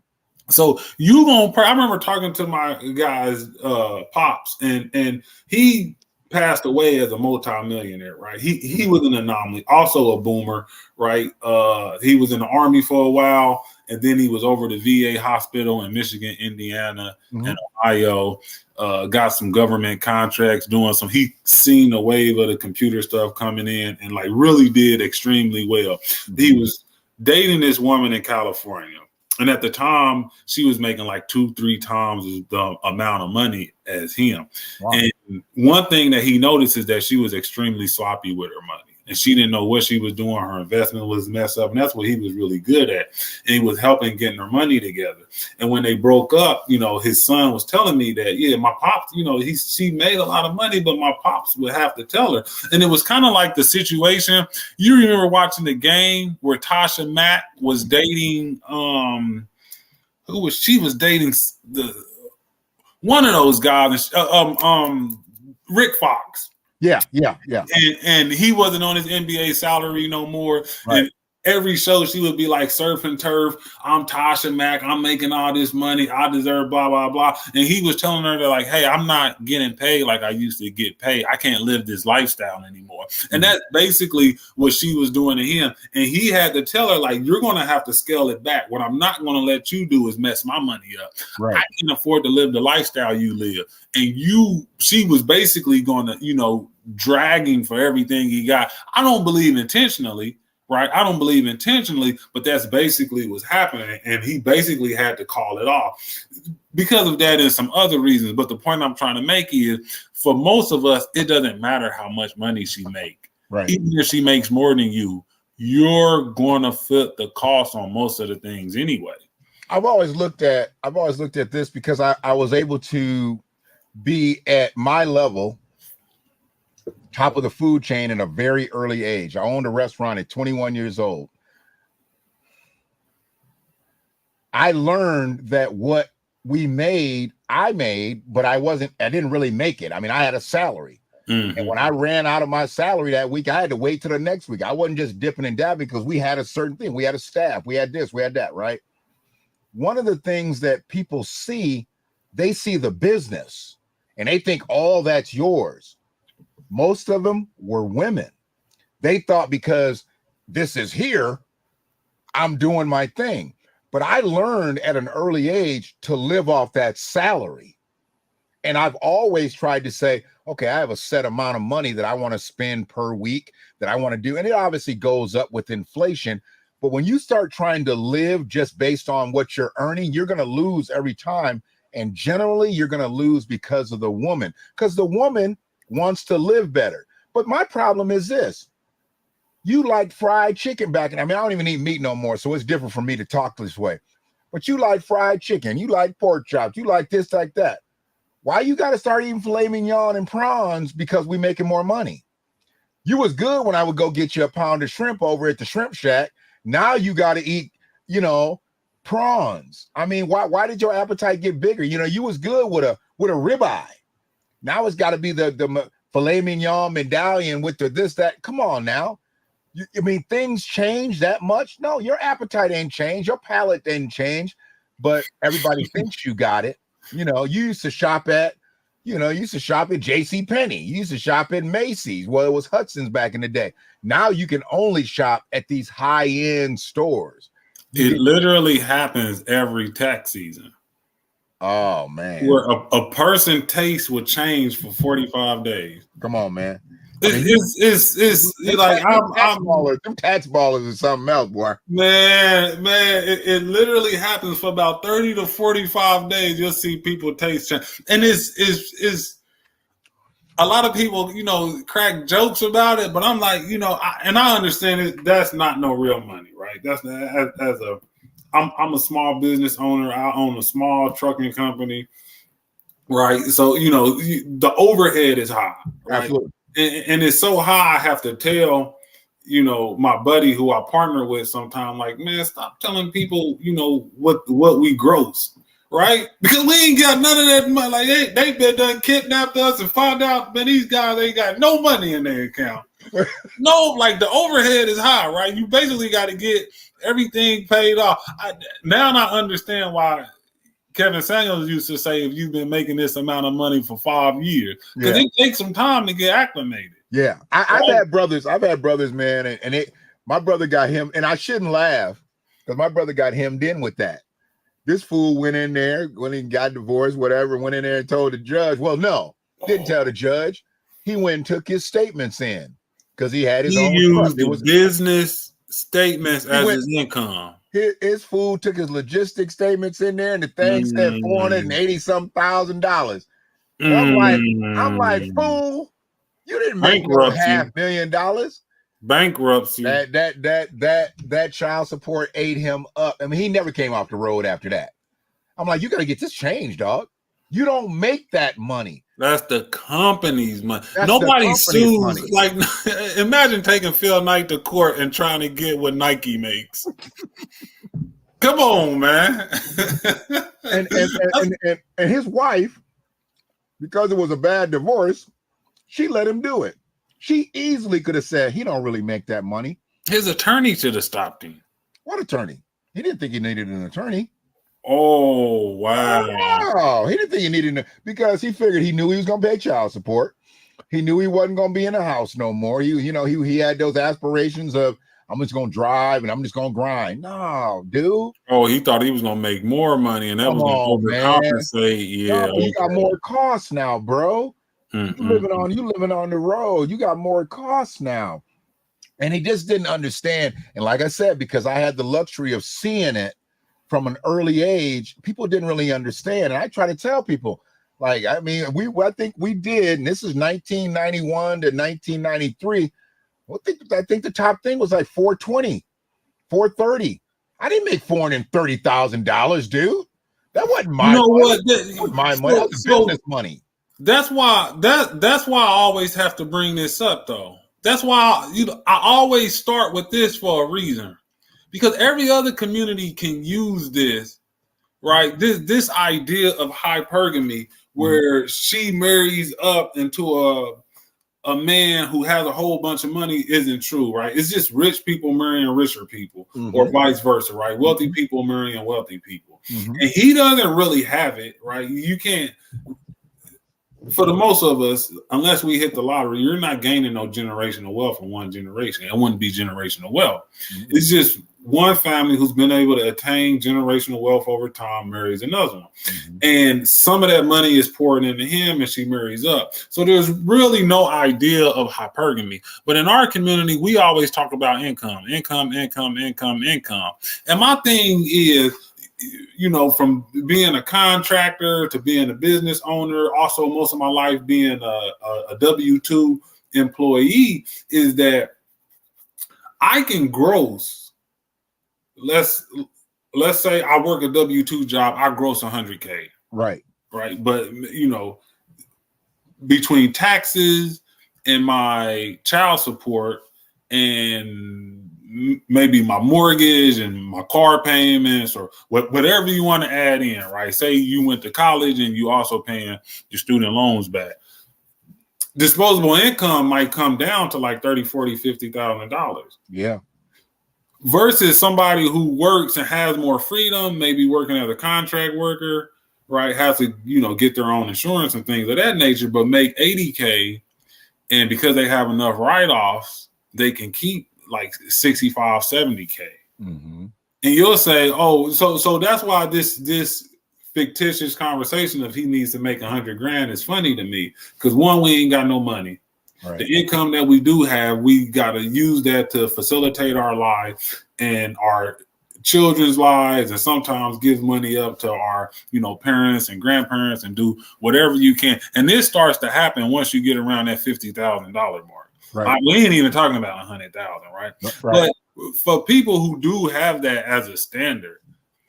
So you gonna, I remember talking to my guy's pops, and he passed away as a multimillionaire, right? He was an anomaly, also a boomer, right? He was in the Army for a while, and then he was over the VA hospital in Michigan, Indiana, and Ohio. Got some government contracts, doing some. He seen a wave of the computer stuff coming in, and like really did extremely well. He was dating this woman in California. And at the time, she was making like 2-3 times the amount of money as him. Wow. And one thing that he noticed is that she was extremely sloppy with her money. And she didn't know what she was doing. Her investment was messed up. And that's what he was really good at. And he was helping getting her money together. And when they broke up, you know, his son was telling me that, yeah, my pops, you know, she made a lot of money, but my pops would have to tell her. And it was kind of like the situation. You remember watching the game where Tasha Mack was dating, she was dating one of those guys, Rick Fox.
Yeah.
And he wasn't on his NBA salary no more.
Right.
And every show she would be like surf and turf. I'm Tasha Mack. I'm making all this money. I deserve blah, blah, blah. And he was telling her that like, hey, I'm not getting paid like I used to get paid. I can't live this lifestyle anymore. And that's basically what she was doing to him. And he had to tell her like, you're going to have to scale it back. What I'm not going to let you do is mess my money up.
Right.
I can afford to live the lifestyle you live. And she was basically going to, you know, dragging for everything he got. I don't believe intentionally. Right. I don't believe intentionally, but that's basically what's happening. And he basically had to call it off because of that and some other reasons. But the point I'm trying to make is for most of us, it doesn't matter how much money she make.
Right.
Even if she makes more than you, you're going to fit the cost on most of the things anyway.
I've always looked at this because I was able to be at my level, top of the food chain at a very early age. I owned a restaurant at 21 years old. I learned that what we made, I made, but I didn't really make it. I mean, I had a salary. And when I ran out of my salary that week, I had to wait till the next week. I wasn't just dipping and dabbing because we had a certain thing. We had a staff. We had this, we had that, right? One of the things that people see, they see the business and they think all that's yours. Most of them were women. They thought because this is here, I'm doing my thing. But I learned at an early age to live off that salary. And I've always tried to say, okay, I have a set amount of money that I want to spend per week that I want to do. And it obviously goes up with inflation. But when you start trying to live just based on what you're earning, you're going to lose every time. And generally, you're going to lose because of the woman, because the woman wants to live better. But my problem is this. You like fried chicken back. And I mean, I don't even eat meat no more. So it's different for me to talk this way. But you like fried chicken. You like pork chops. You like this, like that. Why you got to start eating filet mignon and prawns because we making more money? You was good when I would go get you a pound of shrimp over at the shrimp shack. Now you got to eat, prawns. I mean, why did your appetite get bigger? You was good with a ribeye. Now it's got to be the filet mignon medallion with the this, that. Come on now. Things change that much? No, your appetite ain't changed. Your palate didn't change, but everybody thinks you got it. You used to shop at, J.C. Penney. You used to shop at Macy's. Well, it was Hudson's back in the day. Now you can only shop at these high-end stores.
It literally happens every tax season.
Oh, man.
Where a person taste will change for 45 days.
Come on, man.
It's like
them tax ballers is something else, boy.
Man, it literally happens for about 30 to 45 days. You'll see people taste change, and it's a lot of people, crack jokes about it. But I'm like, I understand it. That's not no real money, right? That's I'm a small business owner. I own a small trucking company, right? So the overhead is high, right?
Absolutely.
And it's so high, I have to tell, my buddy who I partner with sometimes, like, man, stop telling people, what we gross, right? Because we ain't got none of that money. Like, they been done kidnapped us and found out, man, these guys ain't got no money in their account. No, like the overhead is high, right? You basically got to get everything paid off. Now I understand why Kevin Samuels used to say, if you've been making this amount of money for 5 years, because it takes some time to get acclimated.
Yeah. I've had brothers, man. And my brother got him, and I shouldn't laugh because my brother got hemmed in with that. This fool went in there when he got divorced, whatever, went in there and told the judge. Well, no, didn't tell the judge. He went and took his statements in because he had his own.
He used the business statements as his income.
His fool took his logistic statements in there, and the thing said $480,000. I'm like, fool, you didn't make no $500,000.
Bankruptcy.
That child support ate him up. I mean, he never came off the road after that. I'm like, you got to get this changed, dog. You don't make that money.
That's the company's money. Nobody sues. Money. Like, imagine taking Phil Knight to court and trying to get what Nike makes. Come on, man.
and his wife, because it was a bad divorce, she let him do it. She easily could have said, he don't really make that money.
His attorney should have stopped him.
What attorney? He didn't think he needed an attorney.
Oh, wow.
Oh, he didn't think he needed because he figured he knew he was going to pay child support. He knew he wasn't going to be in the house no more. He had those aspirations of, I'm just going to drive and I'm just going to grind. No, dude.
Oh, he thought he was going to make more money and that was going to overcompensate. Yeah.
No, you got more costs now, bro. You living on the road. You got more costs now. And he just didn't understand. And like I said, because I had the luxury of seeing it from an early age, people didn't really understand. And I try to tell people, like, I mean, I think we did, and this is 1991 to 1993. I think the top thing was like 420, 430. I didn't make $430,000, dude. That wasn't my money.
What?
That wasn't my money. That was business money.
That's why I always have to bring this up, though. That's why I always start with this for a reason, because every other community can use this, right? This idea of hypergamy, where she marries up into a man who has a whole bunch of money, isn't true, right? It's just rich people marrying richer people, or vice versa, right? Wealthy people marrying wealthy people, and he doesn't really have it, right? You can't. For the most of us, unless we hit the lottery, you're not gaining no generational wealth from one generation. It wouldn't be generational wealth. It's just one family who's been able to attain generational wealth over time marries another one. And some of that money is poured into him and she marries up. So there's really no idea of hypergamy. But in our community, we always talk about income. And my thing is, from being a contractor to being a business owner, also most of my life being a W-2 employee, is that I can gross. Let's say I work a W-2 job, I gross $100K. Right. But between taxes and my child support and maybe my mortgage and my car payments or whatever you want to add in, right? Say you went to college and you also paying your student loans back. Disposable income might come down to like $30,000, $40,000, $50,000.
Yeah.
Versus somebody who works and has more freedom, maybe working as a contract worker, right? Has to, get their own insurance and things of that nature, but make $80K. And because they have enough write-offs, they can keep like 65, 70K. And you'll say, oh, so that's why this fictitious conversation of he needs to make $100,000 is funny to me. Because one, we ain't got no money. Right. The income that we do have, we got to use that to facilitate our life and our children's lives, and sometimes give money up to our, parents and grandparents and do whatever you can. And this starts to happen once you get around that $50,000 mark. Right. We ain't even talking about 100,000, right? But for people who do have that as a standard,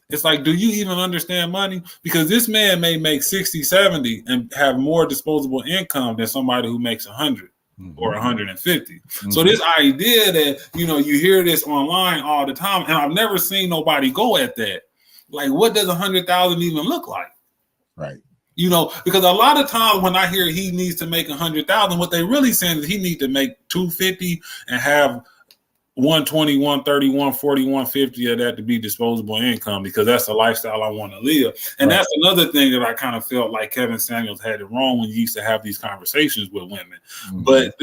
it's like, do you even understand money? Because this man may make 60, 70 and have more disposable income than somebody who makes 100 or 150. So this idea that, you hear this online all the time, and I've never seen nobody go at that. Like, what does 100,000 even look like?
Right.
Because a lot of times when I hear he needs to make 100,000, what they really saying is he need to make 250 and have 120, 130, 140, 150 of that to be disposable income, because that's the lifestyle I want to live. And that's another thing that I kind of felt like Kevin Samuels had it wrong when he used to have these conversations with women. But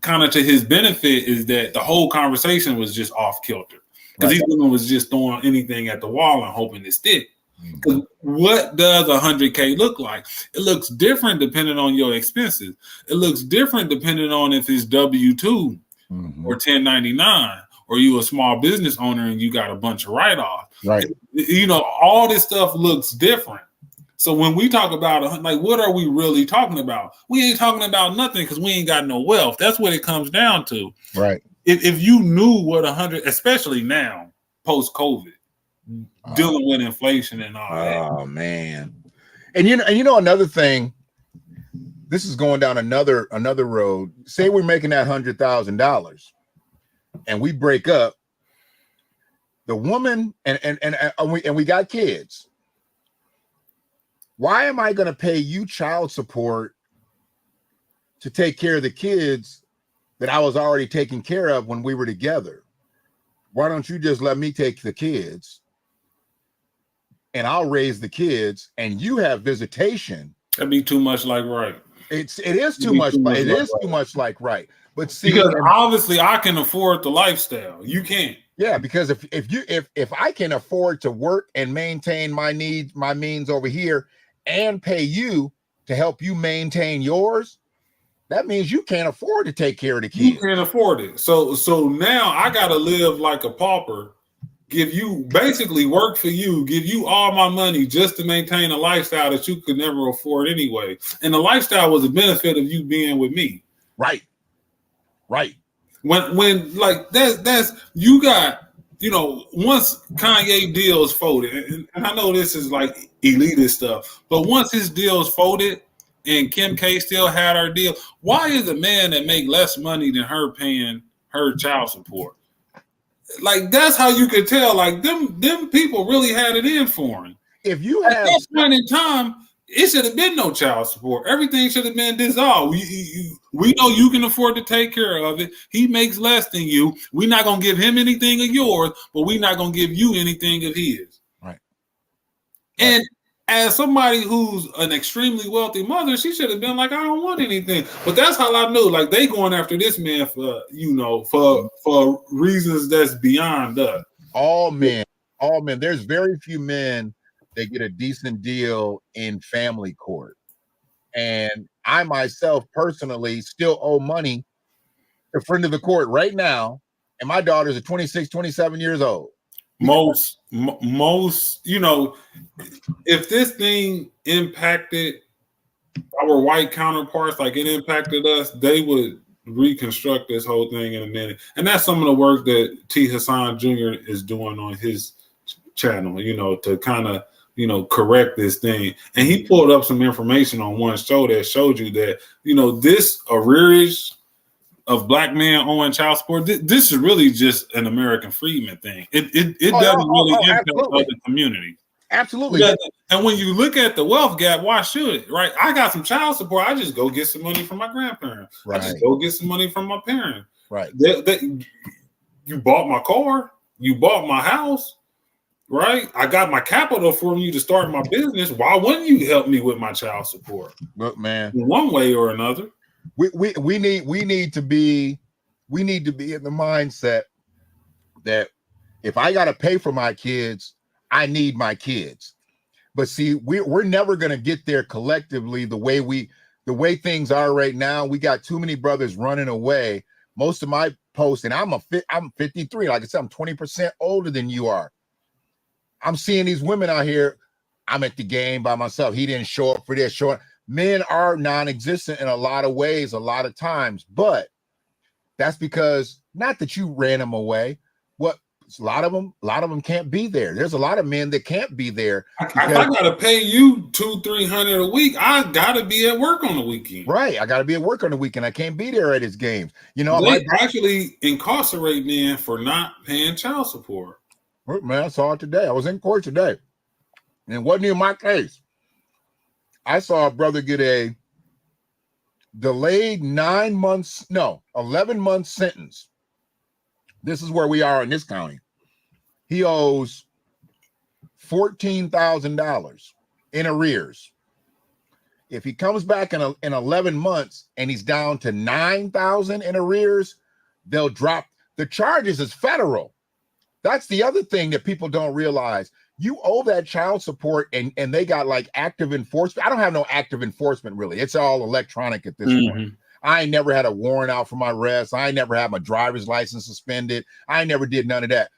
kind of to his benefit is that the whole conversation was just off kilter, because these women was just throwing anything at the wall and hoping to stick. Because what does 100K look like? It looks different depending on your expenses. It looks different depending on if it's W-2 or 1099, or you a small business owner and you got a bunch of write-offs. Right. All this stuff looks different. So when we talk about, like, what are we really talking about? We ain't talking about nothing, because we ain't got no wealth. That's what it comes down to. Right. If you knew what 100, especially now, post-COVID, dealing with inflation and all that.
Oh man. And another thing, this is going down another road. Say we're making that $100,000 and we break up. The woman and we got kids. Why am I going to pay you child support to take care of the kids that I was already taking care of when we were together? Why don't you just let me take the kids and I'll raise the kids and you have visitation?
That'd be too much like right.
It is too much. It is too much like right. But see,
because obviously I can afford the lifestyle. You can't.
Yeah, because if I can afford to work and maintain my needs, my means over here, and pay you to help you maintain yours, that means you can't afford to take care of the kids.
You can't afford it. So now I gotta live like a pauper, basically work for you, give you all my money just to maintain a lifestyle that you could never afford anyway. And the lifestyle was a benefit of you being with me.
Right. Right.
When like that's you got, you know, once Kanye deal is folded, and I know this is like elitist stuff, but once his deal is folded and Kim K still had her deal, why is a man that make less money than her paying her child support? Like that's how you could tell. Like them people really had it in for him.
If you
At
have
that point in time, it should have been no child support. Everything should have been dissolved. We know you can afford to take care of it. He makes less than you. We're not gonna give him anything of yours, but we're not gonna give you anything of his.
Right.
And as somebody who's an extremely wealthy mother, she should have been like, I don't want anything. But that's how I knew. Like they going after this man for, you know, for reasons that's beyond us.
all men. There's very few men that get a decent deal in family court. And I myself personally still owe money to friend of the court right now. And my daughters are 26, 27 years old.
Most, you know, if this thing impacted our white counterparts like it impacted us, they would reconstruct this whole thing in a minute. And that's some of the work that T. Hassan Jr. is doing on his channel, you know, to kind of, you know, correct this thing. And he pulled up some information on one show that showed you that, you know, this arrearage of black men owing child support, this is really just an American freedman thing. It doesn't really impact other communities.
Absolutely.
And when you look at the wealth gap, why should it? Right? I got some child support. I just go get some money from my grandparents.
Right.
I just go get some money from my parents.
Right.
You bought my car. You bought my house. Right? I got my capital from you to start my business. Why wouldn't you help me with my child support?
Look, man,
one way or another.
We need to be in the mindset that if I got to pay for my kids, I need my kids. But see, we're never going to get there collectively the way things are right now. We got too many brothers running away. Most of my posts, and I'm 53. Like I said, I'm 20% older than you are. I'm seeing these women out here. I'm at the game by myself. He didn't show up for this. Men are non-existent in a lot of ways, a lot of times, but that's because not that you ran them away. A lot of them can't be there. There's a lot of men that can't be there.
If I gotta pay you $200-300 a week, I gotta be at work on the weekend.
Right, I gotta be at work on the weekend. I can't be there at his games. You know,
they actually incarcerate men for not paying child support.
Man, I saw it today. I was in court today, and it wasn't even my case. I saw a brother get a delayed 11 month sentence. This is where we are in this county. He owes $14,000 in arrears. If he comes back in 11 months and he's down to $9,000 in arrears, they'll drop the charges as federal. That's the other thing that people don't realize. You owe that child support and they got like active enforcement. I don't have no active enforcement really. It's all electronic at this point. I ain't never had a warrant out for my arrest. I ain't never had my driver's license suspended. I never did none of that.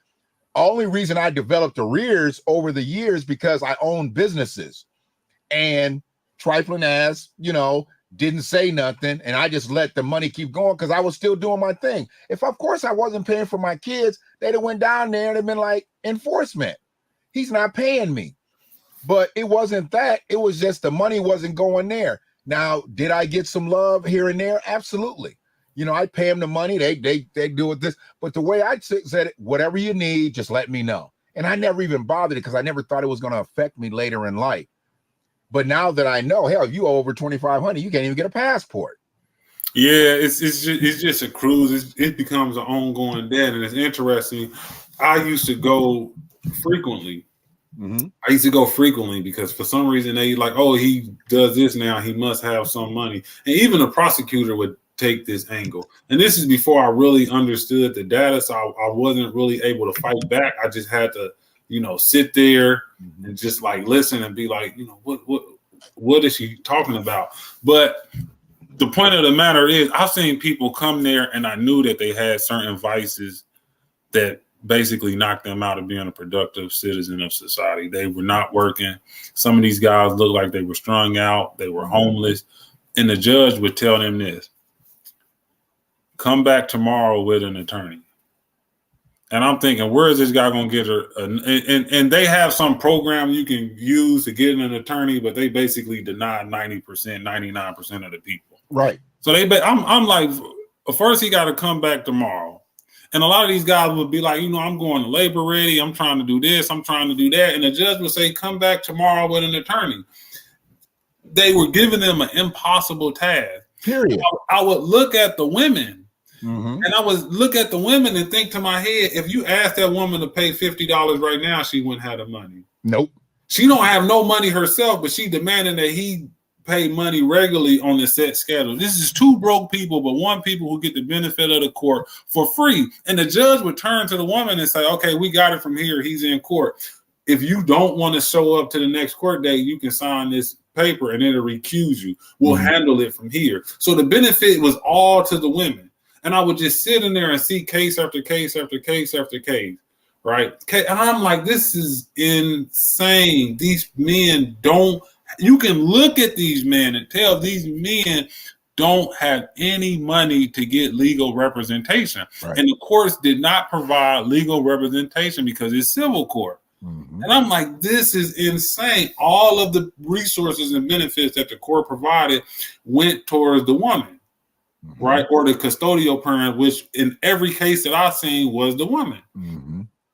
Only reason I developed arrears over the years because I own businesses and trifling ass, you know, didn't say nothing. And I just let the money keep going because I was still doing my thing. If of course I wasn't paying for my kids, they'd have went down there and have been like enforcement. He's not paying me. But it wasn't that. It was just the money wasn't going there. Now, did I get some love here and there? Absolutely. You know, I pay them the money. They do it this. But the way I said it, whatever you need, just let me know. And I never even bothered it because I never thought it was going to affect me later in life. But now that I know, hell, you owe over $2,500, you can't even get a passport.
Yeah, it's just a cruise. It becomes an ongoing debt, and it's interesting. I used to go frequently. I used to go frequently because for some reason they like, oh, he does this now, he must have some money. And even the prosecutor would take this angle. And this is before I really understood the data, so I wasn't really able to fight back. I just had to, you know, sit there and just like listen and be like, you know, what is she talking about? But the point of the matter is, I've seen people come there and I knew that they had certain vices that basically knocked them out of being a productive citizen of society. They were not working. Some of these guys looked like they were strung out. They were homeless. And the judge would tell them this: come back tomorrow with an attorney. And I'm thinking, where is this guy going to get her? And they have some program you can use to get an attorney, but they basically deny 90%, 99% of the people.
Right.
So I'm like, first he got to come back tomorrow. And a lot of these guys would be like, I'm going to labor ready. I'm trying to do this. I'm trying to do that. And the judge would say, come back tomorrow with an attorney. They were giving them an impossible task.
Period.
I would look at the women.
Mm-hmm.
And I would look at the women and think to my head, if you asked that woman to pay $50 right now, she wouldn't have the money.
Nope.
She don't have no money herself, but she demanding that he pay money regularly on the set schedule. This is two broke people, but one people who get the benefit of the court for free. And the judge would turn to the woman and say, okay, we got it from here. He's in court. If you don't want to show up to the next court date, you can sign this paper and it'll recuse you. We'll handle it from here. So the benefit was all to the women. And I would just sit in there and see case after case after case after case, right? And I'm like, this is insane. These men you can look at these men and tell these men don't have any money to get legal representation. Right. And the courts did not provide legal representation because it's civil court. Mm-hmm. And I'm like, this is insane. All of the resources and benefits that the court provided went towards the woman. Mm-hmm. Right, or the custodial parent, which in every case that I've seen was the woman,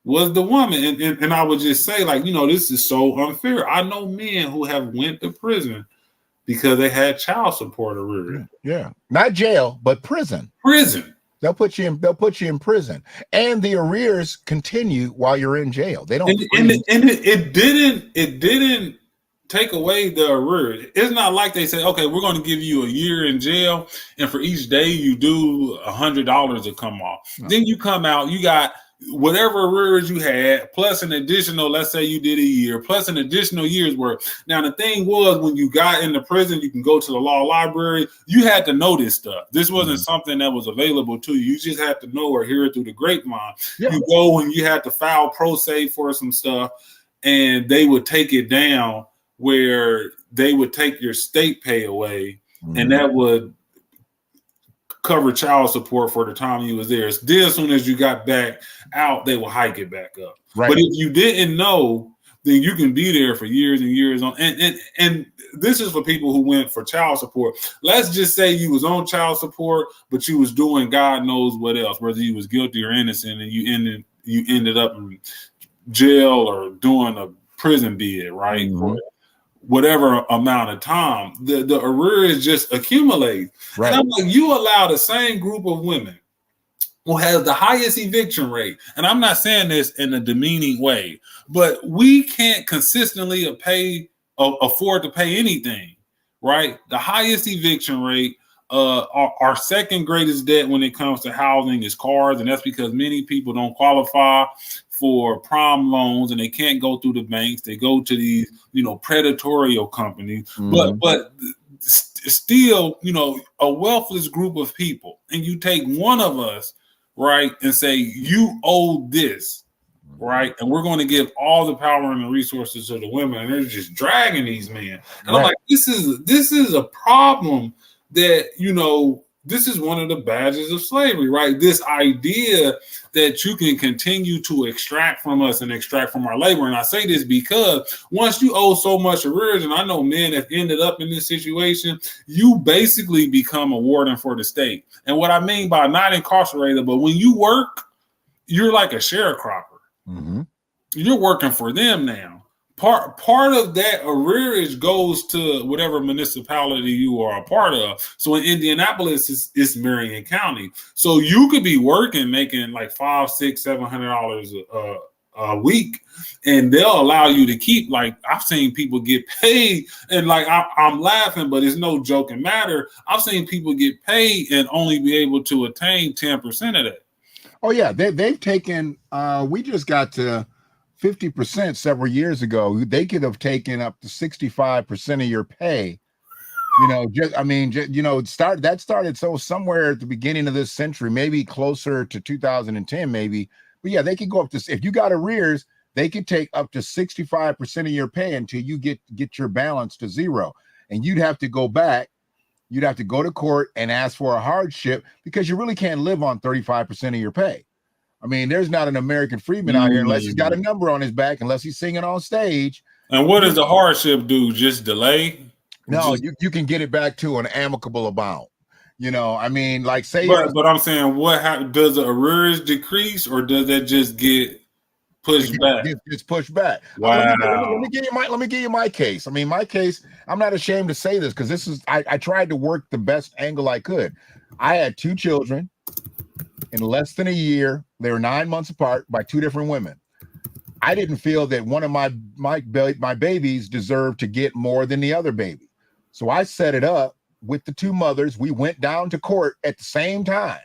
was the woman, and I would just say, like, this is so unfair. I know men who have went to prison because they had child support arrears.
Yeah, not jail, but prison.
Prison.
They'll put you in prison, and the arrears continue while you're in jail. They don't.
And it didn't take away the arrears. It's not like they say, okay, we're going to give you a year in jail, and for each day you do $100 to come off. No. Then you come out, you got whatever arrears you had, plus an additional, let's say you did a year, plus an additional year's worth. Now, the thing was, when you got into prison, you can go to the law library. You had to know this stuff. This wasn't something that was available to you. You just had to know or hear it through the grapevine. Yeah. You go and you had to file pro se for some stuff, and they would take it down where they would take your state pay away, and that would cover child support for the time you was there. Then as soon as you got back out, they will hike it back up. Right. But if you didn't know, then you can be there for years and years on. And this is for people who went for child support. Let's just say you was on child support, but you was doing God knows what else, whether you was guilty or innocent, and you ended up in jail or doing a prison bid, right? For whatever amount of time, the arrears just accumulate. Right. And I'm like, you allow the same group of women who has the highest eviction rate, and I'm not saying this in a demeaning way, but we can't consistently afford to pay anything, right? The highest eviction rate, our second greatest debt when it comes to housing is cars, and that's because many people don't qualify for prime loans and they can't go through the banks. They go to these, predatory companies, but still, a wealthless group of people, and you take one of us, right, and say, you owe this, right, and we're going to give all the power and the resources to the women, and they're just dragging these men. And I'm like, this is a problem that, this is one of the badges of slavery, right? This idea that you can continue to extract from us and extract from our labor. And I say this because once you owe so much arrears, and I know men have ended up in this situation, you basically become a warden for the state. And what I mean by not incarcerated, but when you work, you're like a sharecropper. Mm-hmm. You're working for them now. Part of that arrearage goes to whatever municipality you are a part of. So in Indianapolis, it's Marion County. So you could be working, making like $500, $600, $700 a week, and they'll allow you to keep. Like, I've seen people get paid, and like I'm laughing, but it's no joking matter. I've seen people get paid and only be able to attain 10% of that.
Oh yeah, they've taken. We just got to 50% several years ago. They could have taken up to 65% of your pay. That started so somewhere at the beginning of this century, maybe closer to 2010, maybe. But yeah, they could go up to, if you got arrears, they could take up to 65% of your pay until you get your balance to zero, and you'd have to go back, you'd have to go to court and ask for a hardship because you really can't live on 35% of your pay. I mean, there's not an American freedman out here unless he's got a number on his back, unless he's singing on stage.
And what does the hardship do? Just delay?
No, you can get it back to an amicable amount. You know, I mean, like say,
but I'm saying, does the arrears decrease or does that just get pushed back?
It's pushed back.
Wow.
Let me give you my case. I mean, my case, I'm not ashamed to say this because this is I tried to work the best angle I could. I had 2 children in less than a year. They were 9 months apart by 2 different women. I didn't feel that one of my babies deserved to get more than the other baby. So I set it up with the 2 mothers. We went down to court at the same time.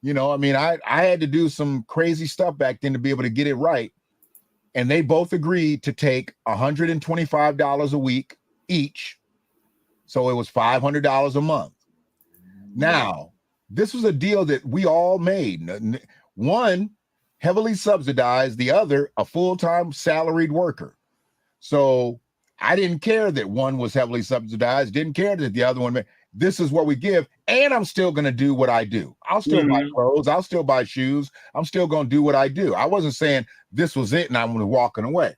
You know, I mean, I had to do some crazy stuff back then to be able to get it right. And they both agreed to take $125 a week each. So it was $500 a month. Now, this was a deal that we all made. One heavily subsidized, the other a full-time salaried worker. So I didn't care that one was heavily subsidized, didn't care that the other one, this is what we give, and I'm still going to do what I do. I'll still buy clothes, I'll still buy shoes, I'm still going to do what I do. I wasn't saying this was it and I'm walking away.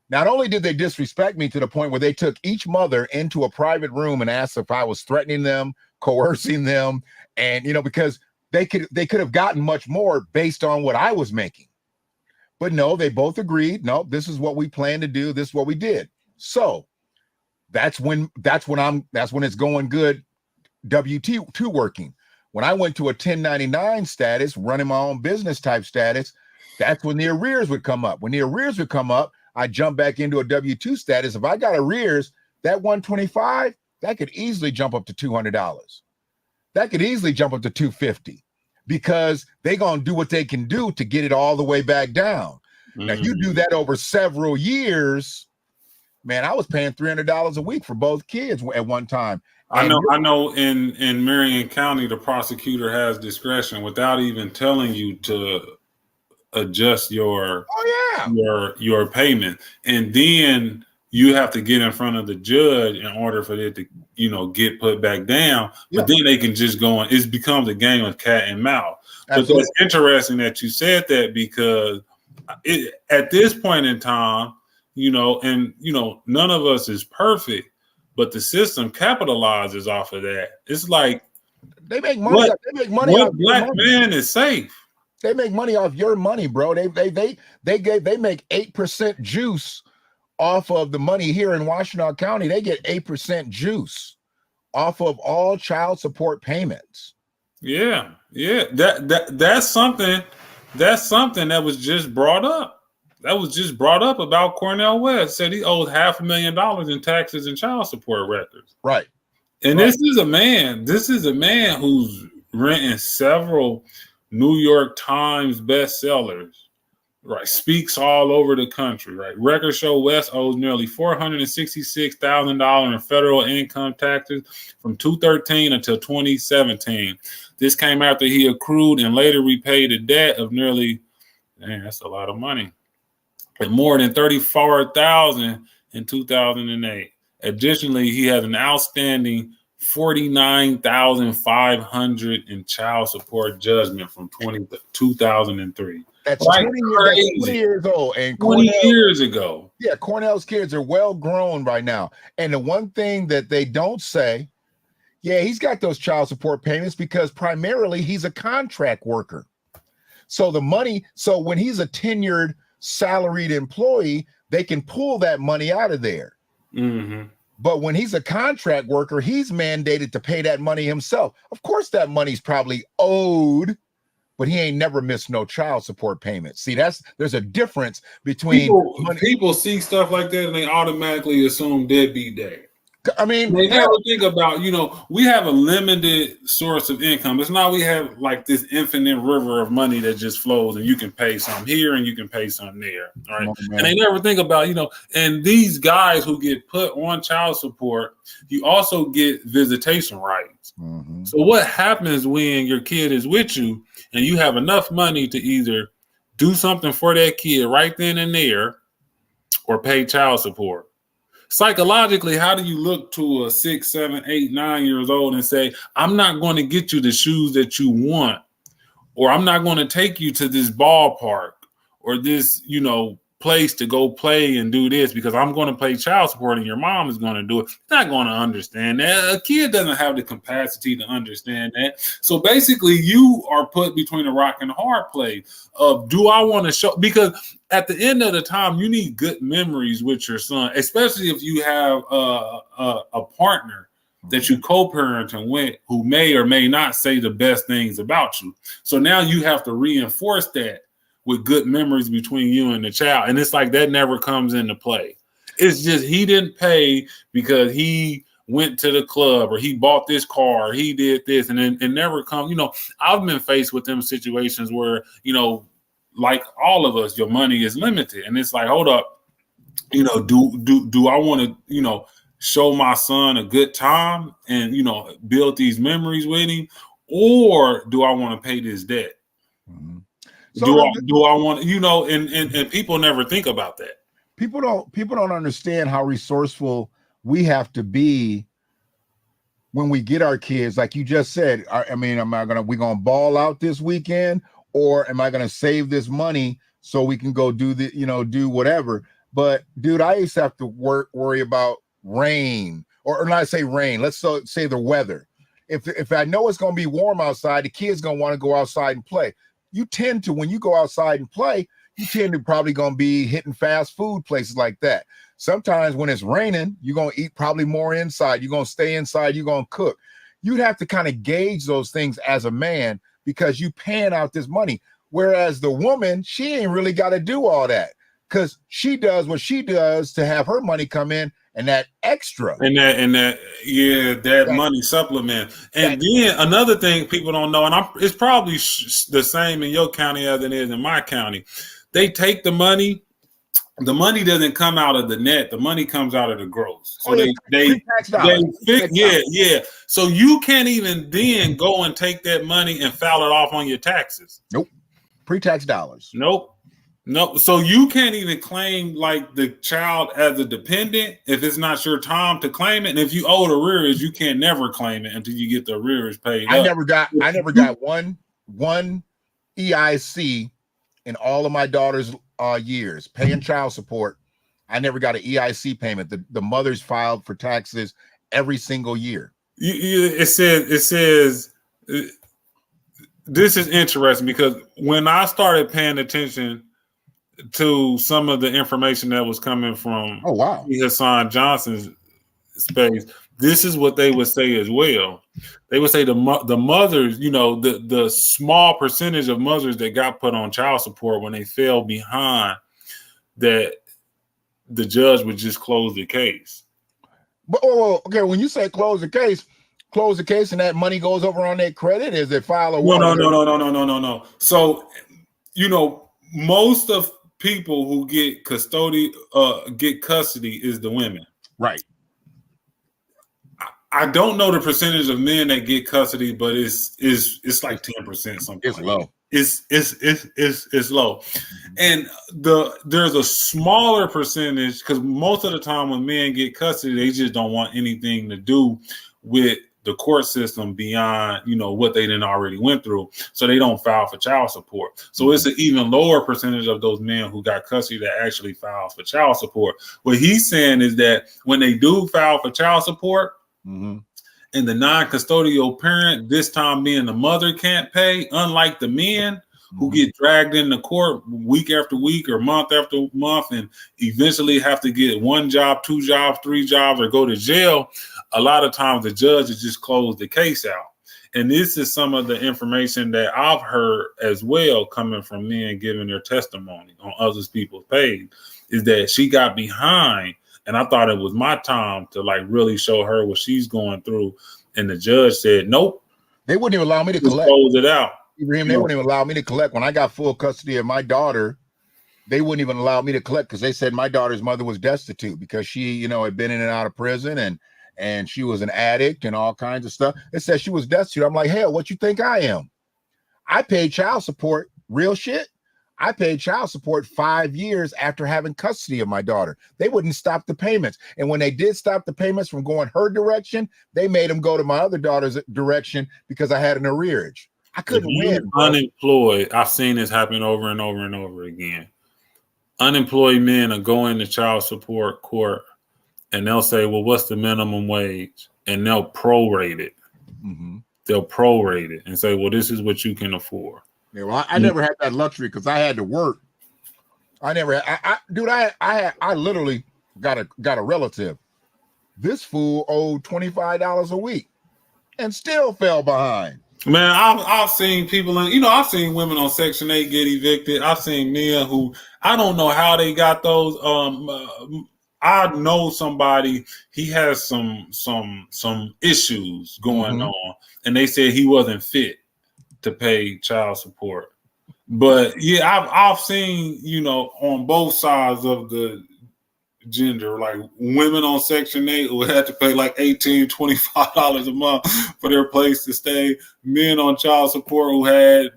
Not only did they disrespect me to the point where they took each mother into a private room and asked if I was threatening them, coercing them, and because they could have gotten much more based on what I was making. But no, they both agreed, no, this is what we plan to do, this is what we did. So that's when it's going good, W-2 working. When I went to a 1099 status, running my own business type status, that's when the arrears would come up. When the arrears would come up, I jump back into a W-2 status. If I got arrears, that 125, that could easily jump up to $200. That could easily jump up to $250 because they're going to do what they can do to get it all the way back down. Now, you do that over several years, man, I was paying $300 a week for both kids at one time.
I know in Marion County, the prosecutor has discretion without even telling you to adjust your payment. And then you have to get in front of the judge in order for it to, get put back down. But then they can just go and it becomes a game of cat and mouse. Absolutely. But it's interesting that you said that because at this point in time, none of us is perfect, but the system capitalizes off of that. It's like
they make money.
What black man is safe?
They make money off your money, bro. They make 8% juice off of the money here in Washtenaw County. They get 8% juice off of all child support payments.
Yeah. That's something that was just brought up. That was just brought up about Cornel West. Said he owed $500,000 in taxes and child support records.
Right.
And this is a man who's written several New York Times bestsellers, right? Speaks all over the country, right? Records show West owes nearly $466,000 in federal income taxes from 2013 until 2017. This came after he accrued and later repaid a debt of nearly, that's a lot of money, and more than $34,000 in 2008. Additionally, he has an outstanding $49,500 in child support judgment from 2003.
That's 20 years old. And
20 years ago.
Yeah, Cornell's kids are well grown right now. And the one thing that they don't say, he's got those child support payments because primarily he's a contract worker. So the money, when he's a tenured salaried employee, they can pull that money out of there.
Mm-hmm.
But when he's a contract worker, he's mandated to pay that money himself. Of course, that money's probably owed, but he ain't never missed no child support payments. See, there's a difference between
people see stuff like that and they automatically assume deadbeat day.
I mean,
they never think about, we have a limited source of income. It's not we have like this infinite river of money that just flows and you can pay some here and you can pay some there. All right. And they never think about, and these guys who get put on child support, you also get visitation rights.
Mm-hmm.
So what happens when your kid is with you and you have enough money to either do something for that kid right then and there or pay child support? psychologically, how do you look to a 6, 7, 8, 9 years old and say, I'm not going to get you the shoes that you want, or I'm not going to take you to this ballpark or this, place to go play and do this because I'm going to pay child support and your mom is going to do it. Not going to understand that. A kid doesn't have the capacity to understand that. So basically you are put between a rock and a hard place of, do I want to show? Because at the end of the time, you need good memories with your son, especially if you have a partner that you co-parenting with who may or may not say the best things about you. So now you have to reinforce that with good memories between you and the child. And it's like that never comes into play. It's just he didn't pay because he went to the club or he bought this car, or he did this, and then it never comes. I've been faced with them situations where, like all of us, your money is limited. And it's like, hold up, do I want to, show my son a good time and, build these memories with him, or do I want to pay this debt?
Mm-hmm.
Do I want, and people never think about that.
People don't understand how resourceful we have to be when we get our kids. Like you just said, we gonna ball out this weekend, or am I gonna save this money so we can go do do whatever? But dude, I used to have to worry about rain, or not say rain. Let's say the weather. If I know it's gonna be warm outside, the kid's gonna want to go outside and play. You tend to, when you go outside and play, you tend to probably going to be hitting fast food places like that. Sometimes when it's raining, you're going to eat probably more inside. You're going to stay inside. You're going to cook. You'd have to kind of gauge those things as a man because you paying out this money. Whereas the woman, she ain't really got to do all that because she does what she does to have her money come in, and that extra. And
that money supplement. And then another thing people don't know, and it's probably the same in your county as it is in my county. They take the money. The money doesn't come out of the net. The money comes out of the gross. So they So you can't even then go and take that money and file it off on your taxes.
Nope. Pre-tax dollars.
Nope. No, so you can't even claim like the child as a dependent if it's not your time to claim it. And if you owe the arrears, you can't never claim it until you get the arrears paid.
I never got one EIC in all of my daughter's years paying child support. I never got an EIC payment. The mothers filed for taxes every single year.
It says this is interesting because when I started paying attention to some of the information that was coming from Hassan Johnson's space, this is what they would say as well. They would say the mothers, the small percentage of mothers that got put on child support when they fell behind, that the judge would just close the case.
But okay, when you say close the case and that money goes over on their credit, is it file a
No. So, most of people who get custody is the women.
Right.
I don't know the percentage of men that get custody, but it's like 10% something.
It's low.
It's low. And there's a smaller percentage because most of the time when men get custody, they just don't want anything to do with the court system beyond, what they didn't already went through. So they don't file for child support. So it's an even lower percentage of those men who got custody that actually file for child support. What he's saying is that when they do file for child support, and the non-custodial parent, this time being the mother, can't pay, unlike the men who get dragged into court week after week or month after month and eventually have to get 1 job, 2 jobs, 3 jobs, or go to jail. A lot of times the judge has just closed the case out. And this is some of the information that I've heard as well coming from men giving their testimony on others people's page, is that she got behind. And I thought it was my time to like really show her what she's going through. And the judge said, nope.
They wouldn't even allow me to collect.
Close it out.
Ibrahim, they wouldn't even allow me to collect. When I got full custody of my daughter, they wouldn't even allow me to collect because they said my daughter's mother was destitute because she, had been in and out of prison and she was an addict and all kinds of stuff. It said she was destitute. I'm like, hell, what you think I am? I paid child support, real shit. I paid child support 5 years after having custody of my daughter. They wouldn't stop the payments. And when they did stop the payments from going her direction, they made them go to my other daughter's direction because I had an arrearage. I couldn't win.
Unemployed. I've seen this happen over and over and over again. Unemployed men are going to child support court and they'll say, well, what's the minimum wage? And they'll prorate it.
Mm-hmm.
They'll prorate it and say, well, this is what you can afford.
Yeah, well, I never had that luxury because I had to work. I literally got a relative. This fool owed $25 a week and still fell behind.
Man, I've seen people, I've seen women on Section 8 get evicted. I've seen men who, I don't know how they got those. I know somebody, he has some issues going on, and they said he wasn't fit to pay child support. But yeah, I've seen, on both sides of the gender, like women on Section 8 who had to pay like $18, $25 a month for their place to stay, men on child support who had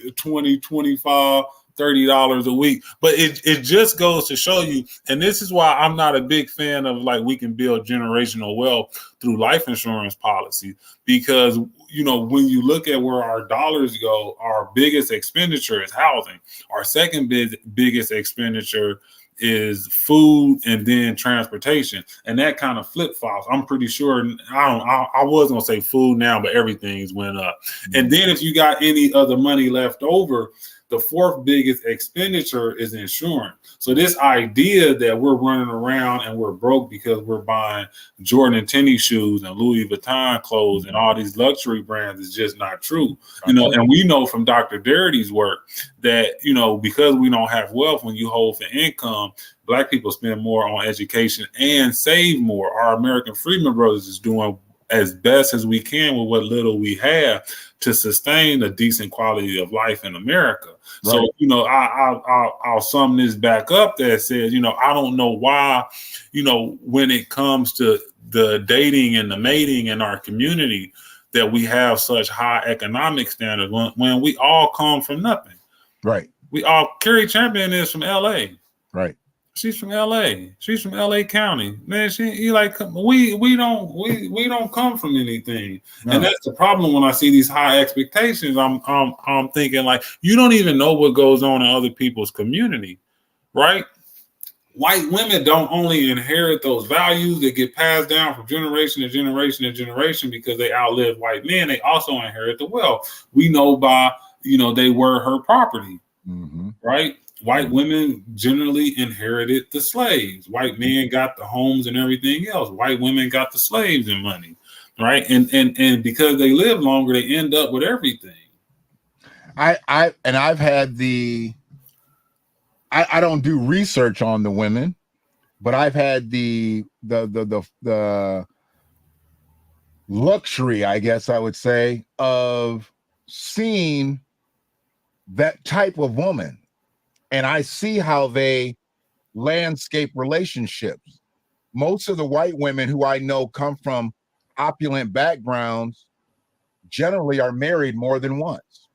$20, $25, $30 a week. But it just goes to show you, and this is why I'm not a big fan of like we can build generational wealth through life insurance policy, because when you look at where our dollars go, our biggest expenditure is housing. Our second biggest expenditure is food, and then transportation, and that kind of flip-flops. I'm pretty sure. I was gonna say food now, but everything's went up. And then if you got any other money left over, the fourth biggest expenditure is insurance. So this idea that we're running around and we're broke because we're buying Jordan tennis shoes and Louis Vuitton clothes and all these luxury brands is just not true. And we know from Dr. Darity's work that, because we don't have wealth, when you hold for income, Black people spend more on education and save more. Our American Freedmen Brothers is doing as best as we can with what little we have to sustain a decent quality of life in America. Right. So, I'll sum this back up that says, I don't know why, when it comes to the dating and the mating in our community, that we have such high economic standards when we all come from nothing.
Right.
Cari Champion is from LA.
Right.
She's from LA. She's from LA County. Man, we don't come from anything. No. And that's the problem when I see these high expectations. I'm thinking like, you don't even know what goes on in other people's community, right? White women don't only inherit those values that get passed down from generation to generation to generation because they outlive white men. They also inherit the wealth. We know by, they were her property, right? White women generally inherited the slaves. White men got the homes and everything else. White women got the slaves and money, right? And because they live longer, they end up with everything.
I've had I don't do research on the women, but I've had the luxury, I guess I would say, of seeing that type of woman. And I see how they landscape relationships. Most of the white women who I know come from opulent backgrounds generally are married more than once.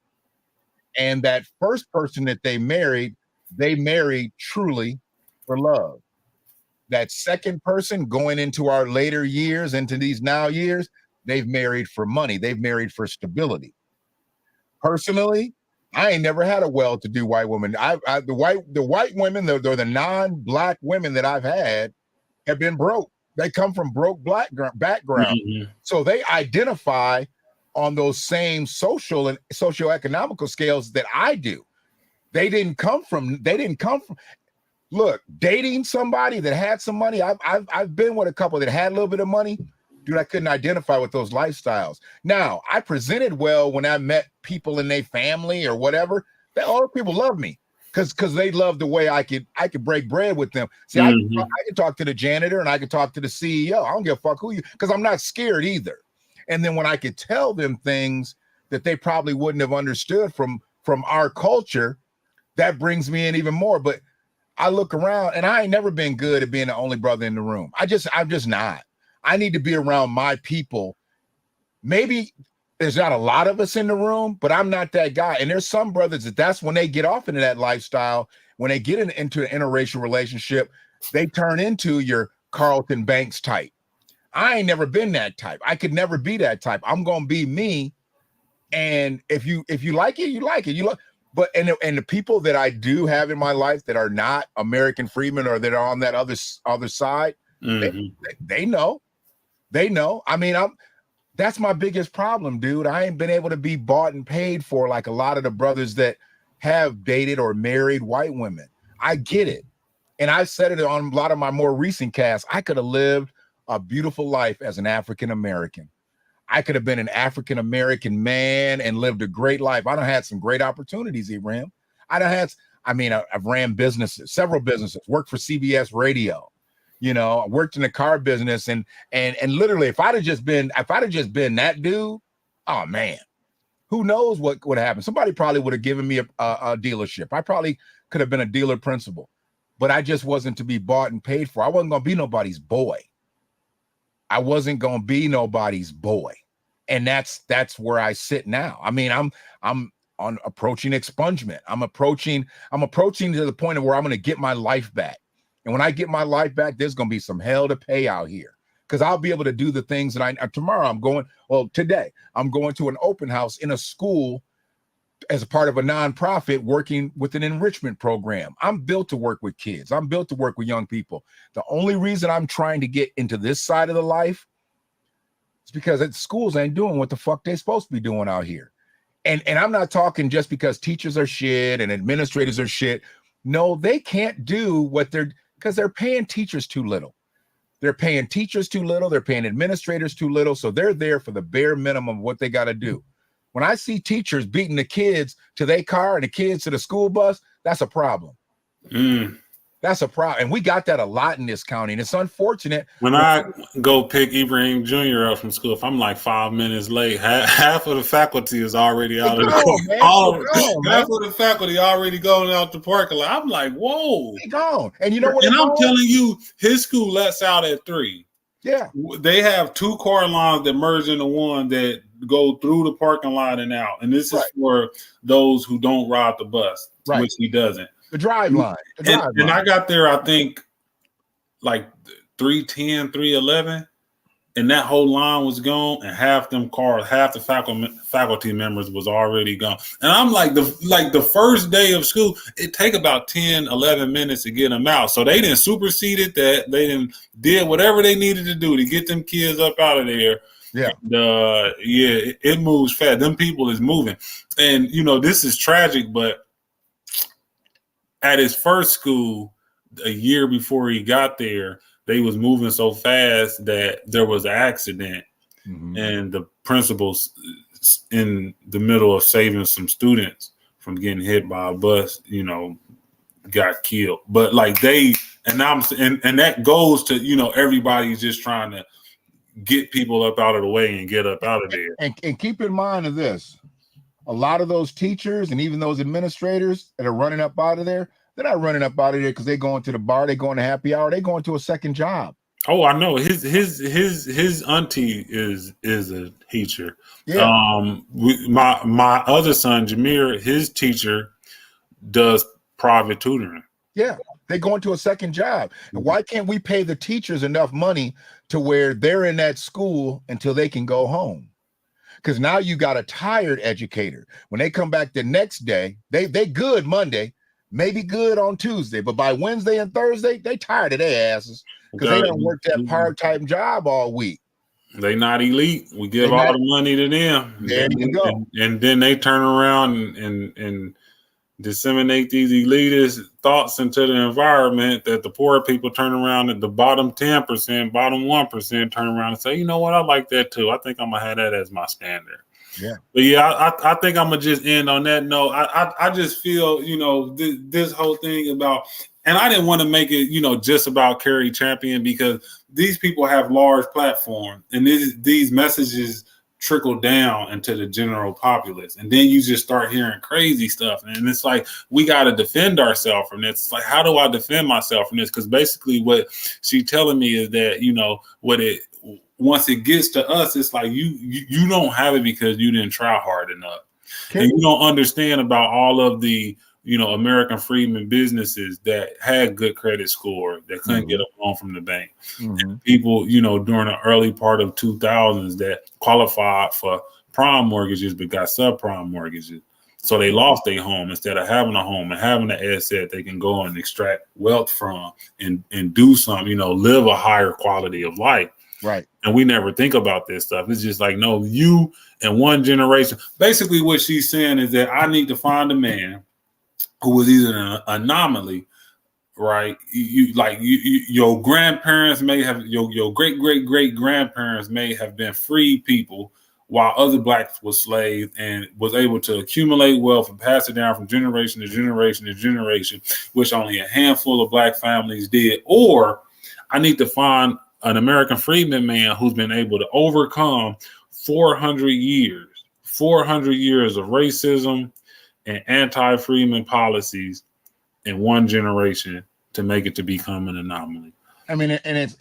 And that first person that they married truly for love. That second person going into our later years, into these now years, they've married for money. They've married for stability. Personally, I ain't never had a well-to-do white woman. The white women, the non-Black women that I've had have been broke. They come from broke Black background. Mm-hmm. So they identify on those same social and socioeconomical scales that I do. They didn't come from, look, dating somebody that had some money. I've been with a couple that had a little bit of money. Dude, I couldn't identify with those lifestyles. Now, I presented well when I met people in their family or whatever. All the people love me because they love the way I could break bread with them. See, I can talk to the janitor and I can talk to the CEO. I don't give a fuck who you, because I'm not scared either. And then when I could tell them things that they probably wouldn't have understood from our culture, that brings me in even more. But I look around and I ain't never been good at being the only brother in the room. I'm just not. I need to be around my people. Maybe there's not a lot of us in the room, but I'm not that guy. And there's some brothers that's when they get off into that lifestyle, when they get into an interracial relationship, they turn into your Carlton Banks type. I ain't never been that type. I could never be that type. I'm gonna be me. And if you like it, you like it. But the people that I do have in my life that are not American freedmen or that are on that other side, they know. They know. I mean, that's my biggest problem, dude. I ain't been able to be bought and paid for like a lot of the brothers that have dated or married white women. I get it. And I said it on a lot of my more recent casts. I could have lived a beautiful life as an African American. I could have been an African American man and lived a great life. I done had some great opportunities, Ibrahim. I've ran businesses, several businesses, worked for CBS Radio. You know, I worked in the car business and literally if I'd have just been that dude, oh man, who knows what would happen? Somebody probably would have given me a dealership. I probably could have been a dealer principal, but I just wasn't to be bought and paid for. I wasn't going to be nobody's boy. I wasn't going to be nobody's boy. And that's where I sit now. I mean, I'm on approaching expungement. I'm approaching to the point of where I'm going to get my life back. And when I get my life back, there's going to be some hell to pay out here because I'll be able to do the things that today I'm going to an open house in a school as a part of a nonprofit working with an enrichment program. I'm built to work with kids. I'm built to work with young people. The only reason I'm trying to get into this side of the life is because the schools ain't doing what the fuck they're supposed to be doing out here. And I'm not talking just because teachers are shit and administrators are shit. No, they can't do because they're paying teachers too little. They're paying teachers too little. They're paying administrators too little. So they're there for the bare minimum of what they got to do. When I see teachers beating the kids to their car and the kids to the school bus, that's a problem. That's a problem. And we got that a lot in this county. And it's unfortunate.
When I go pick Ibrahim Jr. up from school, if I'm like 5 minutes late, half of the faculty is already out of the half of the faculty already going out the parking lot. I'm like, whoa.
They gone. And you know what?
And I'm telling you, his school lets out at 3.
Yeah.
They have 2 car lines that merge into one that go through the parking lot and out. And this is for those who don't ride the bus, which he doesn't.
The drive line.
And I got there, I think, like 3:10, 3:11, and that whole line was gone, and half the faculty members was already gone. And I'm like, the first day of school, it take about 10, 11 minutes to get them out. So they didn't superseded that. They did whatever they needed to do to get them kids up out of there.
Yeah.
And, it moves fast. Them people is moving. And, this is tragic, but at his first school, a year before he got there, they was moving so fast that there was an accident, and the principal's in the middle of saving some students from getting hit by a bus, got killed. But like and that goes to everybody's just trying to get people up out of the way and get up out of there.
And keep in mind of this. A lot of those teachers and even those administrators that are running up out of there, they're not running up out of there because they're going to the bar, they're going to happy hour, they're going to a second job.
Oh, I know. His auntie is a teacher.
Yeah.
My other son, Jameer, his teacher does private tutoring.
Yeah. They're going to a second job. And why can't we pay the teachers enough money to where they're in that school until they can go home? Because now you got a tired educator. When they come back the next day, they good Monday, maybe good on Tuesday, but by Wednesday and Thursday, they tired of their asses because they don't work that part-time job all week.
They not elite. We give all the money to them.
There you go.
And then they turn around and disseminate these elitist thoughts into the environment that the poor people turn around at the bottom 10%, bottom 1% turn around and say, you know what, I like that too. I think I'm gonna have that as my standard.
Yeah.
But yeah, I think I'm gonna just end on that note. I just feel, this whole thing about, and I didn't want to make it, just about Cari Champion because these people have large platforms and these messages trickle down into the general populace. And then you just start hearing crazy stuff. And it's like, we got to defend ourselves from this. It's like, how do I defend myself from this? Because basically what she's telling me is that, once it gets to us, it's like you don't have it because you didn't try hard enough. And you don't understand about all of the, American freedmen businesses that had good credit score that couldn't get a loan from the bank. And people, during the early part of 2000s that qualified for prime mortgages but got subprime mortgages. So they lost their home instead of having a home and having an asset they can go and extract wealth from and do something, live a higher quality of life.
Right.
And we never think about this stuff. It's just like, no, you and one generation. Basically, what she's saying is that I need to find a man who was either an anomaly, right? Your grandparents may have, your great grandparents may have been free people while other blacks were slaves and was able to accumulate wealth and pass it down from generation to generation to generation, which only a handful of black families did. Or I need to find an American freedman man who's been able to overcome 400 years of racism and anti-freedman policies in one generation to make it to become an anomaly.
I mean, and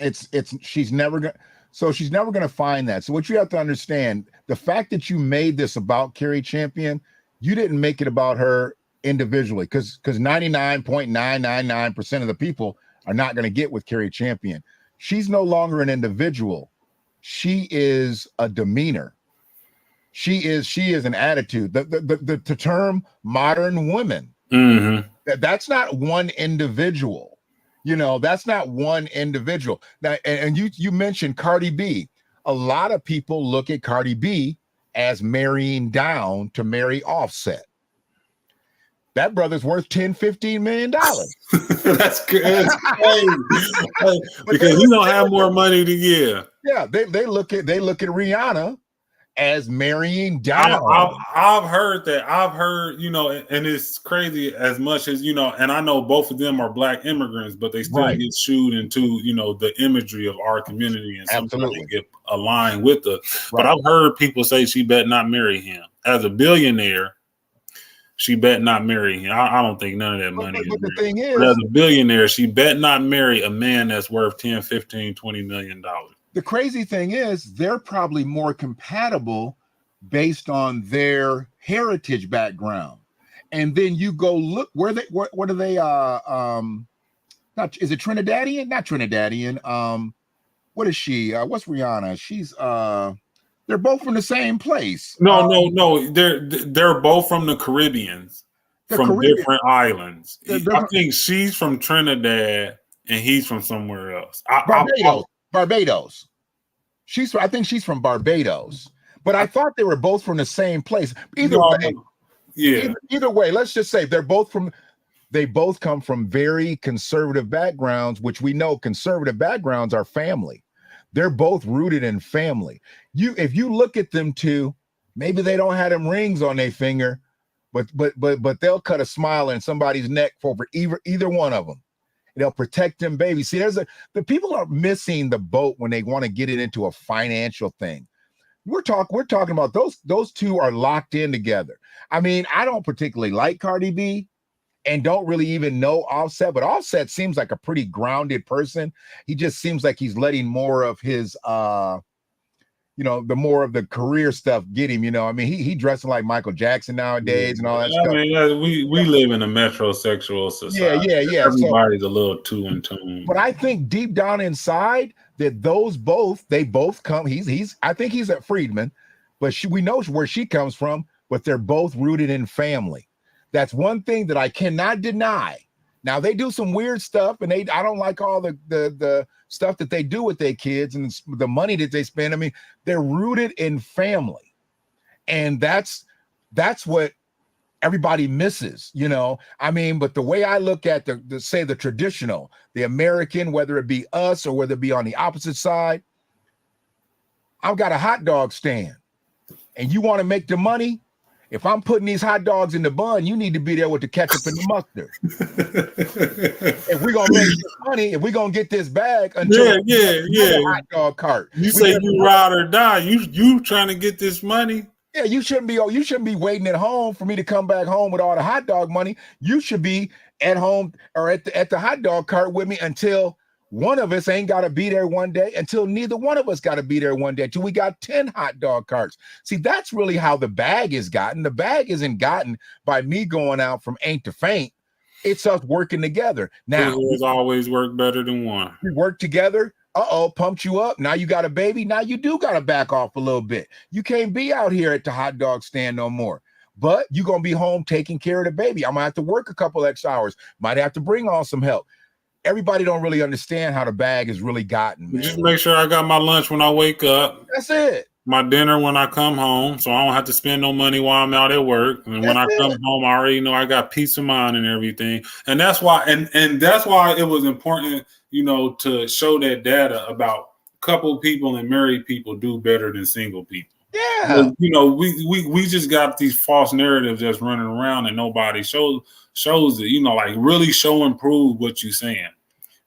she's never going to find that. So what you have to understand, the fact that you made this about Cari Champion, you didn't make it about her individually, because 99.999% of the people are not going to get with Cari Champion. She's no longer an individual. She is a demeanor. She is an attitude. The term modern women, that's not one individual. That's not one individual. Now, and you mentioned Cardi B. A lot of people look at Cardi B as marrying down to marry Offset. That brother's worth $10-15 million.
That's crazy. Because he don't have more money to give.
Yeah, they look at Rihanna as marrying down.
I've heard that. I've heard, and it's crazy as much as, and I know both of them are black immigrants, but they still get shooed into, the imagery of our community and sometimes they get aligned with us. But I've heard people say she better not marry him. As a billionaire, she bet not marry him. I don't think none of that money is
the
real.
thing is,
but as a billionaire, she bet not marry a man that's worth 10, 15, $20 million.
The crazy thing is they're probably more compatible based on their heritage background. And then you go look what are they not, is it Trinidadian? Not Trinidadian. What is she? What's Rihanna? She's they're both from the same place.
No. They're both from the Caribbean, different islands. I think she's from Trinidad and he's from somewhere else.
Barbados. I think she's from Barbados. But I thought they were both from the same place. Either way, let's just say they both come from very conservative backgrounds, which we know conservative backgrounds are family. They're both rooted in family. If you look at them two, maybe they don't have them rings on their finger, but they'll cut a smile in somebody's neck for either one of them. They'll protect them, baby. See, the people are missing the boat when they want to get it into a financial thing. We're talking about those two are locked in together. I mean, I don't particularly like Cardi B and don't really even know Offset, but Offset seems like a pretty grounded person. He just seems like he's letting more of his the more of the career stuff get him, I mean, he dressing like Michael Jackson nowadays and all that stuff.
I mean, we live in a metrosexual society.
Yeah.
Everybody's a little too in tune.
But I think deep down inside that they both come. I think he's at Friedman, but we know where she comes from, but they're both rooted in family. That's one thing that I cannot deny. Now they do some weird stuff, and I don't like all the stuff that they do with their kids and the money that they spend. I mean, they're rooted in family, and that's what everybody misses, I mean, but the way I look at the traditional, the American, whether it be us or whether it be on the opposite side, I've got a hot dog stand, and you want to make the money. If I'm putting these hot dogs in the bun, you need to be there with the ketchup and the mustard. If we're gonna make this money, if we're gonna get this bag until hot dog cart.
You say you ride or die. You trying to get this money.
Yeah, you shouldn't be waiting at home for me to come back home with all the hot dog money. You should be at home or at the hot dog cart with me until one of us ain't got to be there one day until neither one of us got to be there one day, until we got 10 hot dog carts. See, that's really how the bag is gotten. The bag isn't gotten by me going out from ain't to faint. It's us working together. Now,
it's always work better than one.
We work together. Pumped you up. Now you got a baby. Now you do got to back off a little bit. You can't be out here at the hot dog stand no more. But you're going to be home taking care of the baby. I'm going to have to work a couple extra hours. Might have to bring on some help. Everybody don't really understand how the bag is really gotten, man.
Just make sure I got my lunch when I wake up.
That's it.
My dinner when I come home, so I don't have to spend no money while I'm out at work. And when I come home, I already know I got peace of mind and everything. And that's why, and that's why it was important, to show that data about couple people and married people do better than single people.
Yeah.
We just got these false narratives that's running around and nobody shows it, like really show and prove what you're saying.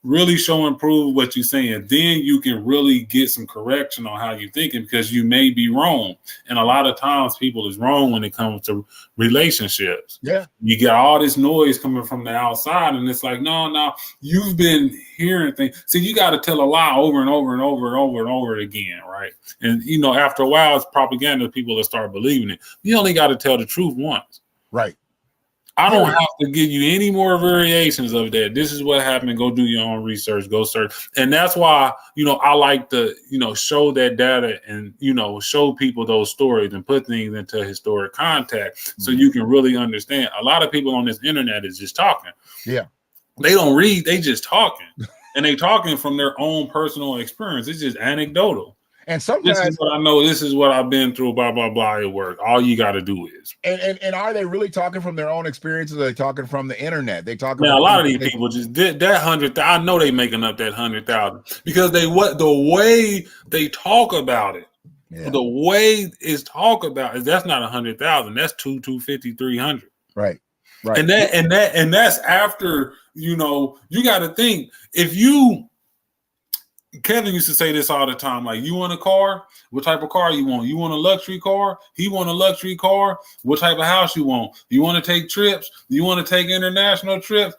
Really show and prove what you're saying. Then you can really get some correction on how you're thinking, because you may be wrong. And a lot of times people is wrong when it comes to relationships.
Yeah.
You get all this noise coming from the outside, and it's like, no, you've been hearing things. See, you got to tell a lie over and over and over and over and over again, right? And, after a while, it's propaganda. People will start believing it. You only got to tell the truth once.
Right.
I don't have to give you any more variations of that. This is what happened. Go do your own research. Go search. And that's why, I like to, show that data and, show people those stories and put things into historic context so you can really understand. A lot of people on this internet is just talking.
Yeah.
They don't read. They just talking. And they talking from their own personal experience. It's just anecdotal.
And sometimes
this is what I know. This is what I've been through. Blah blah blah. It worked. All you got to do is.
And are they really talking from their own experiences? Or are they talking from the internet? They talking.
Man, a lot of these people just did that 100,000. I know they making up that 100,000 because the way they talk about it. Yeah. The way it's talk about is that's not 100,000. That's 250, 300.
Right.
And that's after you got to think if you. Kevin used to say this all the time, like, you want a car? What type of car you want? You want a luxury car? He want a luxury car? What type of house you want? You want to take trips? You want to take international trips?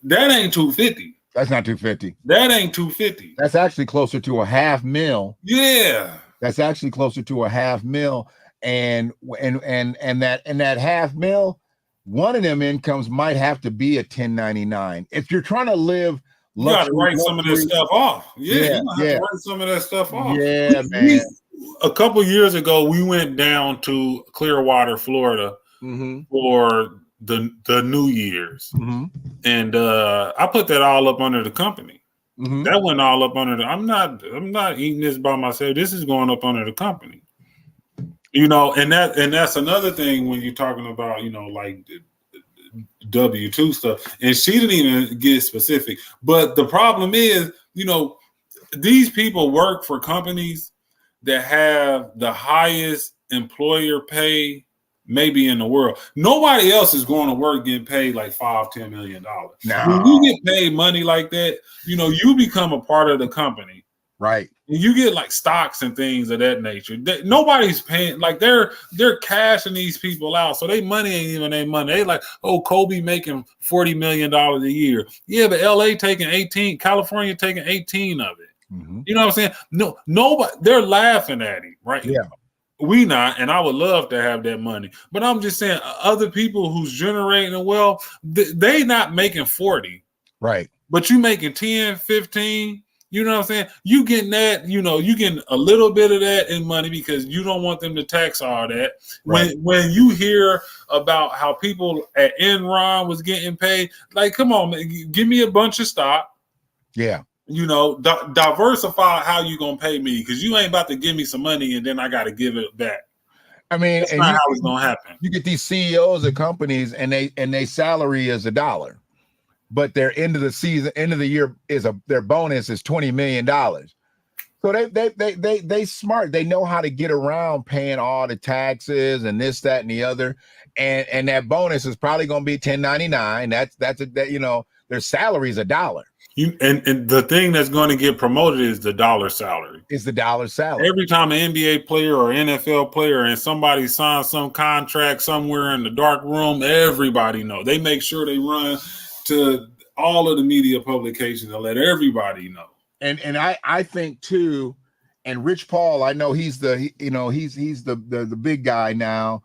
That ain't 250.
That's not 250.
That ain't 250.
That's actually closer to a $500,000.
Yeah.
That's actually closer to a $500,000. And that $500,000, one of them incomes might have to be a 1099. If you're trying to live.
You got to write some of this stuff off. Yeah, you have to write some of that stuff off.
Yeah, man.
A couple years ago, we went down to Clearwater, Florida, for the New Year's, and I put that all up under the company. That went all up under the. I'm not eating this by myself. This is going up under the company. And that's another thing when you're talking about like. W-2 stuff, and she didn't even get specific. But the problem is, these people work for companies that have the highest employer pay maybe in the world. Nobody else is going to work getting paid like $5-10 million.
No.
When you get paid money like that, you become a part of the company.
Right.
And you get like stocks and things of that nature. Nobody's paying, like they're cashing these people out. So they money ain't even their money. They like, Kobe making $40 million a year. Yeah, but LA taking 18, California taking 18 of it. You know what I'm saying? No, nobody, they're laughing at him, right?
Yeah.
We not, and I would love to have that money. But I'm just saying, other people who's generating wealth, they not making 40.
Right.
But you making 10, 15. You know what I'm saying? You getting that, you getting a little bit of that in money because you don't want them to tax all that.
Right.
When you hear about how people at Enron was getting paid, like, come on, man, give me a bunch of stock.
Yeah.
Diversify how you gonna pay me, because you ain't about to give me some money and then I got to give it back.
I mean,
that's not how it's gonna happen.
You get these CEOs of companies and they salary is $1. But their end of the year their bonus is $20 million. So they smart. They know how to get around paying all the taxes and this, that, and the other. And that bonus is probably going to be 1099. Their salary is $1.
And the thing that's going to get promoted is the dollar salary.
Is the dollar salary.
Every time an NBA player or NFL player and somebody signs some contract somewhere in the dark room, everybody know. They make sure they run to all of the media publications and let everybody know.
And I think too, and Rich Paul, I know he's the big guy now.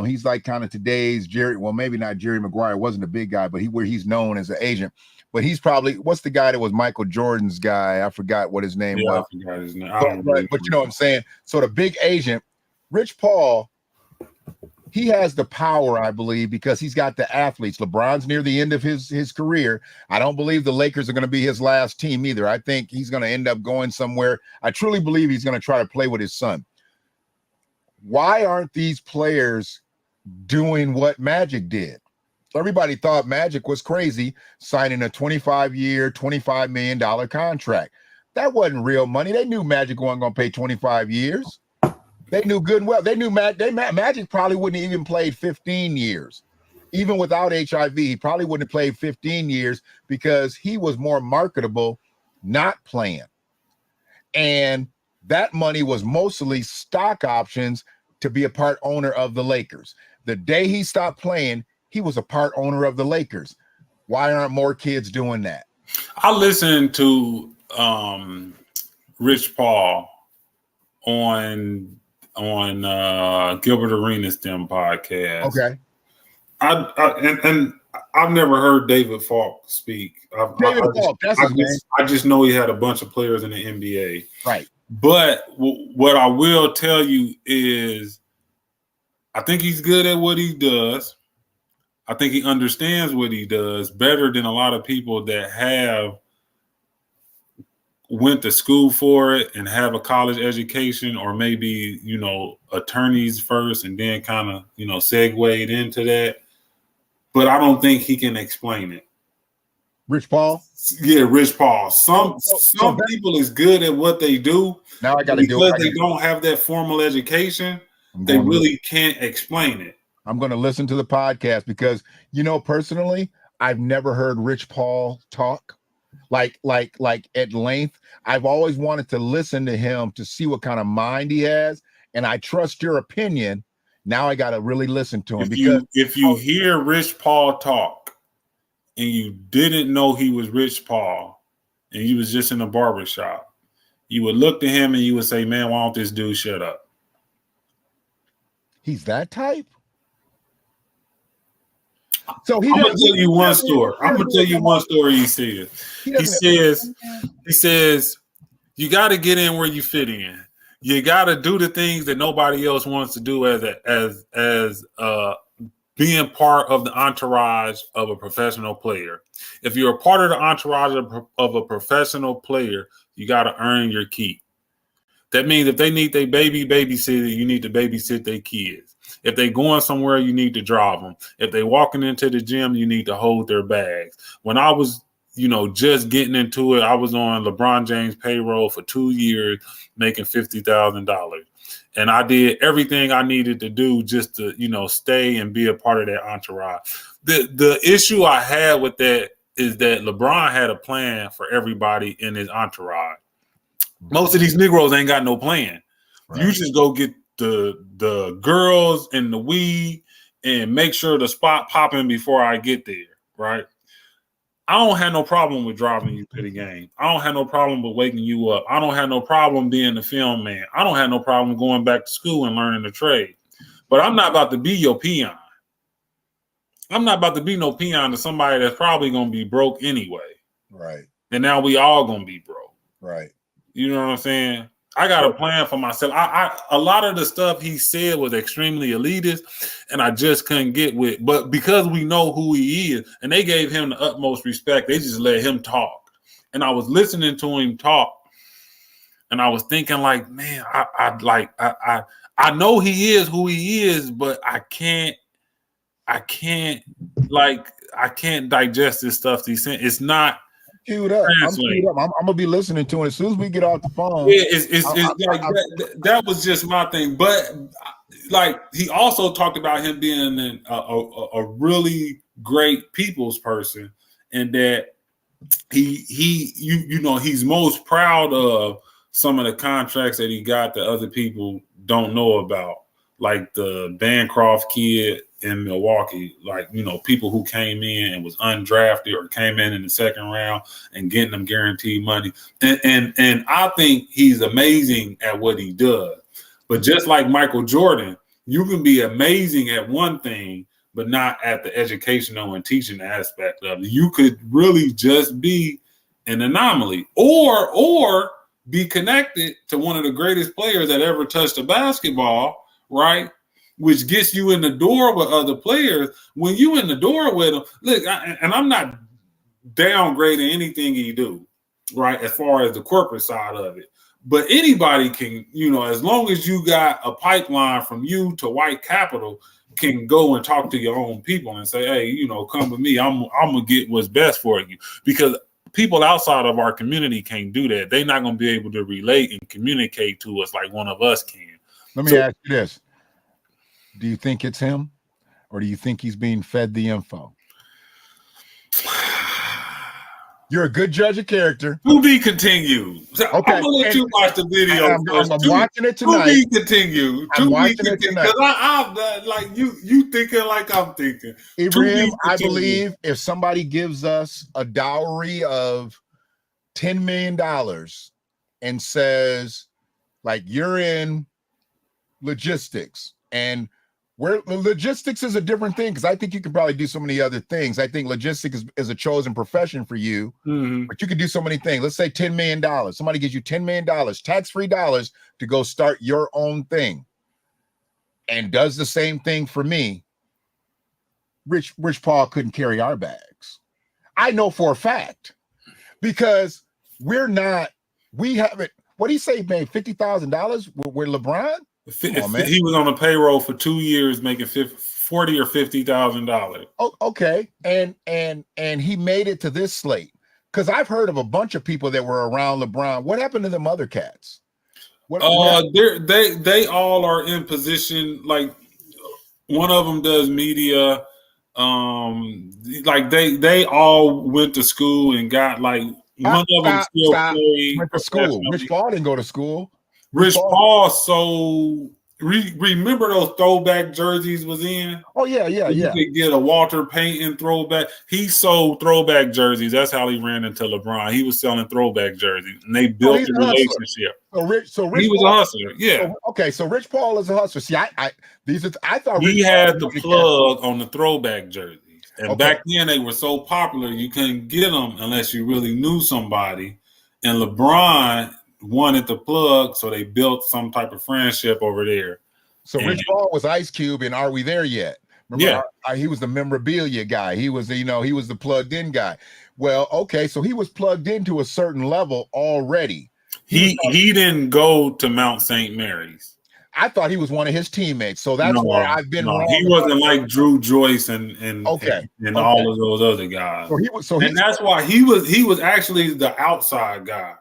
He's like kind of today's Jerry. Well, maybe not Jerry Maguire. Wasn't a big guy, but where he's known as an agent. But he's probably what's the guy that was Michael Jordan's guy? I forgot what his name was.
I forgot his name.
But you know what I'm saying. So the big agent, Rich Paul, he has the power, I believe, because he's got the athletes. LeBron's near the end of his career. I don't believe the Lakers are going to be his last team either. I think he's going to end up going somewhere. I truly believe he's going to try to play with his son. Why aren't these players doing what Magic did? Everybody thought Magic was crazy, signing a 25-year, $25 million contract. That wasn't real money. They knew Magic wasn't going to pay 25 years. They knew good and well. They knew Magic probably wouldn't even played 15 years. Even without HIV, he probably wouldn't have played 15 years because he was more marketable not playing. And that money was mostly stock options to be a part owner of the Lakers. The day he stopped playing, he was a part owner of the Lakers. Why aren't more kids doing that?
I listened to Rich Paul on Gilbert Arenas' podcast.
Okay.
And I've never heard David Falk speak. I just know he had a bunch of players in the NBA.
Right.
But what I will tell you is I think he's good at what he does. I think he understands what he does better than a lot of people that have went to school for it and have a college education, or maybe, attorneys first and then kind of, segued into that. But I don't think he can explain it.
Rich Paul?
Yeah, Rich Paul. Some people is good at what they do.
Now I got to do it.
Because they don't have that formal education, they really can't explain it.
I'm going to listen to the podcast because, personally, I've never heard Rich Paul talk like at length. I've always wanted to listen to him to see what kind of mind he has. And I trust your opinion. Now I got to really listen to him.
If you hear Rich Paul talk and you didn't know he was Rich Paul and he was just in a barbershop, you would look to him and you would say, man, why don't this dude shut up?
He's that type? So
I'm gonna tell you one story. He said. He says, you got to get in where you fit in. You got to do the things that nobody else wants to do as being part of the entourage of a professional player. If you're a part of the entourage of a professional player, you got to earn your keep. That means if they need their babysitter, you need to babysit their kids. If they going somewhere, you need to drive them. If they walking into the gym, you need to hold their bags. When I was, just getting into it, I was on LeBron James' payroll for 2 years, making $50,000. And I did everything I needed to do just to, stay and be a part of that entourage. The issue I had with that is that LeBron had a plan for everybody in his entourage. Most of these Negroes ain't got no plan. Right. You just go get the girls and the weed and make sure the spot popping before I get there, right? I don't have no problem with driving you to the game. I don't have no problem with waking you up. I don't have no problem being the film man. I don't have no problem going back to school and learning the trade. But I'm not about to be your peon. I'm not about to be no peon to somebody that's probably going to be broke anyway.
Right.
And now we all going to be broke.
Right.
You know what I'm saying? I got a plan for myself. A lot of the stuff he said was extremely elitist, and I just couldn't get with. But because we know who he is, and they gave him the utmost respect, they just let him talk. And I was listening to him talk, and I was thinking, like, man, I know he is who he is, but I can't digest this stuff he's saying. It's not.
Queued up. I'm gonna be listening to it as soon as we get off the phone.
Yeah, that was just my thing. But like, he also talked about him being a really great people's person, and that he's most proud of some of the contracts that he got that other people don't know about, like the Bancroft kid in Milwaukee, like, you know, people who came in and was undrafted or came in the second round and getting them guaranteed money. And I think he's amazing at what he does. But just like Michael Jordan, you can be amazing at one thing, but not at the educational and teaching aspect of it. You could really just be an anomaly or be connected to one of the greatest players that ever touched a basketball, right? Which gets you in the door with other players. When you in the door with them, look, and I'm not downgrading anything you do, right, as far as the corporate side of it. But anybody can, you know, as long as you got a pipeline from you to white capital, can go and talk to your own people and say, hey, you know, come with me. I'm going to get what's best for you. Because people outside of our community can't do that. They're not going to be able to relate and communicate to us like one of us can.
Let me ask you this. Do you think it's him, or do you think he's being fed the info? You're a good judge of character.
To be continued. Okay. I'm gonna let you watch the video.
I'm watching it tonight.
To be continued.
I'm watching it tonight.
Because I'm like you thinking like I'm thinking.
Ibrahim, I believe if somebody gives us a dowry of $10 million and says, like, you're in logistics, and where logistics is a different thing, because I think you can probably do so many other things. I think logistics is a chosen profession for you, but you can do so many things. Let's say $10 million. Somebody gives you $10 million, tax-free dollars, to go start your own thing, and does the same thing for me. Rich Paul couldn't carry our bags. I know for a fact, because we haven't, what do you say, man, $50,000 with LeBron?
Come on, man. He was on a payroll for 2 years making $40,000 or $50,000.
Oh, okay. And he made it to this slate. Because I've heard of a bunch of people that were around LeBron. What happened to them other cats?
They all are in position. Like, one of them does media. Like they all went to school and got, like, one of them still played.
Went to school. Rich Paul didn't go to school.
Rich Paul, so remember those throwback jerseys was in?
Oh, yeah.
You could get a Walter Payton throwback. He sold throwback jerseys. That's how he ran into LeBron. He was selling throwback jerseys, and they built a relationship.
So Rich
he was
Paul,
a hustler, yeah.
So Rich Paul is a hustler. See, I thought
he had the plug on the throwback jerseys. And back then they were so popular, you couldn't get them unless you really knew somebody. And LeBron wanted the plug, so they built some type of friendship over there.
So Rich Paul was Ice Cube, and Are We There Yet? Remember, he was the memorabilia guy. He was he was the plugged in guy. Well, okay, so he was plugged into a certain level already.
He didn't go to Mount St. Mary's.
I thought he was one of his teammates, so that's where I've been wrong.
He wasn't like Drew Joyce and all of those other guys. And that's why he was actually the outside guy.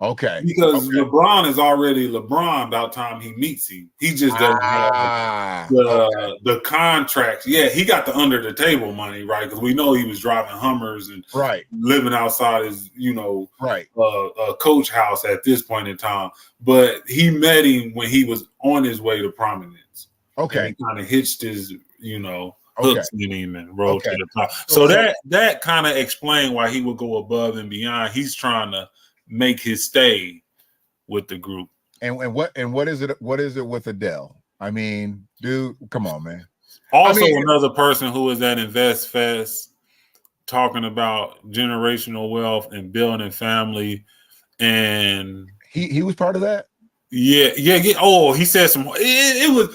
Okay.
Because LeBron is already LeBron about time he meets him. He just doesn't have the contracts. Yeah, he got the under the table money, right? Because we know he was driving Hummers and living outside his, coach house at this point in time. But he met him when he was on his way to prominence.
Okay.
And he kind of hitched his, hooks in him and rode to the top. So that kind of explained why he would go above and beyond. He's trying to make his stay with the group.
And what is it with Adele? I mean, dude, come on, man.
Also, another person who was at Invest Fest talking about generational wealth and building family, and
he was part of that.
Yeah. Oh, he said some. It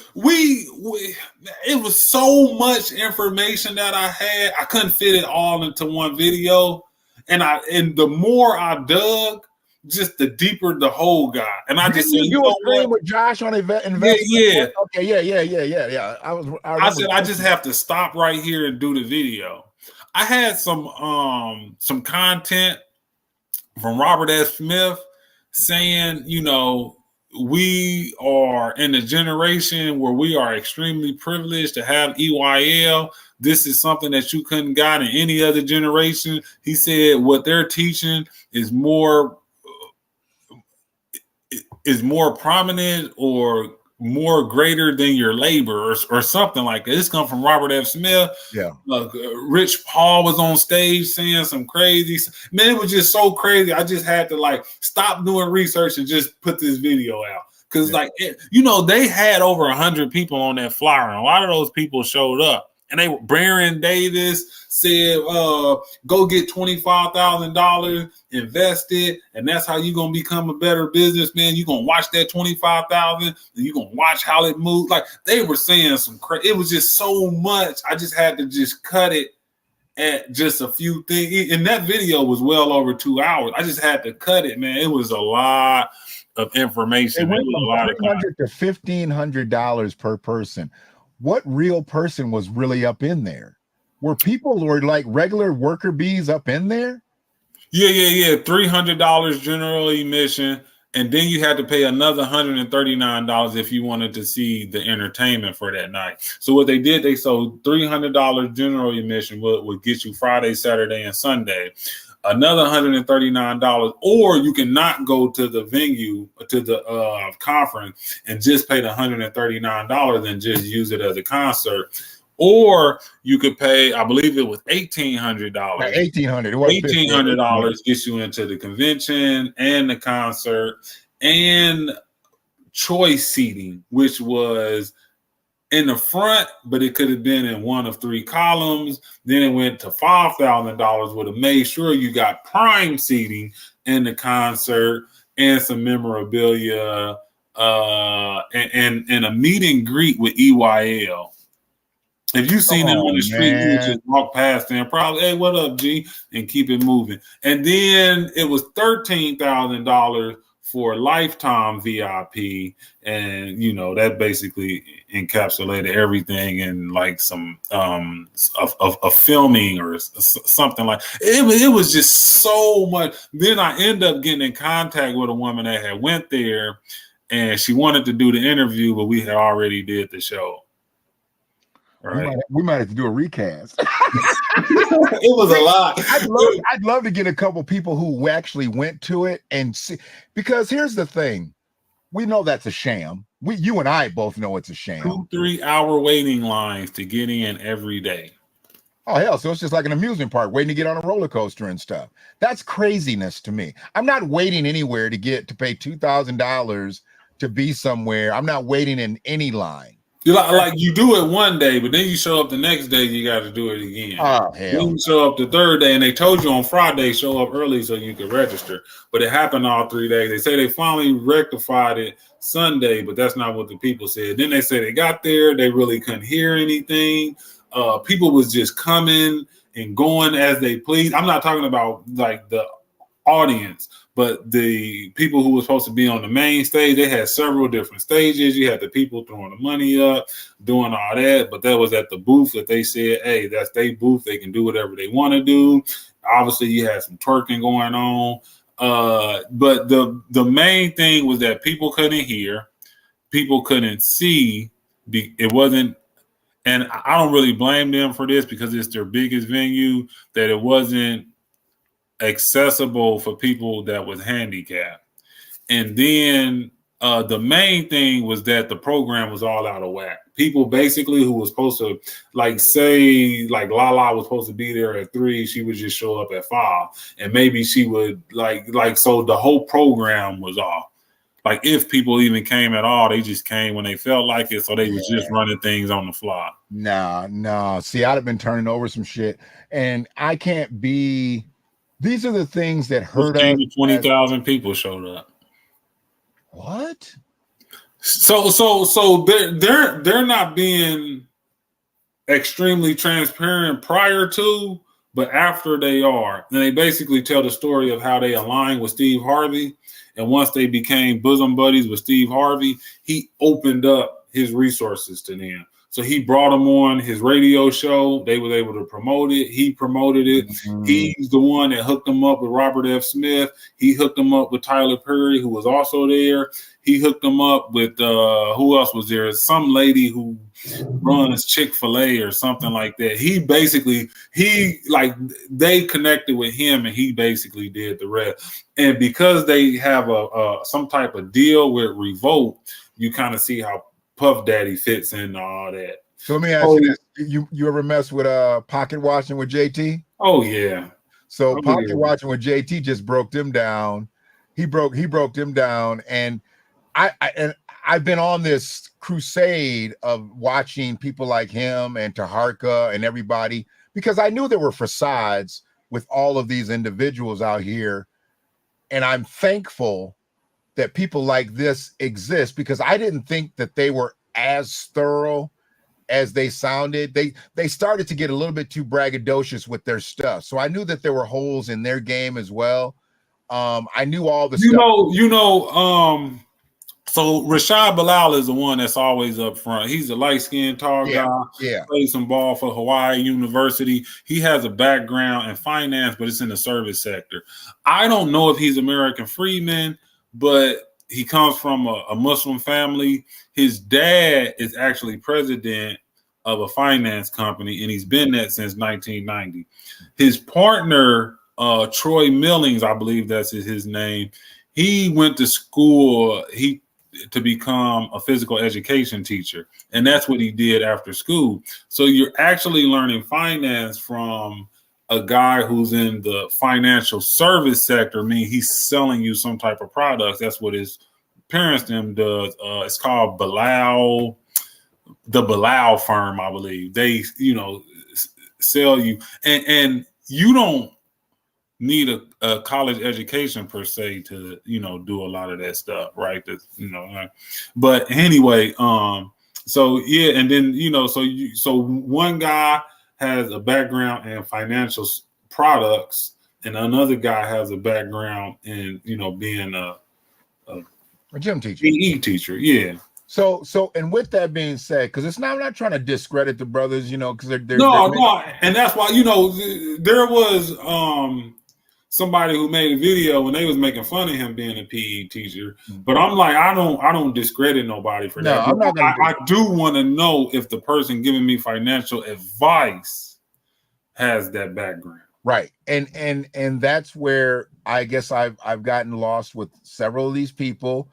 was so much information that I had. I couldn't fit it all into one video. And the more I dug, just the deeper the hole got. And I just said,
you were playing with Josh on Invest.
Yeah.
Okay, yeah.
I said I just have to stop right here and do the video. I had some content from Robert S. Smith saying, we are in a generation where we are extremely privileged to have EYL. This is something that you couldn't got in any other generation. He said what they're teaching is more prominent or more greater than your labor or something like that. This come from Robert F. Smith.
Yeah.
Rich Paul was on stage saying some crazy, man, it was just so crazy. I just had to like stop doing research and just put this video out. Cause they had over 100 people on that flyer, and a lot of those people showed up. And Baron Davis said, go get $25,000 invested, and that's how you're gonna become a better businessman. You're gonna watch that $25,000, and you're gonna watch how it moves. Like they were saying some crazy. It was just so much. I just had to just cut it at just a few things. And that video was well over 2 hours. I just had to cut it, man. It was a lot of information.
It went from $300 to $1,500 per person. What real person was really up in there? Were people or like regular worker bees up in there?
Yeah. $300 general admission, and then you had to pay another $139 if you wanted to see the entertainment for that night. So what they did, they sold $300 general admission would get you Friday, Saturday, and Sunday. Another $139, or you can not go to the venue, to the conference, and just pay the $139 and just use it as a concert. Or you could pay, I believe it was $1,800. $1,800 gets you into the convention and the concert and choice seating, which was in the front, but it could have been in one of 3 columns. Then it went to $5,000, would have made sure you got prime seating in the concert and some memorabilia and a meet and greet with EYL. If you seen them on the street, you would just walk past them, probably, hey, what up, G? And keep it moving. And then it was $13,000 for lifetime VIP, and that basically encapsulated everything in like some of filming or something like it was just so much. Then I end up getting in contact with a woman that had went there, and she wanted to do the interview, but we had already did the show. Right.
We might have to do a recast.
It was a lot.
I'd love to get a couple people who actually went to it and see, because here's the thing. We know that's a sham. You and I both know it's a sham.
2-3 hour waiting lines to get in every day.
Oh, hell. So it's just like an amusement park waiting to get on a roller coaster and stuff. That's craziness to me. I'm not waiting anywhere to pay $2,000 to be somewhere. I'm not waiting in any line.
Like you do it one day, but then you show up the next day, you got to do it again.
Oh, hell.
Then you show up the third day, and they told you on Friday, show up early so you could register. But it happened all 3 days. They say they finally rectified it Sunday, but that's not what the people said. Then they say they got there, they really couldn't hear anything. People was just coming and going as they please. I'm not talking about like the audience, but the people who were supposed to be on the main stage. They had several different stages. You had the people throwing the money up, doing all that, but that was at the booth that they said, hey, that's their booth. They can do whatever they want to do. Obviously, you had some twerking going on. But the main thing was that people couldn't hear, people couldn't see. It wasn't, and I don't really blame them for this because it's their biggest venue, that it wasn't accessible for people that was handicapped. And then the main thing was that the program was all out of whack. People basically who was supposed to, like, say, like Lala was supposed to be there at 3, she would just show up at 5, and maybe she would like so the whole program was off. Like if people even came at all, they just came when they felt like it, so they was just running things on the fly.
No. See, I'd have been turning over some shit, and I can't be. These are the things that hurt us.
20,000 people showed up.
What?
So they're not being extremely transparent prior to, but after they are. And they basically tell the story of how they aligned with Steve Harvey. And once they became bosom buddies with Steve Harvey, he opened up his resources to them. So he brought them on his radio show. They were able to promote it. He promoted it. Mm-hmm. He's the one that hooked them up with Robert F. Smith. He hooked them up with Tyler Perry, who was also there. He hooked them up with, who else was there? Some lady who runs Chick-fil-A or something like that. They connected with him, and he basically did the rest. And because they have some type of deal with Revolt, you kind of see how Puff Daddy fits into all that.
So let me ask you this: you ever mess with pocket watching with JT?
Oh yeah.
So pocket watching with JT just broke them down. He broke them down, and I've been on this crusade of watching people like him and Taharka and everybody, because I knew there were facades with all of these individuals out here. And I'm thankful that people like this exist, because I didn't think that they were as thorough as they sounded. They started to get a little bit too braggadocious with their stuff. So I knew that there were holes in their game as well. I knew all the stuff.
So Rashad Bilal is the one that's always up front. He's a light-skinned, tall guy.
Yeah.
Played some ball for Hawaii University. He has a background in finance, but it's in the service sector. I don't know if he's American freedman, but he comes from a Muslim family. His dad is actually president of a finance company, and he's been that since 1990. His partner, Troy Millings, I believe that's his name. He went to school to become a physical education teacher, and that's what he did after school. So you're actually learning finance from a guy who's in the financial service sector. Meaning he's selling you some type of products. That's what his parents does. It's called Bilal, the Bilal firm, I believe. They, sell you, and you don't need a college education per se to do a lot of that stuff, right? But anyway, so yeah, and then so one guy has a background in financial products, and another guy has a background in being a
gym teacher,
PE teacher, yeah.
So, and with that being said, because I'm not trying to discredit the brothers, because they're
no, and that's why there was somebody who made a video when they was making fun of him being a PE teacher, but I'm like, I don't discredit nobody for that.
I'm not gonna
I do want to know if the person giving me financial advice has that background,
right? And that's where I guess I've gotten lost with several of these people.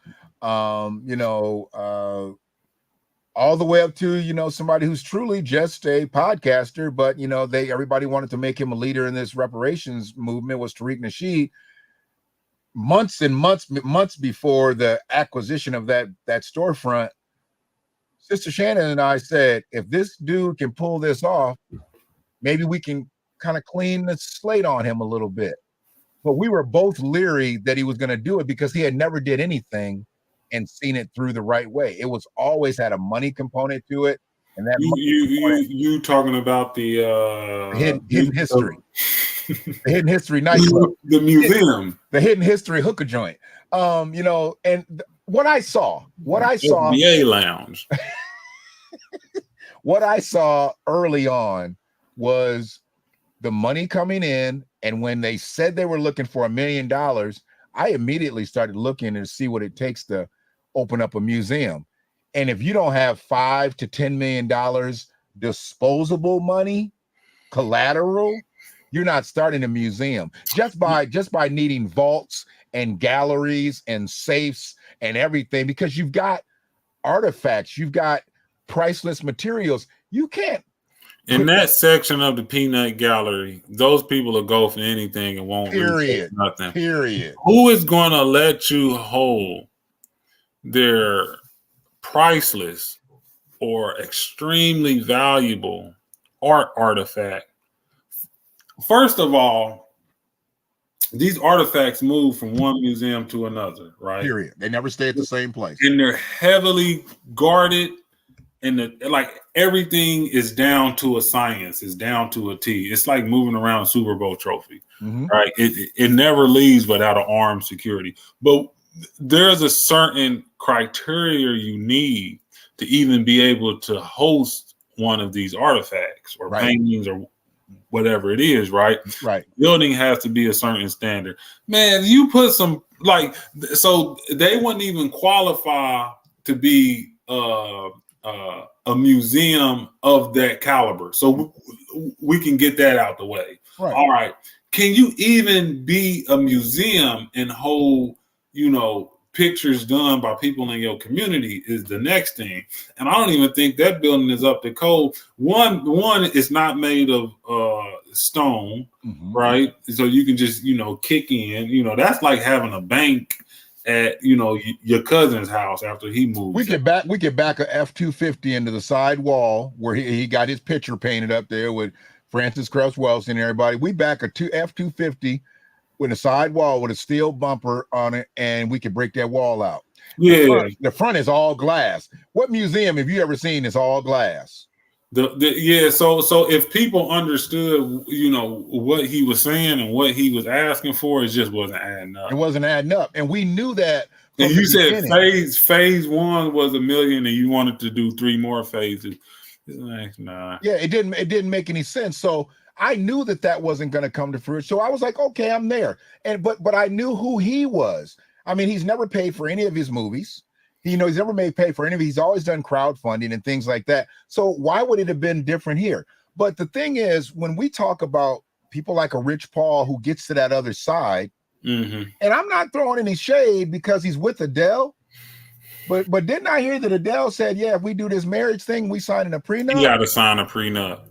All the way up to, somebody who's truly just a podcaster, but, everybody wanted to make him a leader in this reparations movement, was Tariq Nasheed. Months and months before the acquisition of that storefront, Sister Shannon and I said, if this dude can pull this off, maybe we can kind of clean the slate on him a little bit. But we were both leery that he was going to do it, because he had never did anything and seen it through the right way. It was always had a money component to it, and that
you talking about the
hidden history, the hidden history nightclub,
the museum,
the hidden history hookah joint. And what I saw,
NBA lounge.
What I saw early on was the money coming in, and when they said they were looking for $1 million, I immediately started looking to see what it takes to open up a museum. And if you don't have $5 to $10 million disposable money, collateral, you're not starting a museum. Just by needing vaults and galleries and safes and everything, because you've got artifacts, you've got priceless materials. You can't.
In that section of the Peanut Gallery, those people will go for anything and won't really nothing.
Period.
Who is going to let you hold their priceless or extremely valuable art artifact? First of all, these artifacts move from one museum to another, right?
Period. They never stay at the same place.
And they're heavily guarded. And everything is down to a science, it's down to a T. It's like moving around a Super Bowl trophy, right? It never leaves without an armed security. But there's a certain criteria you need to even be able to host one of these artifacts or paintings or whatever it is, right?
Right.
Building has to be a certain standard. Man, you put some so they wouldn't even qualify to be a museum of that caliber. So we can get that out the way.
Right.
All right. Can you even be a museum and hold, pictures done by people in your community is the next thing. And I don't even think that building is up to code. One is not made of stone, right? So you can just, kick in, that's like having a bank at, your cousin's house after he moved.
We could back a F-250 into the side wall where he got his picture painted up there with Francis Cress Wells and everybody. We back a F-250 with a side wall with a steel bumper on it, and we could break that wall out.
Yeah.
The front is all glass. What museum have you ever seen is all glass?
So if people understood, what he was saying and what he was asking for, it just wasn't adding up.
It wasn't adding up. And we knew that.
And you said phase 1 was $1 million and you wanted to do 3 more phases. It's like, nah.
Yeah, it didn't make any sense. So I knew that wasn't going to come to fruition. So I was like, okay, I'm there. But I knew who he was. I mean, he's never paid for any of his movies. He's never paid for any of it. He's always done crowdfunding and things like that. So why would it have been different here? But the thing is, when we talk about people like a Rich Paul who gets to that other side, and I'm not throwing any shade because he's with Adele, but didn't I hear that Adele said, yeah, if we do this marriage thing, we signing a prenup?
You got to sign a prenup.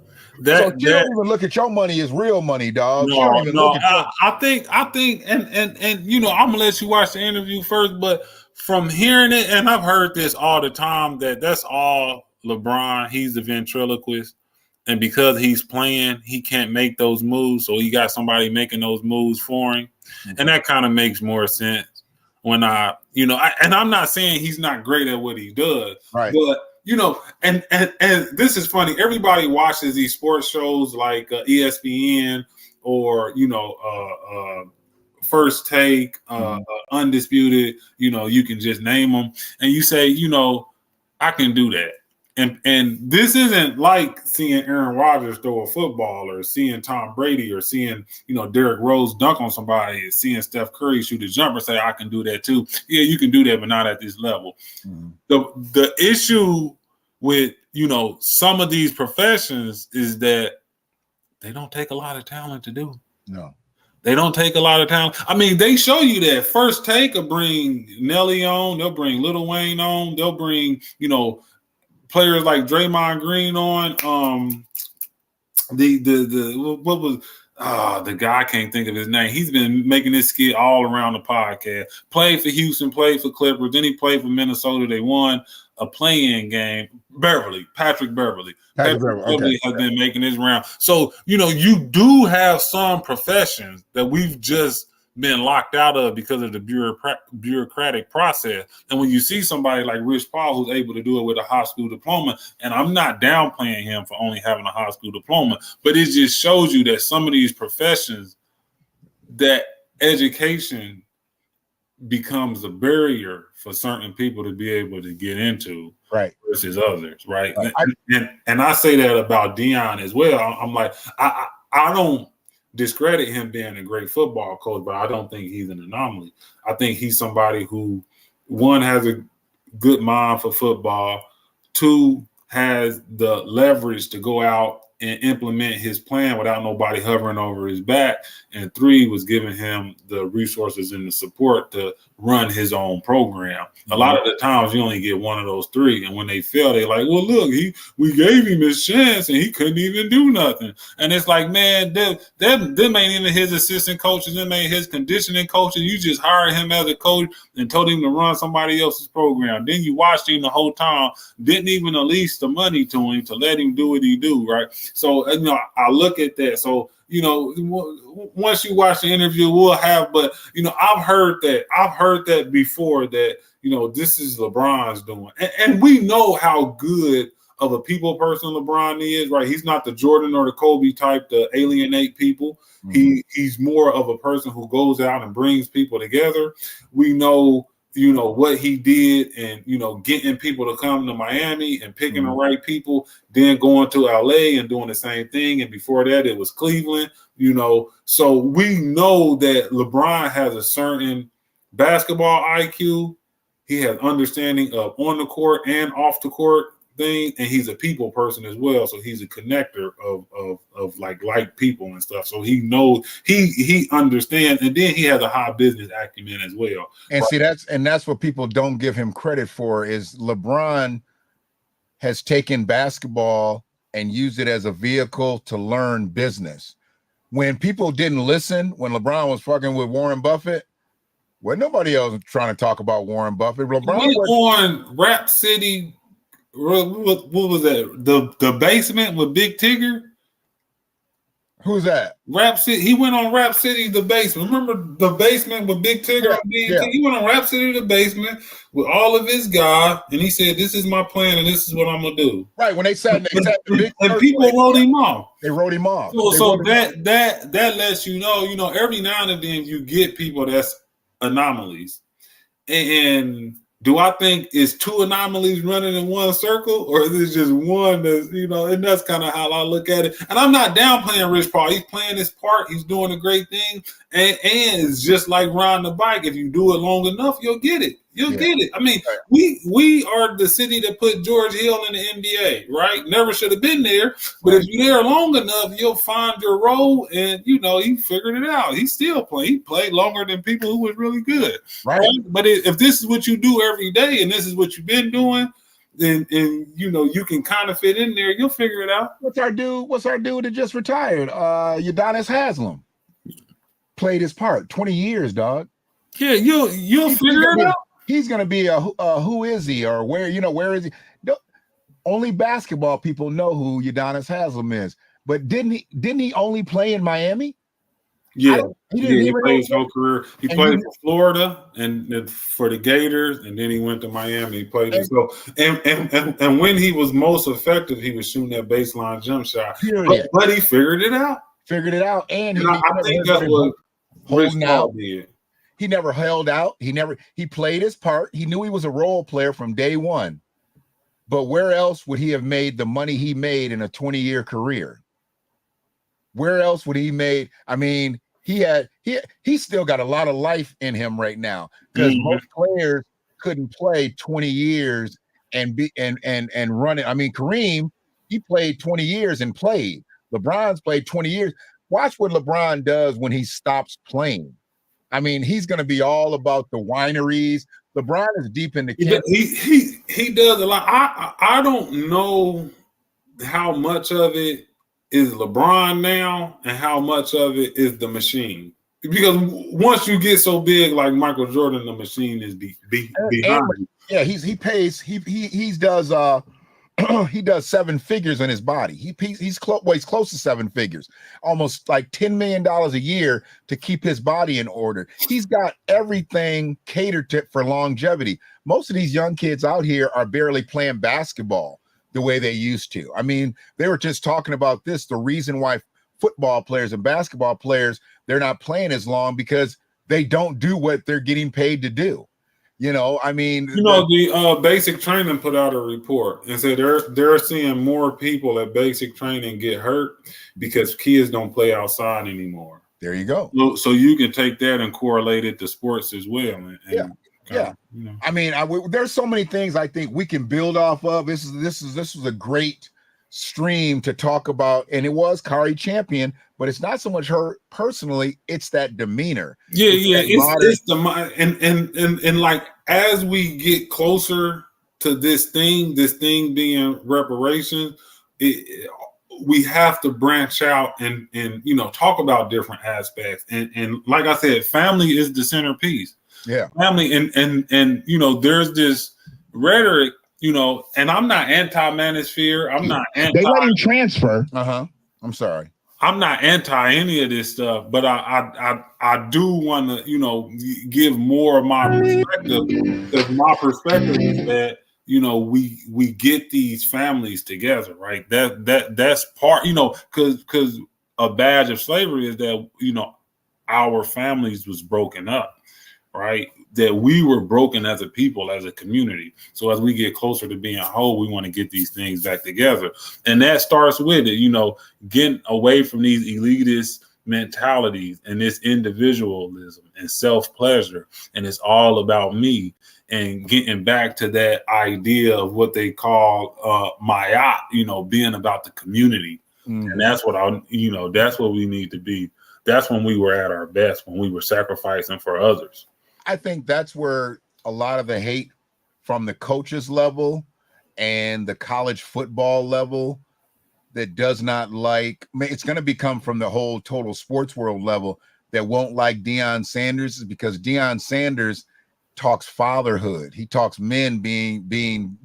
So you don't even look at your money as real money, dog.
I think, and I'm gonna let you watch the interview first, but from hearing it, and I've heard this all the time, that's all LeBron. He's the ventriloquist, and because he's playing, he can't make those moves, so he got somebody making those moves for him, and that kind of makes more sense. When and I'm not saying he's not great at what he does,
right?
But and this is funny. Everybody watches these sports shows like ESPN or First Take, Undisputed. You can just name them, and you say, I can do that. And this isn't like seeing Aaron Rodgers throw a football or seeing Tom Brady or seeing, Derrick Rose dunk on somebody and seeing Steph Curry shoot a jumper, say, I can do that too. Yeah, you can do that, but not at this level. The issue with, some of these professions is that they don't take a lot of talent to do.
No.
They don't take a lot of talent. I mean, they show you that First Take will bring Nelly on. They'll bring Lil Wayne on. They'll bring, players like Draymond Green on. The guy, I can't think of his name. He's been making this skit all around the podcast. Played for Houston, played for Clippers, then he played for Minnesota. They won a play-in game. Patrick Beverly. Patrick Beverly has been making his round. So, you do have some professions that we've just been locked out of because of the bureaucratic process. And when you see somebody like Rich Paul who's able to do it with a high school diploma, and I'm not downplaying him for only having a high school diploma, but it just shows you that some of these professions, that education becomes a barrier for certain people to be able to get into,
right,
versus others, right? And I say that about Deion as well. I'm like, I don't discredit him being a great football coach, but I don't think he's an anomaly. I think he's somebody who, one, has a good mind for football, two, has the leverage to go out and implement his plan without nobody hovering over his back, and three, was giving him the resources and the support to run his own program. A lot of the times you only get one of those three, and when they fail, they're like, well, look, we gave him his chance and he couldn't even do nothing. And it's like, man, them ain't even his assistant coaches, them ain't his conditioning coaches. You just hired him as a coach and told him to run somebody else's program. Then you watched him the whole time, didn't even release the money to him to let him do what he do, right? So, I look at that. So, once you watch the interview, we'll have, but, I've heard that before, that, this is LeBron's doing. And we know how good of a people person LeBron is, right? He's not the Jordan or the Kobe type to alienate people. He's more of a person who goes out and brings people together. We know, what he did, and, getting people to come to Miami and picking the right people, then going to LA and doing the same thing. And before that, it was Cleveland, So we know that LeBron has a certain basketball IQ. He has understanding of on the court and off the court thing, and he's a people person as well. So he's a connector of like people and stuff. So he knows he understands, and then he has a high business acumen as well.
And see, that's what people don't give him credit for is LeBron has taken basketball and used it as a vehicle to learn business. When people didn't listen, when LeBron was fucking with Warren Buffett, well, nobody else was trying to talk about Warren Buffett. LeBron
went on Rap City. What was that? The basement with Big Tigger.
Who's that?
Rap City. He went on Rap City, the basement. Remember the basement with Big Tigger?
Yeah.
He went on Rap City, the basement with all of his guys, and he said, "This is my plan, and this is what I'm gonna do."
Right. When they sat the big
and people wrote him off.
They wrote him off.
So that lets you know, every now and then you get people that's anomalies, and do I think it's two anomalies running in one circle, or is it just one that's, and that's kind of how I look at it. And I'm not downplaying Rich Paul. He's playing his part. He's doing a great thing. And it's just like riding the bike. If you do it long enough, you'll get it. You'll get it. I mean, we are the city that put George Hill in the NBA, right? Never should have been there. But if you're there long enough, you'll find your role, and, he figured it out. He's still playing. He played longer than people who was really good.
Right.
But if this is what you do every day and this is what you've been doing, then you can kind of fit in there, you'll figure it out.
What's our dude that just retired? Udonis Haslem played his part 20 years, dog.
Yeah, you'll figure it out.
He's gonna be a who is he, or where is he? Only basketball people know who Udonis Haslem is. But didn't he only play in Miami?
Yeah, he played his whole career. He played for Florida and for the Gators, and then he went to Miami. He played and when he was most effective, he was shooting that baseline jump shot. But he figured it out.
And
I think that's what Rich Paul did.
He never held out. He played his part. He knew he was a role player from day one. But where else would he have made the money he made in a 20-year career? Where else would he made? I mean, he still got a lot of life in him right now, because most players couldn't play 20 years and run it. I mean, Kareem, he played 20 years and played. LeBron's played 20 years. Watch what LeBron does when he stops playing. I mean, he's going to be all about the wineries. LeBron is deep in the camp.
He does a lot. I don't know how much of it is LeBron now and how much of it is the machine. Because once you get so big like Michael Jordan, the machine is behind you.
Yeah, he does seven figures in his body. He's close to seven figures, almost like $10 million a year to keep his body in order. He's got everything catered to for longevity. Most of these young kids out here are barely playing basketball the way they used to. I mean, they were just talking about this. The reason why football players and basketball players, they're not playing as long, because they don't do what they're getting paid to do. I mean,
the basic training put out a report and said they're seeing more people at basic training get hurt because kids don't play outside anymore.
There you go.
So you can take that and correlate it to sports as well. I mean, there's so many things I think we can build off of. This was a great stream to talk about, and it was Cari Champion, but it's not so much her personally, it's that demeanor. It's the and like, as we get closer to this thing being reparations, we have to branch out and talk about different aspects, and like I said, family is the centerpiece. Family, and there's this rhetoric, and I'm not anti-manosphere. I'm not anti.
They let him transfer. I'm sorry.
I'm not anti any of this stuff, but I do want to give more of my perspective, because my perspective is that we get these families together, right? That's part, because a badge of slavery is that our families was broken up, right? That we were broken as a people, as a community. So as we get closer to being whole, we want to get these things back together. And that starts with it, getting away from these elitist mentalities and this individualism and self-pleasure, and it's all about me, and getting back to that idea of what they call mayat, being about the community.
Mhm.
And that's what that's what we need to be. That's when we were at our best, when we were sacrificing for others.
I think that's where a lot of the hate from the coaches level and the college football level that does not like, it's going to become from the whole total sports world level that won't like Deion Sanders, is because Deion Sanders talks fatherhood. He talks men being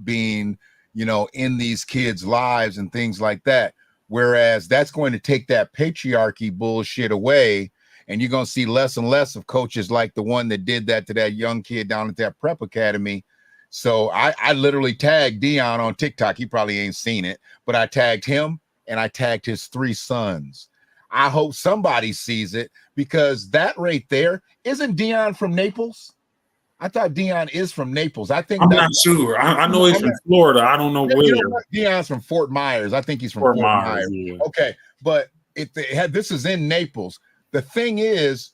in these kids' lives and things like that. Whereas that's going to take that patriarchy bullshit away. And you're going to see less and less of coaches like the one that did that to that young kid down at that prep academy. So I literally tagged Deion on TikTok. He probably ain't seen it, but I tagged him and I tagged his 3 sons. I hope somebody sees it, because that right there, isn't Deion from Naples? I thought Deion is from Naples. I think
I'm not sure. I know he's from Florida. I don't know where.
Deion's from Fort Myers. I think he's from Fort Myers.
Yeah.
Okay, but this is in Naples. The thing is,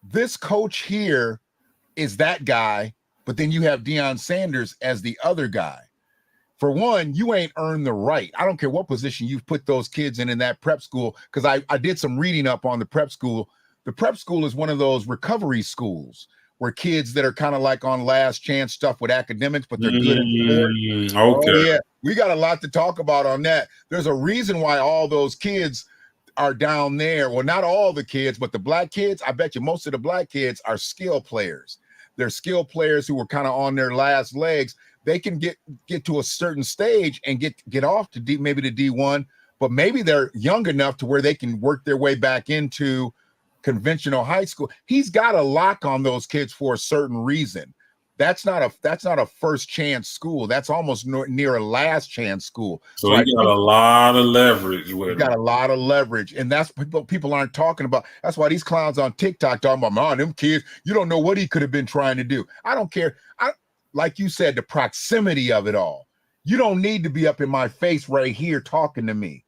this coach here is that guy, but then you have Deion Sanders as the other guy. For one, you ain't earned the right. I don't care what position you've put those kids in that prep school, because I did some reading up on the prep school. The prep school is one of those recovery schools where kids that are kind of like on last chance stuff with academics, but they're good at sport.
Okay.
Oh, yeah, we got a lot to talk about on that. There's a reason why all those kids are down there. Well, not all the kids, but the black kids, I bet you most of the black kids are skill players. They're skill players who were kind of on their last legs. They can get to a certain stage and get off to maybe the D1, but maybe they're young enough to where they can work their way back into conventional high school. He's got a lock on those kids for a certain reason. That's not a first chance school. That's almost near a last chance school.
So he got a lot of leverage with him.
Got a lot of leverage, and that's what people aren't talking about. That's why these clowns on TikTok talking about, man, them kids, you don't know what he could have been trying to do. I don't care. Like you said, the proximity of it all. You don't need to be up in my face right here talking to me.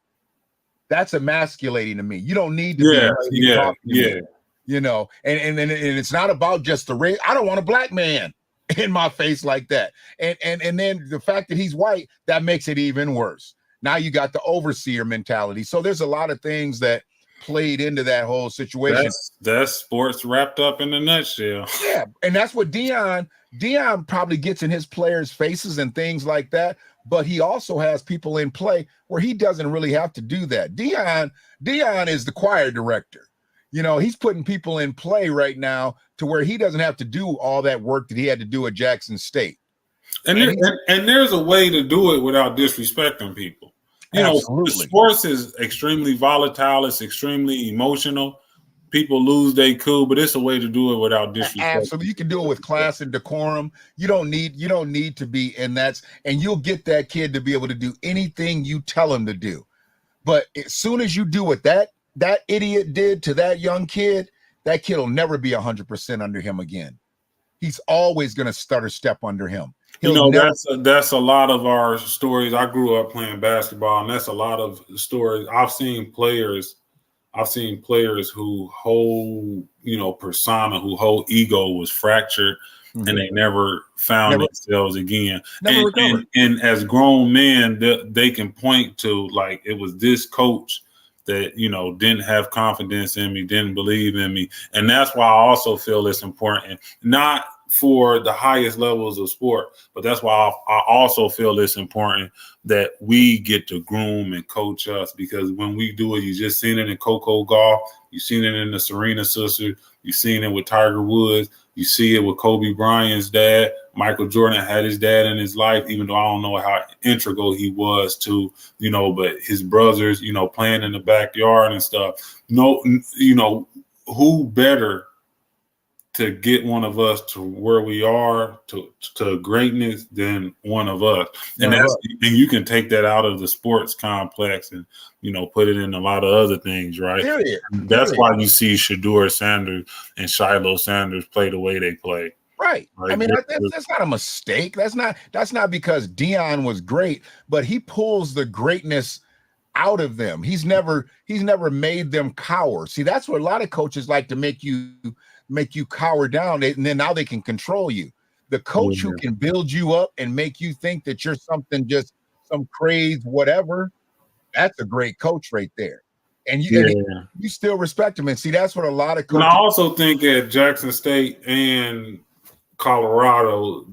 That's emasculating to me. You don't need to be talking to me, and it's not about just the race. I don't want a black man in my face like that. And then the fact that he's white, that makes it even worse. Now you got the overseer mentality. So there's a lot of things that played into that whole situation.
That's sports wrapped up in a nutshell.
Yeah, and that's what Deion probably gets in his players' faces and things like that, but he also has people in play where he doesn't really have to do that. Deion is the choir director. He's putting people in play right now to where he doesn't have to do all that work that he had to do at Jackson State.
And there's a way to do it without disrespecting people. Sports is extremely volatile. It's extremely emotional. People lose their cool, but it's a way to do it without disrespect.
Absolutely, you can do it with class and decorum. You don't need to be in that, and you'll get that kid to be able to do anything you tell him to do. But as soon as you do what that idiot did to that young kid, that kid will never be 100% under him again. He's always going to stutter step under him.
That's a lot of our stories. I grew up playing basketball, and that's a lot of stories. I've seen players who whole, persona, who whole ego was fractured, and they never found themselves again. And as grown men, they can point to, like, it was this coach that, didn't have confidence in me, didn't believe in me. And that's why I also feel it's important, not for the highest levels of sport, but that's why I also feel it's important that we get to groom and coach us, because when we do it, you just seen it in Coco Golf, you seen it in the Serena sisters, you seen it with Tiger Woods, you see it with Kobe Bryant's dad. Michael Jordan had his dad in his life, even though I don't know how integral he was to, but his brothers, playing in the backyard and stuff. Who better to get one of us to where we are to greatness than one of us. And you can take that out of the sports complex and, put it in a lot of other things, right? That's why you see Shedeur Sanders and Shiloh Sanders play the way they play.
Right. I mean, that's not a mistake. That's not because Deion was great, but he pulls the greatness out of them. He's never made them cower. See, that's what a lot of coaches like to make you cower down, and then now they can control you. The coach who can build you up and make you think that you're something, just some crazy whatever, that's a great coach right there. And you still respect him. And see, that's what a lot of coaches.
And I also think at Jackson State and Colorado,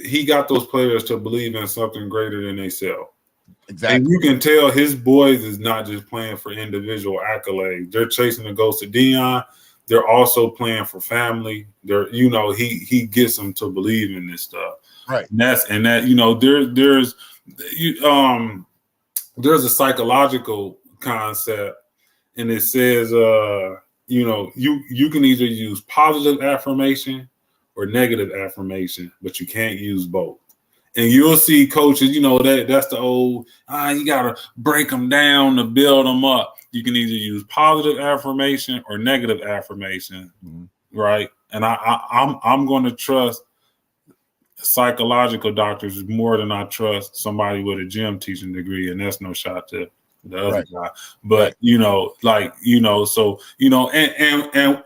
he got those players to believe in something greater than themselves.
Exactly.
And you can tell his boys is not just playing for individual accolades. They're chasing the ghost of Deion. They're also playing for family. They're, he gets them to believe in this stuff.
Right.
And there's a psychological concept, and it says, you can either use positive affirmation or negative affirmation, but you can't use both. And you'll see coaches, that's the old, you got to break them down to build them up. You can either use positive affirmation or negative affirmation, right? And I'm going to trust psychological doctors more than I trust somebody with a gym teaching degree, and that's no shot to the other guy. But and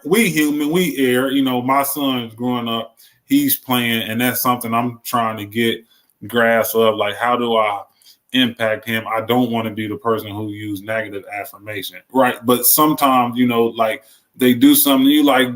we human, we err. My son's growing up, he's playing, and that's something I'm trying to get grasp of. Like, how do I impact him? I don't want to be the person who use negative affirmation, right? But sometimes, like they do something, you like,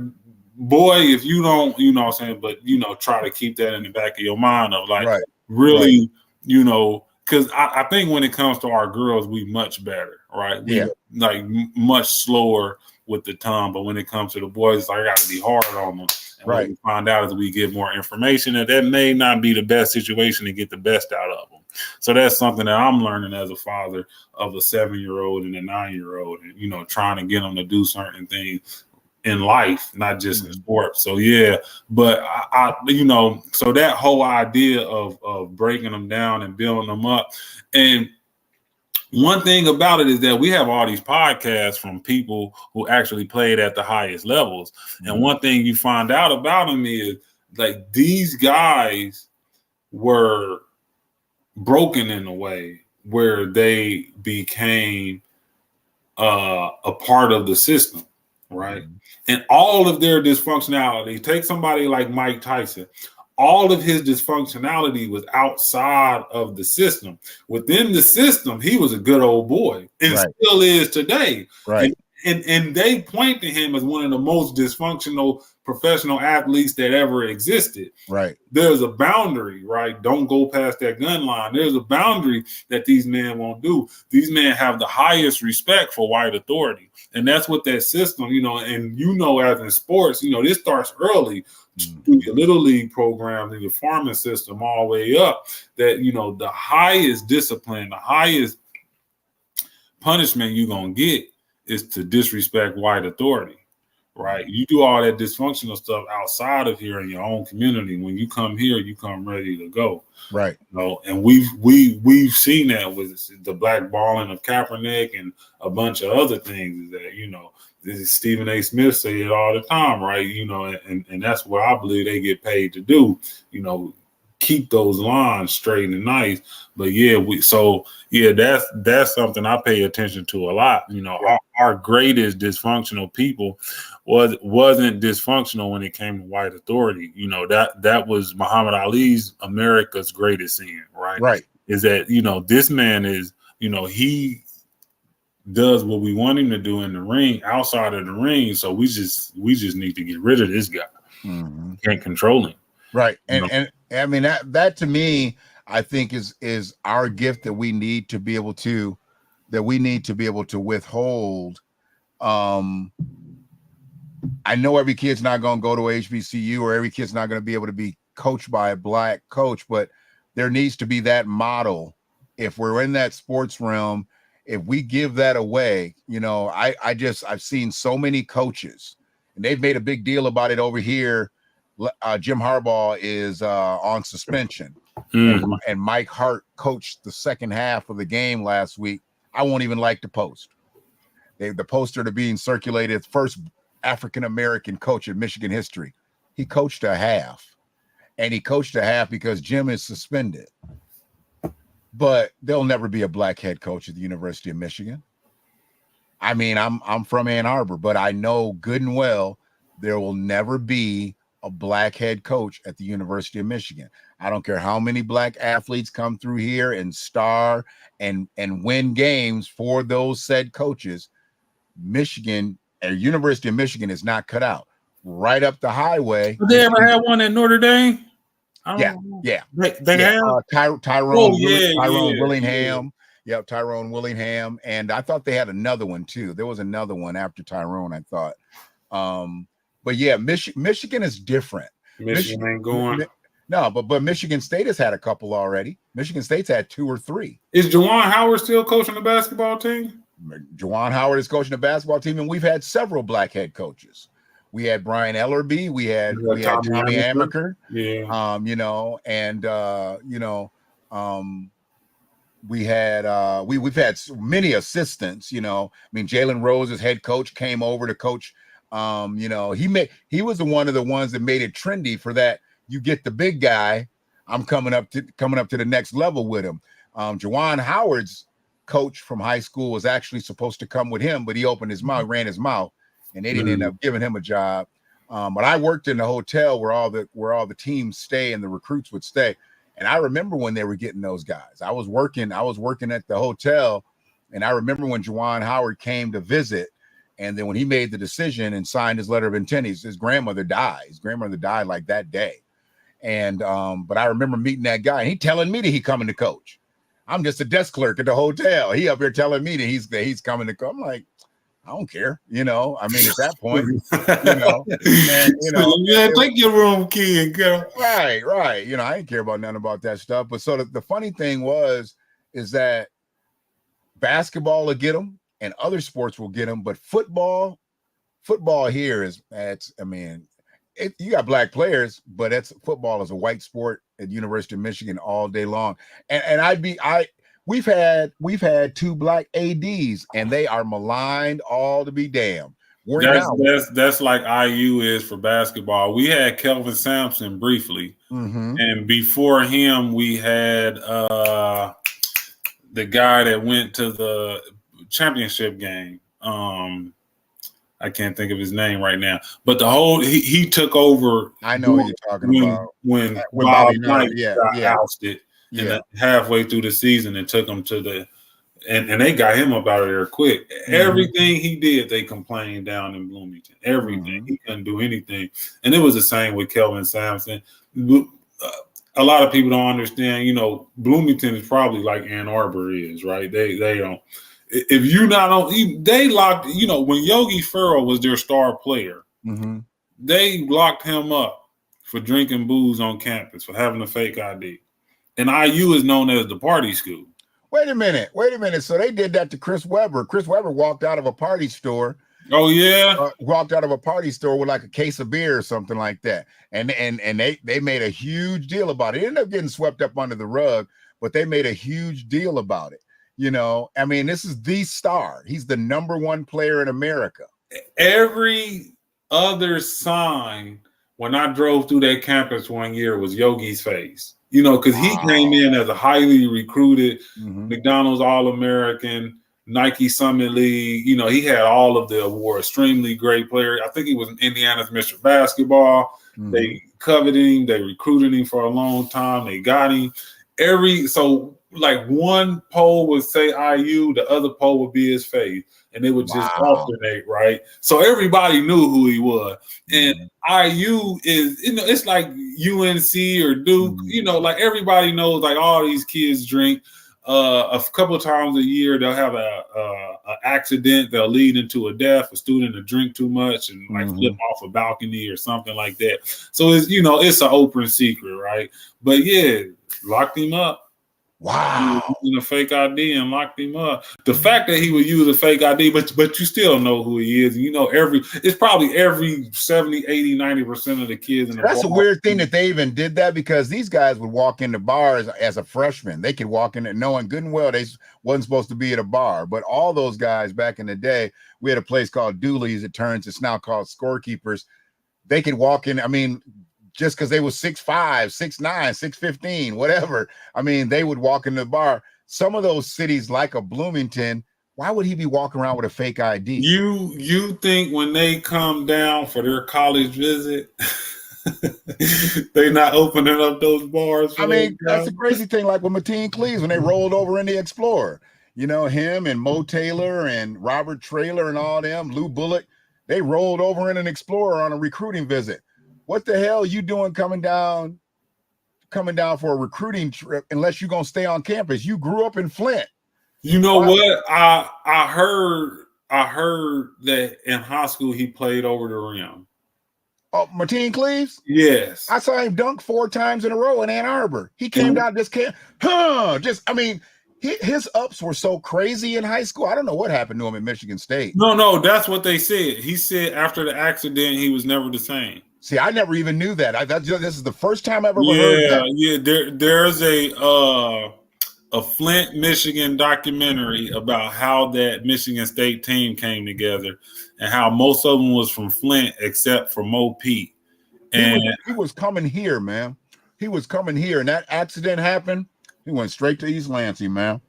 boy, if you don't, what I'm saying, but try to keep that in the back of your mind of like, really, because I think when it comes to our girls, we much better, right? We like much slower with the tongue, but when it comes to the boys, I got to be hard on them. And what we find out as we get more information that may not be the best situation to get the best out of them. So that's something that I'm learning as a father of a 7-year-old and a 9-year-old, and trying to get them to do certain things in life, not just in sports. So but I so that whole idea of breaking them down and building them up. And one thing about it is that we have all these podcasts from people who actually played at the highest levels. And one thing you find out about them is like these guys were broken in a way where they became a part of the system, right? And all of their dysfunctionality, take somebody like Mike Tyson, all of his dysfunctionality was outside of the system. Within the system, he was a good old boy and still is today.
Right.
And they point to him as one of the most dysfunctional professional athletes that ever existed.
Right.
There's a boundary, right? Don't go past that gun line. There's a boundary that these men won't do. These men have the highest respect for white authority. And that's what that system, and as in sports, this starts early through your little league program, through the farming system, all the way up, that, the highest discipline, the highest punishment you're going to get is to disrespect white authority, right? You do all that dysfunctional stuff outside of here in your own community. When you come here, you come ready to go.
Right.
And we've seen that with the blackballing of Kaepernick and a bunch of other things that, this is Stephen A. Smith say it all the time, right? And that's what I believe they get paid to do, keep those lines straight and nice. But that's something I pay attention to a lot. Our greatest dysfunctional people wasn't dysfunctional when it came to white authority. That was Muhammad Ali's America's greatest sin, right? Right. Is that, this man is, he does what we want him to do in the ring, outside of the ring. So we just need to get rid of this guy. Can't control him.
Right. And I mean, that to me, I think is our gift that we need to be able to withhold. I know every kid's not going to go to HBCU, or every kid's not going to be able to be coached by a black coach, but there needs to be that model. If we're in that sports realm, if we give that away, I've seen so many coaches, and they've made a big deal about it over here. Jim Harbaugh is on suspension, and Mike Hart coached the second half of the game last week. I won't even like the post. The poster to being circulated, first African-American coach in Michigan history. He coached a half, and he coached a half because Jim is suspended. but there'll never be a black head coach at the University of Michigan. I mean, I'm from Ann Arbor, but I know good and well there will never be a black head coach at the University of Michigan. I don't care how many black athletes come through here and star and win games for those said coaches. Michigan, at University of Michigan, is not cut out. Right up the highway.
Did they ever have one at Notre Dame?
Yeah.
They have
Tyrone
yeah.
Willingham. Yep, Tyrone Willingham. And I thought they had another one too. There was another one after Tyrone, I thought. But yeah, Michigan is different.
Michigan ain't going.
No, but Michigan State has had a couple already. Michigan State's had 2 or 3.
Is Juwan Howard still coaching the basketball team?
Juwan Howard is coaching the basketball team, and we've had several black head coaches. We had Brian Ellerby, we had Tommy Amaker, we've had many assistants. I mean, Jalen Rose, as head coach, came over to coach. He was one of the ones that made it trendy for that. You get the big guy, I'm coming up to the next level with him. Juwan Howard's coach from high school was actually supposed to come with him, but he opened his mouth, ran his mouth, and they didn't end up giving him a job. But I worked in the hotel where all the teams stay and the recruits would stay. And I remember when they were getting those guys. I was working at the hotel, and I remember when Juwan Howard came to visit, and then when he made the decision and signed his letter of intent, his grandmother died. His grandmother died like that day. And but I remember meeting that guy, and he telling me that he coming to coach. I'm just a desk clerk at the hotel. He up here telling me that he's coming to coach. I'm like, I don't care, I mean, at that point,
take your room key and go.
Right. I didn't care about nothing about that stuff. But so the funny thing is that basketball will get them and other sports will get them, but football here you got black players, but football is a white sport at the University of Michigan all day long. And we've had 2 black ADs, and they are maligned all to be damned.
That's like IU is for basketball. We had Kelvin Sampson briefly, and before him, we had the guy that went to the championship game. I can't think of his name right now, but he took over.
I know what you're talking about.
When Bob Knight got ousted. And halfway through the season, and took him to and they got him up out of there quick. Everything he did, they complained down in Bloomington. Everything. He couldn't do anything. And it was the same with Kelvin Sampson. A lot of people don't understand, Bloomington is probably like Ann Arbor is, right? They don't. If you not on, they locked, when Yogi Ferrell was their star player, they locked him up for drinking booze on campus, for having a fake ID. And IU is known as the party school.
Wait a minute. So they did that to Chris Webber. Chris Webber walked out of a party store.
Oh yeah,
walked out of a party store with like a case of beer or something like that. And they made a huge deal about it. It ended up getting swept up under the rug, but they made a huge deal about it. I mean, this is the star. He's the #1 player in America.
Every other sign when I drove through that campus one year was Yogi's face. Because he came in as a highly recruited McDonald's All-American, Nike Summit League. He had all of the awards, extremely great player. I think he was Indiana's Mr. Basketball. They coveted him. They recruited him for a long time. They got him. Like one poll would say IU, the other poll would be his face, and they would just alternate, right? So everybody knew who he was. And IU is, it's like UNC or Duke, like everybody knows, like all these kids drink. A couple of times a year, they'll have a accident. They'll lead into a death. A student will drink too much and like flip off a balcony or something like that. So it's, it's an open secret, right? But yeah, locked him up.
Wow.
He was using a fake ID and locked him up. The fact that he would use a fake ID, but you still know who he is. It's probably every 70, 80, 90% of the kids in the
That's a weird thing that they even did that, because these guys would walk into bars as a freshman. They could walk in knowing good and well they wasn't supposed to be at a bar. But all those guys back in the day, we had a place called Dooley's. It's now called Scorekeepers. They could walk in. I mean, just because they was 6'5", 6'9", 6'15", whatever. I mean, they would walk into the bar. Some of those cities, like a Bloomington, why would he be walking around with a fake ID?
You think when they come down for their college visit, they not opening up those bars?
I mean, that's the crazy thing. Like with Mateen Cleaves, when they rolled over in the Explorer, you know, him and Mo Taylor and Robert Traylor and all them, Lou Bullock, they rolled over in an Explorer on a recruiting visit. What the hell are you doing coming down for a recruiting trip unless you're gonna stay on campus? You grew up in Flint.
You know what? I heard that in high school he played over the rim.
Oh, Mateen Cleaves?
Yes.
I saw him dunk 4 times in a row in Ann Arbor. He came down, I mean, his ups were so crazy in high school. I don't know what happened to him at Michigan State.
No, that's what they said. He said after the accident, he was never the same.
See, I never even knew that. This is the first time I've ever heard that.
Yeah. There's a Flint, Michigan documentary about how that Michigan State team came together and how most of them was from Flint except for Mo Pete. And
he was coming here, man. He was coming here, and that accident happened. He went straight to East Lansing, man.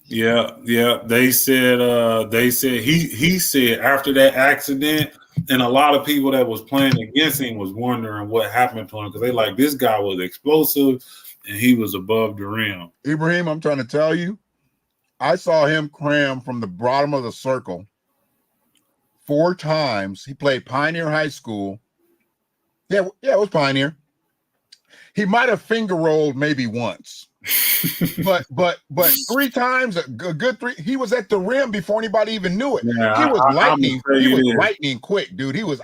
Yeah. They said he said after that accident, and a lot of people that was playing against him was wondering what happened to him because they like this guy was explosive and he was above the rim.
Ibrahim, I'm trying to tell you, I saw him cram from the bottom of the circle 4 times. He played Pioneer High School. Yeah, it was Pioneer. He might have finger rolled maybe once. but 3 times, a good 3. He was at the rim before anybody even knew it.
Yeah,
he was lightning. He was
is.
lightning quick, dude. He was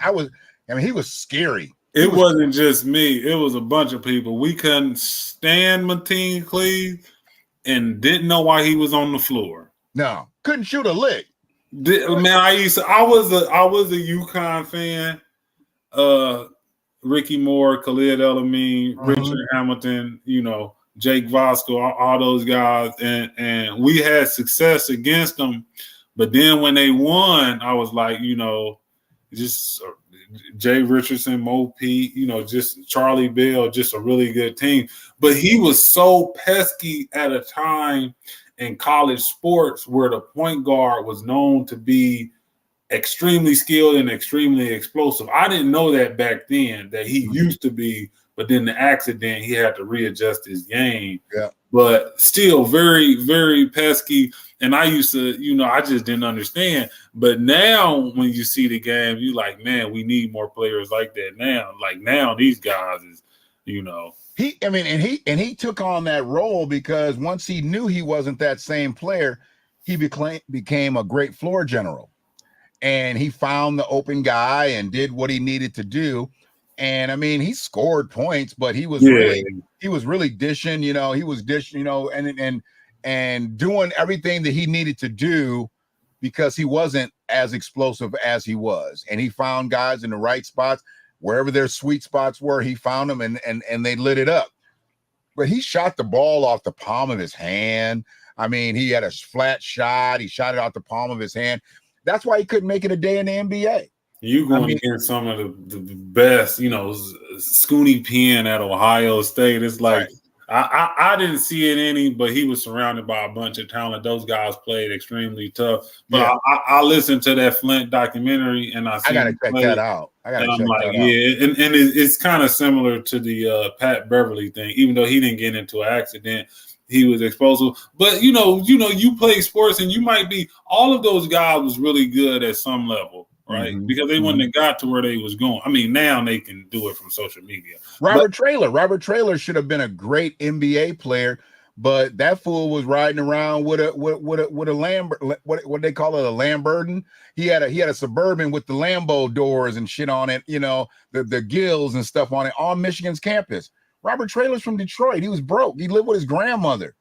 scary.
It wasn't just me. It was a bunch of people. We couldn't stand Mateen Cleaves and didn't know why he was on the floor.
No, couldn't shoot a lick.
Man, I was a UConn fan. Ricky Moore, Khalid El-Amin, Richard Hamilton, you know, Jake Vosco, all those guys, and we had success against them. But then when they won, I was like, you know, just Jay Richardson, Mo Pete, you know, just Charlie Bell, just a really good team. But he was so pesky at a time in college sports where the point guard was known to be extremely skilled and extremely explosive. I didn't know that back then, that he used to be, but then the accident, he had to readjust his game.
Yeah.
But still very, very pesky. And I used to, you know, I just didn't understand. But now when you see the game, you like, man, we need more players like that now. Like now these guys is, you know.
He took on that role because once he knew he wasn't that same player, he became a great floor general. And he found the open guy and did what he needed to do. And I mean, he scored points, but he was really dishing, you know, and doing everything that he needed to do because he wasn't as explosive as he was. And he found guys in the right spots, wherever their sweet spots were, he found them and they lit it up. But he shot the ball off the palm of his hand. I mean, he had a flat shot. He shot it out the palm of his hand. That's why he couldn't make it a day in the NBA.
You going against some of the best, you know, Scooney Penn at Ohio State. It's like I didn't see it any, but he was surrounded by a bunch of talent. Those guys played extremely tough. But I listened to that Flint documentary, and I
gotta check that out.
It's kind of similar to the Pat Beverly thing, even though he didn't get into an accident. He was explosive. But, you know, you play sports and you might be – all of those guys was really good at some level, right? Because they wouldn't have got to where they was going. I mean, now they can do it from social media.
Robert Traylor should have been a great NBA player, but that fool was riding around with a what they call it, a Lamborghini. He had a Suburban with the Lambo doors and shit on it, you know, the gills and stuff on it on Michigan's campus. Robert Traylor's from Detroit. He was broke. He lived with his grandmother.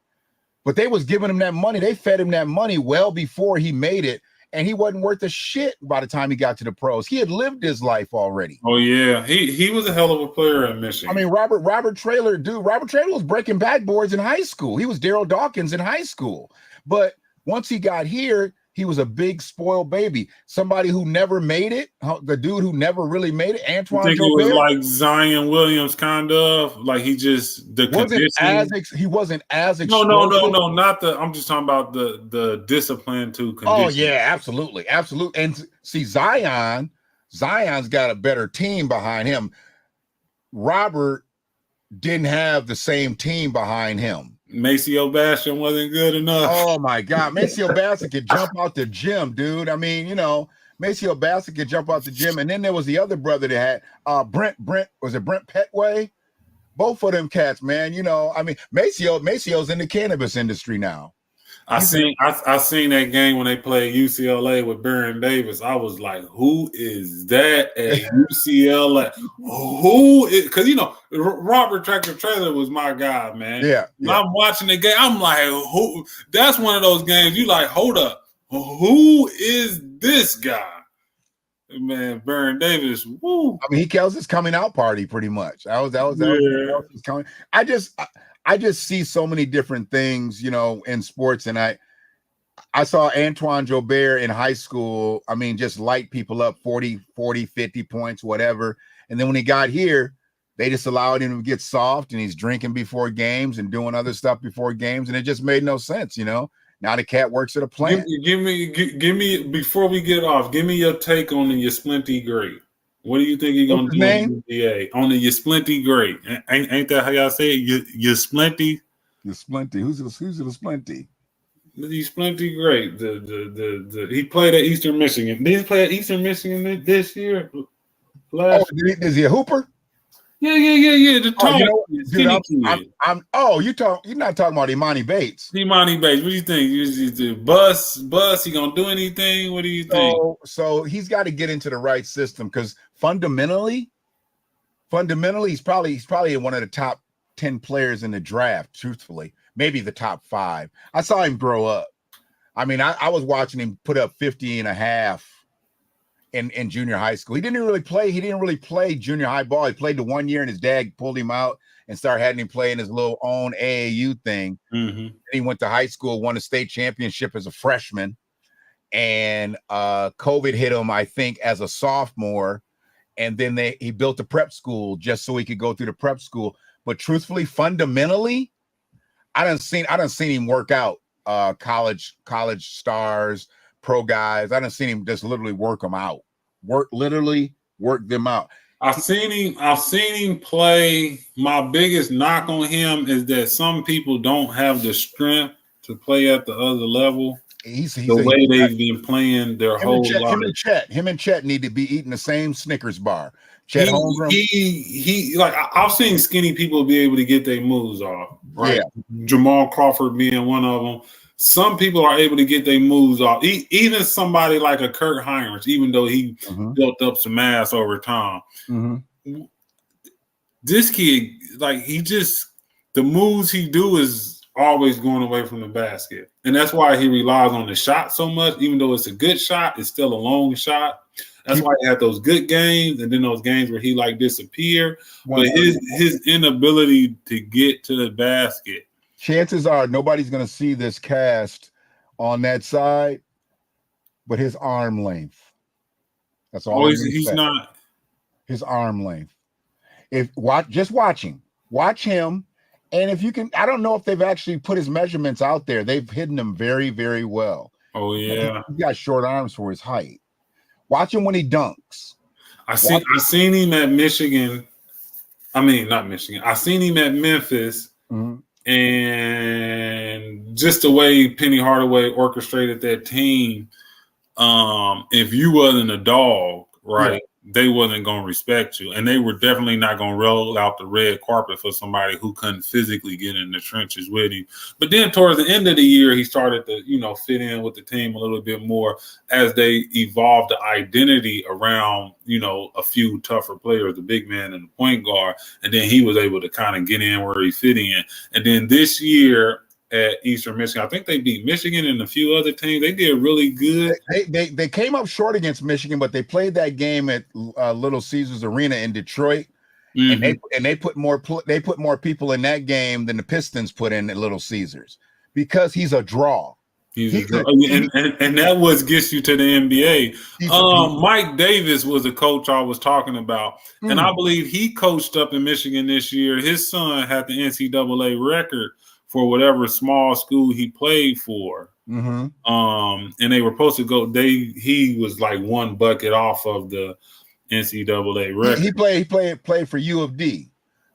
But they was giving him that money. They fed him that money well before he made it. And he wasn't worth a shit by the time he got to the pros. He had lived his life already.
Oh, yeah. He was a hell of a player at Michigan.
I mean, Robert Traylor was breaking backboards in high school. He was Daryl Dawkins in high school. But once he got here, he was a big spoiled baby. Somebody who never made it, the dude who never really made it, Antoine
I think
Jobert,
it was like Zion Williams, kind of like he just the conditioning.
he wasn't as
No,
explosive.
not the. I'm just talking about the discipline to condition.
Oh yeah, absolutely. And see, Zion's got a better team behind him. Robert didn't have the same team behind him.
Maceo Bastion wasn't good enough.
Oh my God, Maceo Bastion could jump out the gym, dude. I mean, Maceo Bastion could jump out the gym, and then there was the other brother that had Brent was it Brent Petway? Both of them cats, man. I mean, Maceo's in the cannabis industry now.
I seen that game when they played UCLA with Baron Davis. I was like, who is that at UCLA? Who is, because Robert Tractor Trailer was my guy, man.
Yeah.
I'm watching the game. I'm like, who? That's one of those games you like, hold up. Who is this guy? Man, Baron Davis. Woo.
I mean, he was his coming out party pretty much. That was his coming. I just see so many different things, in sports. And I saw Antoine Jobert in high school. I mean, just light people up 40, 50 points, whatever. And then when he got here, they just allowed him to get soft, and he's drinking before games and doing other stuff before games. And it just made no sense, Now the cat works at a plant.
Give me before we get off, give me your take on the Splinty Great. What do you think he's gonna do in the NBA? On the Splinty Great. Ain't that how y'all say it? Splinty?
Splinty. Who's the Splinty?
The Splinty Great. The he played at Eastern Michigan. Did he play at Eastern Michigan this year?
Is he a hooper?
Yeah. The tall
you're not talking about Imani Bates.
Imani Bates. What do you think? You bus? He gonna do anything? What do you think?
So he's got to get into the right system, because fundamentally, he's probably one of the top 10 players in the draft. Truthfully, maybe the top 5. I saw him grow up. I mean, I was watching him put up 50 and a half in junior high school. He didn't really play junior high ball. He played the 1 year, and his dad pulled him out and started having him play in his little own AAU thing.
Mm-hmm.
And he went to high school, won a state championship as a freshman, and COVID hit him, I think, as a sophomore. And then he built a prep school just so he could go through the prep school. But truthfully, fundamentally, I done seen him work out college stars, pro guys. I done seen him just literally work them out. Work them out.
I've seen him play. My biggest knock on him is that some people don't have the strength to play at the other level. He's the way they've been playing their whole life.
Him and Chet need to be eating the same Snickers bar. Chet Holmgren.
He like I've seen skinny people be able to get their moves off. Right,
yeah.
Jamal Crawford being one of them. Some people are able to get their moves off. Even somebody like a Kurt Heinrich, even though he built up some mass over time.
Mm-hmm.
This kid, like the moves he do is always going away from the basket. And that's why he relies on the shot so much. Even though it's a good shot, it's still a long shot. That's why he had those good games and then those games where he disappear. But his inability to get to the basket.
Chances are nobody's going to see this cast on that side, but his arm length. That's all.
He's not.
His arm length. Just watch him, and if you can, I don't know if they've actually put his measurements out there. They've hidden them very, very well.
Oh yeah,
he's got short arms for his height. Watch him when he dunks.
I seen him at Michigan. I mean, not Michigan. I seen him at Memphis.
Mm-hmm.
And just the way Penny Hardaway orchestrated that team, if you wasn't a dog, right, they wasn't going to respect you. And they were definitely not going to roll out the red carpet for somebody who couldn't physically get in the trenches with him. But then towards the end of the year, he started to, fit in with the team a little bit more as they evolved the identity around, a few tougher players, the big man and the point guard. And then he was able to kind of get in where he fit in. And then this year at Eastern Michigan, I think they beat Michigan and a few other teams. They did really good.
They came up short against Michigan, but they played that game at Little Caesars Arena in Detroit, and they put more people in that game than the Pistons put in at Little Caesars because he's a draw.
And that what gets you to the NBA. Mike Davis was a coach I was talking about, and I believe he coached up in Michigan this year. His son had the NCAA record for whatever small school he played for. And they were supposed to go. He was like one bucket off of the NCAA record.
He played for U of D.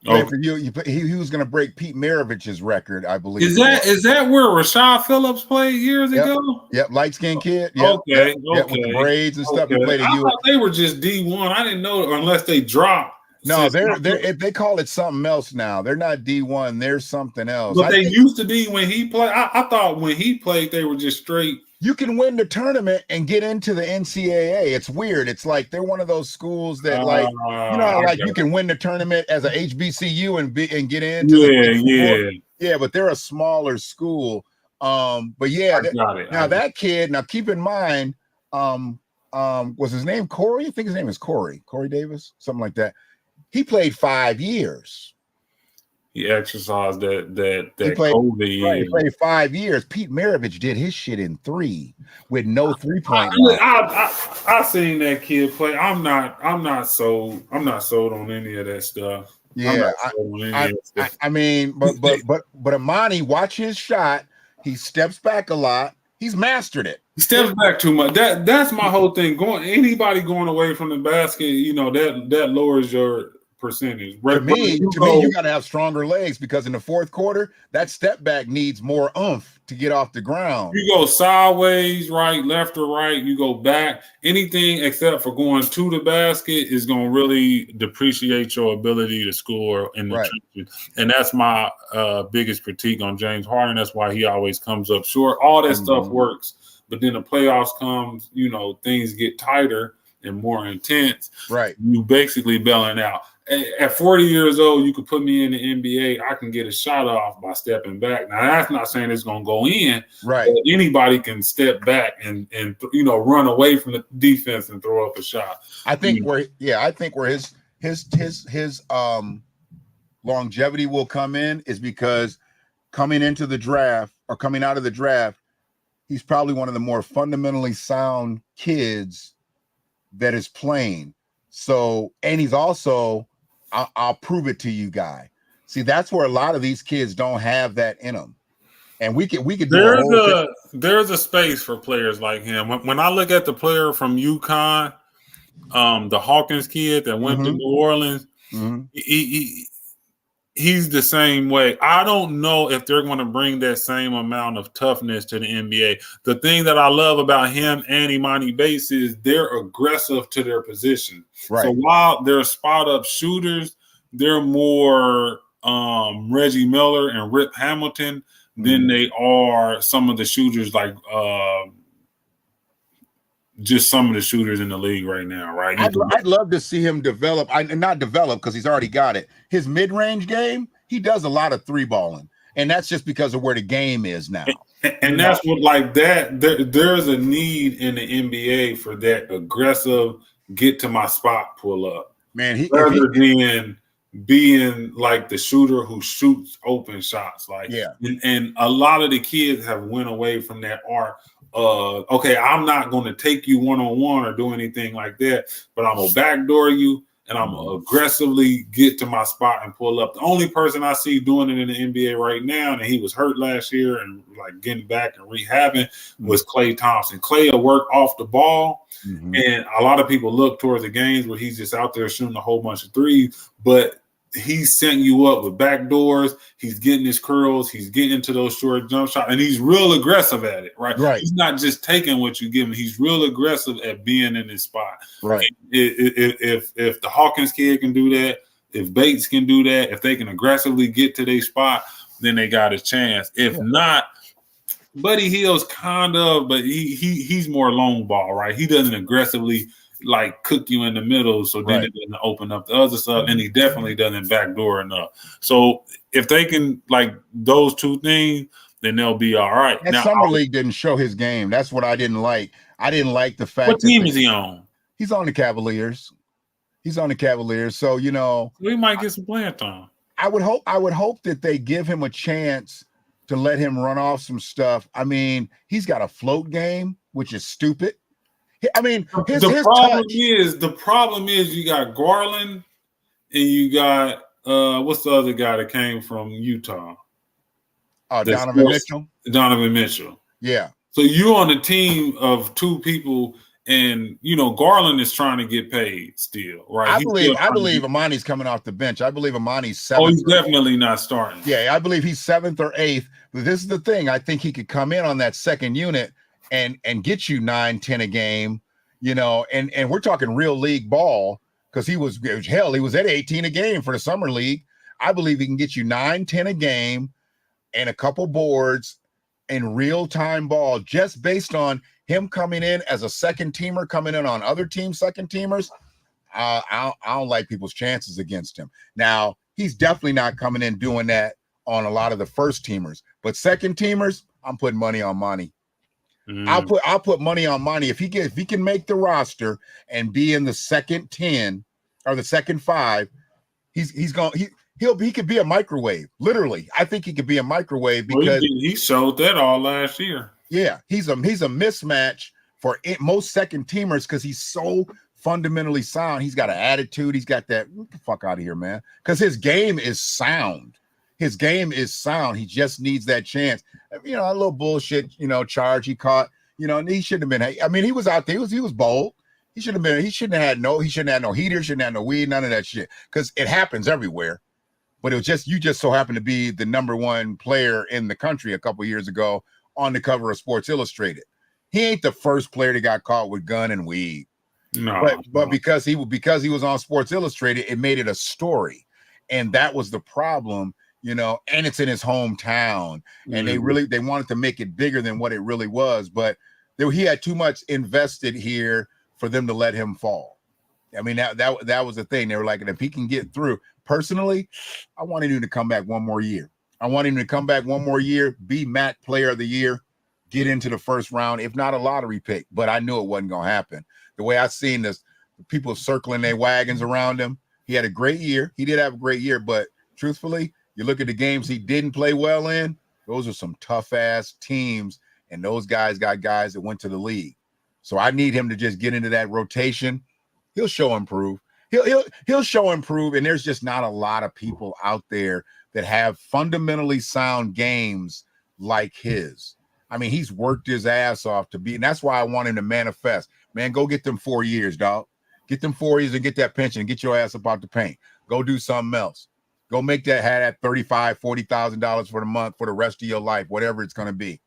For you, he was going to break Pete Maravich's record, I believe.
Is that where Rashad Phillips played years ago?
Yep, light skinned kid.
Yep, okay.
With the braids and stuff. He played
I thought they were just D1. I didn't know unless they dropped.
No, they call it something else now. They're not D1. They're something else.
But they used to be when he played. I thought when he played, they were just straight.
You can win the tournament and get into the NCAA. It's weird. It's like they're one of those schools that you can win the tournament as a HBCU and get into but they're a smaller school. But yeah, that kid. Now keep in mind, was his name Corey? I think his name is Corey Davis, something like that. He played 5 years.
He exercised that COVID year.
Right, he played 5 years. Pete Maravich did his shit in 3 with no 3-point.
I seen that kid play. I'm not sold on any of that stuff.
Yeah, I mean, but Amani, watch his shot. He steps back a lot. He's mastered it.
He steps back too much. That's my whole thing. Anybody going away from the basket, that lowers your percentage.
To me, you got to have stronger legs because in the fourth quarter, that step back needs more oomph to get off the ground.
You go sideways, right, left or right, you go back. Anything except for going to the basket is going to really depreciate your ability to score in the trenches. And that's my biggest critique on James Harden. That's why he always comes up short. All that stuff works, but then the playoffs comes, things get tighter and more intense.
Right.
You basically bailing out. At 40 years old, you could put me in the NBA. I can get a shot off by stepping back. Now, that's not saying it's going to go in.
Right.
But anybody can step back and run away from the defense and throw up a shot.
I think where his longevity will come in is because coming into the draft or coming out of the draft, he's probably one of the more fundamentally sound kids that is playing. So, and he's also, I'll prove it to you guy. See, that's where a lot of these kids don't have that in them. And we could do
there's a space for players like him. When I look at the player from UConn, the Hawkins kid that went to New Orleans, he's the same way. I don't know if they're going to bring that same amount of toughness to the NBA. The thing that I love about him and Imani Bates is they're aggressive to their position.
Right.
So while they're spot-up shooters, they're more Reggie Miller and Rip Hamilton than they are some of the shooters like just some of the shooters in the league right now, right?
I'd love to see him develop. Not develop because he's already got it. His mid-range game, he does a lot of three balling, and that's just because of where the game is now.
And that's what like that. There's a need in the NBA for that aggressive get to my spot pull up,
man.
Rather than being like the shooter who shoots open shots, like and a lot of the kids have went away from that art. Okay, I'm not going to take you one-on-one or do anything like that, but I'm going to backdoor you and I'm going to aggressively get to my spot and pull up. The only person I see doing it in the NBA right now, and he was hurt last year and like getting back and rehabbing, was Klay Thompson. Klay will work off the ball, and a lot of people look towards the games where he's just out there shooting a whole bunch of threes, but he's setting you up with back doors. He's getting his curls. He's getting into those short jump shots, and he's real aggressive at it, right? He's not just taking what you give him. He's real aggressive at being in his spot.
Right.
If the Hawkins kid can do that, if Bates can do that, if they can aggressively get to their spot, then they got a chance. If not, Buddy Hield's kind of, but he's more long ball, right? He doesn't aggressively like cook you in the middle, so then it doesn't open up the other stuff, and he definitely doesn't backdoor enough. So if they can like those two things, then they'll be all right.
That Summer League didn't show his game. That's what I didn't like. I didn't like the fact.
What team is he on?
He's on the Cavaliers. So we
might get some playing time.
I would hope that they give him a chance to let him run off some stuff. I mean, he's got a float game, which is stupid. I mean,
the problem is you got Garland and you got what's the other guy that came from Utah?
Donovan Mitchell.
Donovan Mitchell.
Yeah.
So you're on a team of two people, and Garland is trying to get paid still, right?
I believe Amani's coming off the bench. I believe Amani's 7th.
Oh, he's definitely not starting.
Yeah, I believe he's 7th or 8th. But this is the thing. I think he could come in on that second unit and get you 9-10 a game, and we're talking real league ball, because he was at 18 a game for the summer league. I believe he can get you 9-10 a game and a couple boards in real-time ball, just based on him coming in as a second teamer, coming in on other teams' second teamers. I don't like people's chances against him. Now, he's definitely not coming in doing that on a lot of the first teamers, but second teamers, I'm putting money on Monty. I'll put money on Monty if he can make the roster and be in the second 10 or the second 5. He could be a microwave. Literally, I think he could be a microwave because
he showed that all last year.
Yeah, he's a mismatch for most second teamers because he's so fundamentally sound. He's got an attitude. He's got that. Get the fuck out of here, man. Because his game is sound. His game is sound. He just needs that chance. A little bullshit, charge he caught. And he shouldn't have been. I mean, he was out there. He was bold. He shouldn't have been. He shouldn't have had no heater. Shouldn't have had no weed. None of that shit. Because it happens everywhere. But it was just, you just so happened to be the number 1 player in the country a couple years ago on the cover of Sports Illustrated. He ain't the first player that got caught with gun and weed.
No,
but because he was on Sports Illustrated, it made it a story, and that was the problem, And it's in his hometown, and they wanted to make it bigger than what it really was. But he had too much invested here for them to let him fall. I mean, that was the thing. They were like, if he can get through. Personally, I wanted him to come back one more year. Be MAC Player of the Year, get into the first round, if not a lottery pick. But I knew it wasn't going to happen. The way I seen this, people circling their wagons around him, he had a great year. He did have a great year, but truthfully, you look at the games he didn't play well in, those are some tough-ass teams, and those guys got guys that went to the league. So I need him to just get into that rotation. He'll show improve. He'll show improve, and there's just not a lot of people out there that have fundamentally sound games like his. I mean, he's worked his ass off to be, and that's why I want him to manifest. Man, go get them 4 years, dog. Get them 4 years and get that pension and get your ass up out the paint. Go do something else. Go make that, have that $35,000, $40,000 for the month for the rest of your life, whatever it's going to be.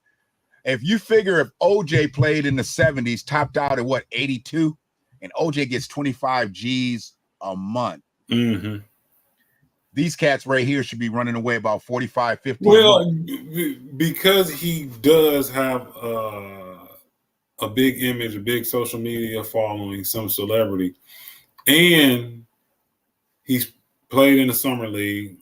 If you figure if OJ played in the 70s, topped out at 82, and OJ gets 25 G's a month.
Mm-hmm.
These cats right here should be running away about 45, 50.
Well, because he does have a big image, a big social media following, some celebrity, and he's played in the summer league,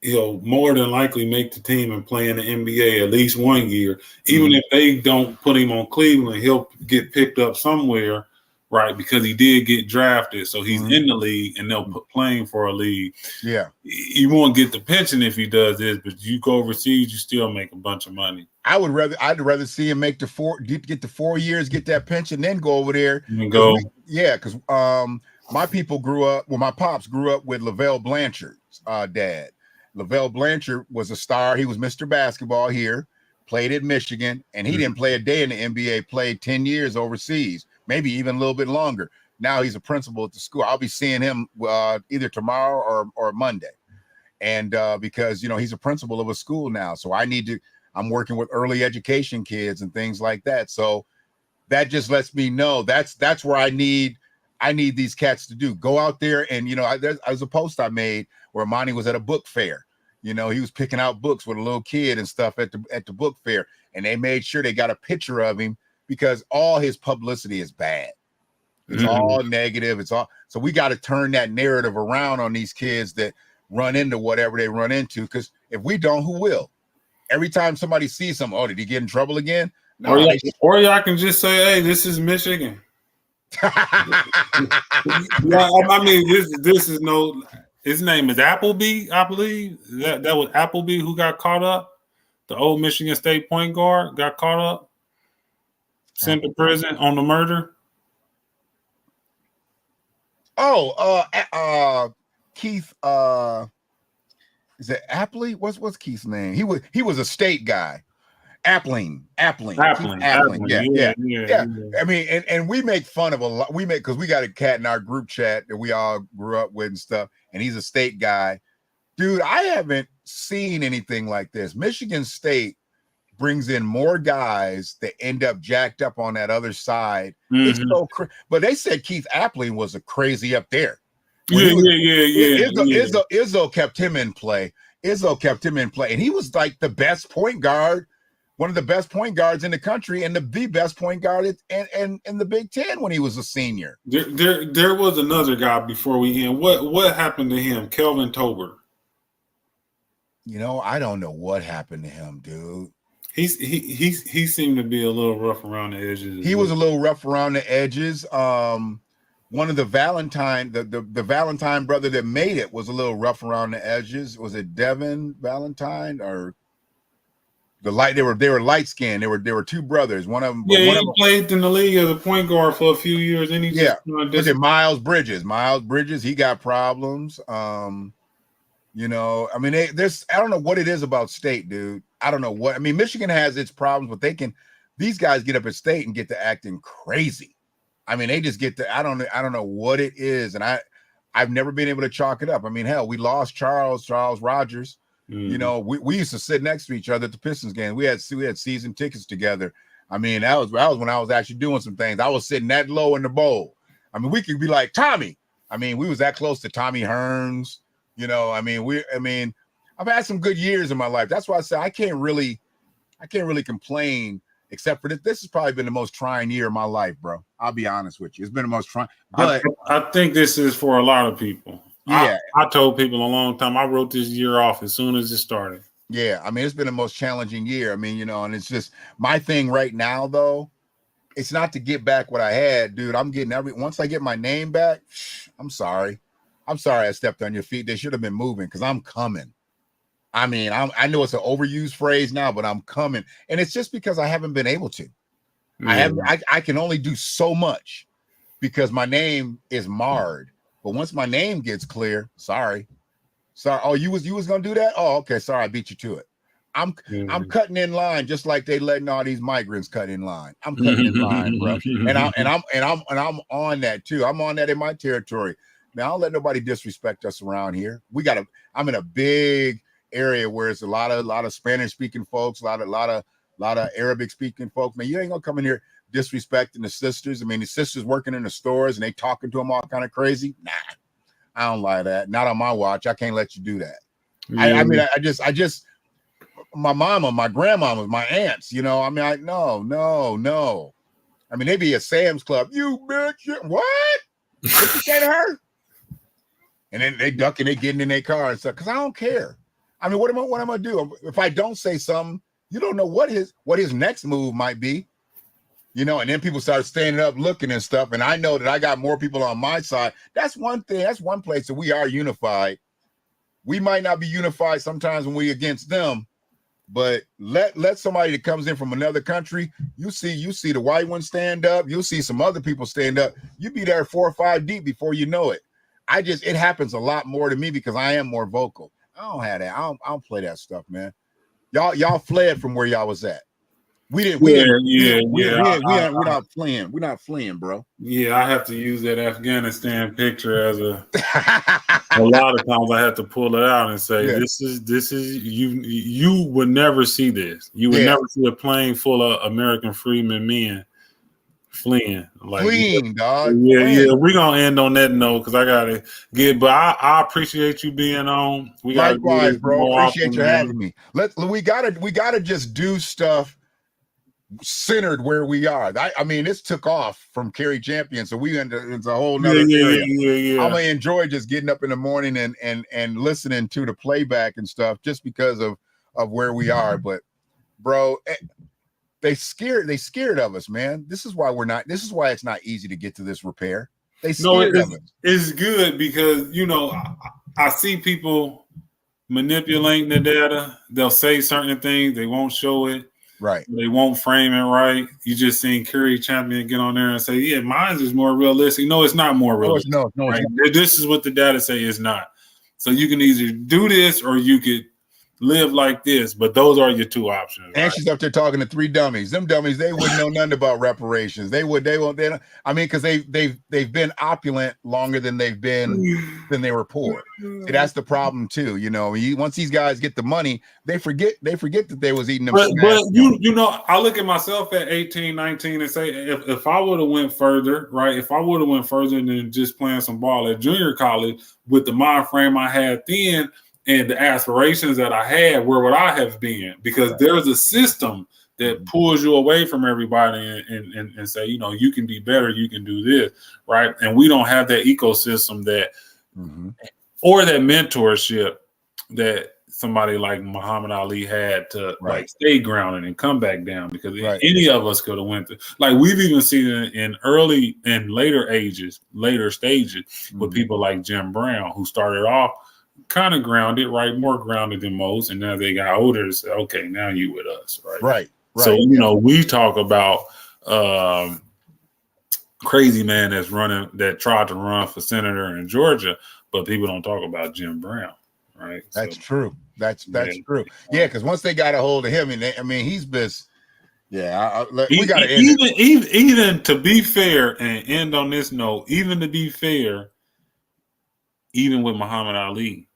he'll more than likely make the team and play in the NBA at least 1 year. Even if they don't put him on Cleveland, he'll get picked up somewhere. Right, because he did get drafted, so he's in the league, and they'll put playing for a league.
Yeah,
you won't get the pension if he does this, but you go overseas, you still make a bunch of money.
I'd rather see him make get the 4 years, get that pension, then go over there
and go.
Because my pops grew up with Lavelle Blanchard's dad. Lavelle Blanchard was a star. He was Mr. Basketball here, played at Michigan, and he didn't play a day in the NBA. Played 10 years overseas. Maybe even a little bit longer. Now he's a principal at the school. I'll be seeing him either tomorrow or Monday. And because, he's a principal of a school now. So I'm working with early education kids and things like that. So that just lets me know that's where I need these cats to do. Go out there and, there's a post I made where Monty was at a book fair. He was picking out books with a little kid and stuff at the book fair. And they made sure they got a picture of him, because all his publicity is bad. It's all negative. So we got to turn that narrative around on these kids that run into whatever they run into. Because if we don't, who will? Every time somebody sees something, did he get in trouble again? No,
or y'all can just say, hey, this is Michigan. I mean, this is no. His name is Appleby, I believe. That was Appleby who got caught up. the old Michigan State point guard, got caught up, sent to prison on the murder.
Keith. Is it Apley? What's Keith's name? He was a state guy. Appling. Yeah. I mean, and we make fun of a lot. We make because we got a cat in our group chat that we all grew up with and stuff. And he's a state guy, dude. I haven't seen anything like this. Michigan State brings in more guys that end up jacked up on that other side. Mm-hmm. It's so but they said Keith Appling was a crazy up there. Izzo kept him in play. And he was like the best point guard, one of the best point guards in the country, and the best point guard in the Big Ten when he was a senior.
There was another guy before we end. What happened to him? Kelvin Tolbert.
I don't know what happened to him, dude.
He seemed to be a little rough around the edges.
He was a little rough around the edges. One of the Valentine, the Valentine brother that made it was a little rough around the edges. Was it Devin Valentine or the light? They were light skinned. They were two brothers. One of them.
Yeah, he played in the league as a point guard for a few years. And
was it Miles Bridges? Miles Bridges, he got problems. I mean, there's I don't know what it is about State, dude. I don't know what. I mean, Michigan has its problems, but these guys get up at State and get to acting crazy. I mean, they just get to, I don't know what it is. And I've never been able to chalk it up. I mean, hell, we lost Charles Rogers. Mm-hmm. We used to sit next to each other at the Pistons game. We had season tickets together. I mean, that was when I was actually doing some things. I was sitting that low in the bowl. I mean, we could be like Tommy. I mean, we was that close to Tommy Hearns. I've had some good years in my life. That's why I say I can't really complain. Except for this has probably been the most trying year of my life, bro. I'll be honest with you. It's been the most trying. But
I think this is for a lot of people.
Yeah.
I told people a long time, I wrote this year off as soon as it started.
Yeah. I mean, it's been the most challenging year. I mean, and it's just my thing right now, though. It's not to get back what I had, dude. I'm getting once I get my name back, I'm sorry. I stepped on your feet. They should have been moving because I'm coming. I mean, I know it's an overused phrase now, but I'm coming. And it's just because I haven't been able to. I can only do so much because my name is marred. But once my name gets clear, sorry. Oh, you was gonna do that? Oh, okay. Sorry, I beat you to it. I'm cutting in line just like they letting all these migrants cut in line. I'm cutting in line, bro. And I'm on that too. I'm on that in my territory. Now, I don't let nobody disrespect us around here. I'm in a big area where it's a lot of Spanish speaking folks, a lot of Arabic speaking folks. Man, you ain't gonna come in here disrespecting the sisters. I mean, the sisters working in the stores and they talking to them all kind of crazy. Nah, I don't like that. Not on my watch. I can't let you do that. Yeah. I just my mama, my grandmama, my aunts, no. I mean, they be at Sam's Club. You bitch, what? What you say to her? And then they ducking, they getting in their car and stuff. Cause I don't care. I mean, what am I gonna do? If I don't say something, you don't know what his next move might be, and then people start standing up looking and stuff. And I know that I got more people on my side. That's one thing. That's one place that we are unified. We might not be unified sometimes when we against them, but let somebody that comes in from another country, you see the white one stand up, you'll see some other people stand up. You be there 4 or 5 deep before you know it. It happens a lot more to me because I am more vocal. I don't have that. I don't play that stuff, man. Y'all fled from where y'all was at. We're not fleeing. We're not fleeing, bro.
Yeah, I have to use that Afghanistan picture as a lot of times I have to pull it out and say, this is you would never see this. You would never see a plane full of American freedmen men fleeing,
dog.
Yeah. We're gonna end on that note because I gotta get. But I appreciate you being on.
Likewise, bro. Appreciate you having me. We gotta just do stuff centered where we are. I mean, this took off from Cari Champion, so it's a whole nother area. Yeah. I'm gonna enjoy just getting up in the morning and listening to the playback and stuff just because of where we are. But, bro. They scared of us, man. This is why it's not easy to get to this repair. They scared of us.
It's good because, I see people manipulating the data. They'll say certain things, they won't show it.
Right.
They won't frame it right. You just seen Cari Champion get on there and say, yeah, mine is more realistic. No, it's not more realistic.
No, it's
right?
not.
This is what the data say it's not. So you can either do this or you could live like this, but those are your two options.
And
right?
she's up there talking to 3 dummies. Them dummies, they wouldn't know nothing about reparations. They won't. I mean, because they've been opulent longer than they were poor. See, that's the problem too. You know, once these guys get the money, they forget that they was eating them.
But you know, I look at myself at 18, 19 and say, if I would have went further, right? If I would have went further than just playing some ball at junior college with the mind frame I had then. And the aspirations that I had, where would I have been? Because there's a system that pulls you away from everybody and say, you know, you can be better, you can do this, right? And we don't have that ecosystem that, or that mentorship that somebody like Muhammad Ali had to like stay grounded and come back down. Because any of us could have went through. Like we've even seen it in early and later stages with people like Jim Brown, who started off kind of grounded, right? More grounded than most. And now they got older to say, okay, now you with us, right?
Right.
So, you know, we talk about crazy man that tried to run for senator in Georgia, but people don't talk about Jim Brown, right?
That's true. That's true. Yeah, because once they got a hold of him, and he's just, we got to end
even to be fair and end on this note, even to be fair, even with Muhammad Ali.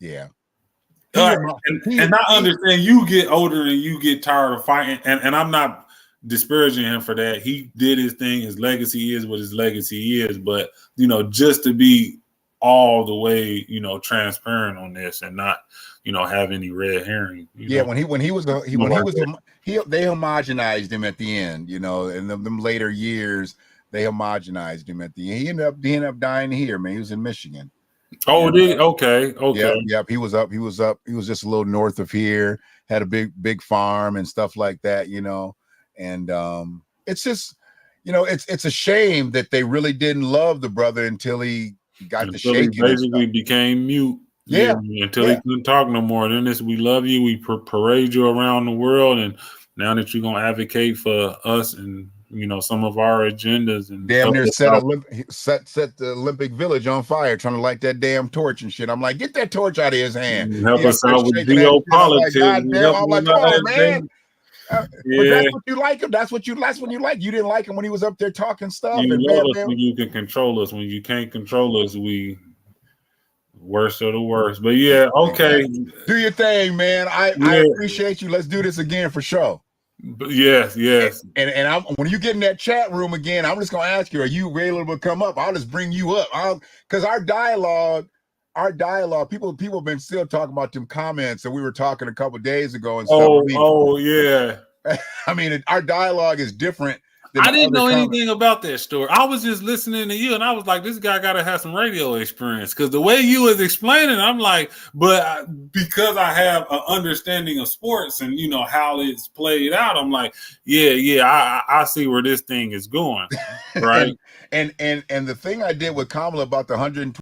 Yeah.
And I understand you get older and you get tired of fighting, and I'm not disparaging him for that. He did his thing. His legacy is what his legacy is. But, you know, just to be all the way, you know, transparent on this and not, you know, have any red herring.
They homogenized him at the end, you know, in them later years, they homogenized him at the end. He ended up dying here, man. He was in Michigan.
Oh, did okay.
Yep. He was just a little north of here, had a big farm and stuff like that, you know. And it's just, you know, it's a shame that they really didn't love the brother until he got the shaking.
He basically became mute.
Yeah.
Until he couldn't talk no more. Then it's, we love you, we parade you around the world, and now that you're gonna advocate for us and, you know, some of our agendas, and
damn near set the Olympic Village on fire, trying to light that damn torch and shit. I'm like, get that torch out of his hand.
Help us out with geopolitics.
I'm like, come on, man. But that's what you like him. That's when you like. You didn't like him when he was up there talking stuff.
You love us when you can control us. When you can't control us, we worst of the worst. But yeah, okay.
Do your thing, man. I appreciate you. Let's do this again for sure.
But yes.
And I'm, when you get in that chat room again, I'm just gonna ask you, are you available to come up? I'll just bring you up. Because our dialogue, people have been still talking about them comments that we were talking a couple days ago and stuff.
Yeah.
I mean, our dialogue is different.
I didn't know anything about that story. I was just listening to you, and I was like, this guy got to have some radio experience, because the way you was explaining, I'm like, but because I have an understanding of sports and, you know, how it's played out, I'm like, I see where this thing is going, right?
and the thing I did with Kamala about the 120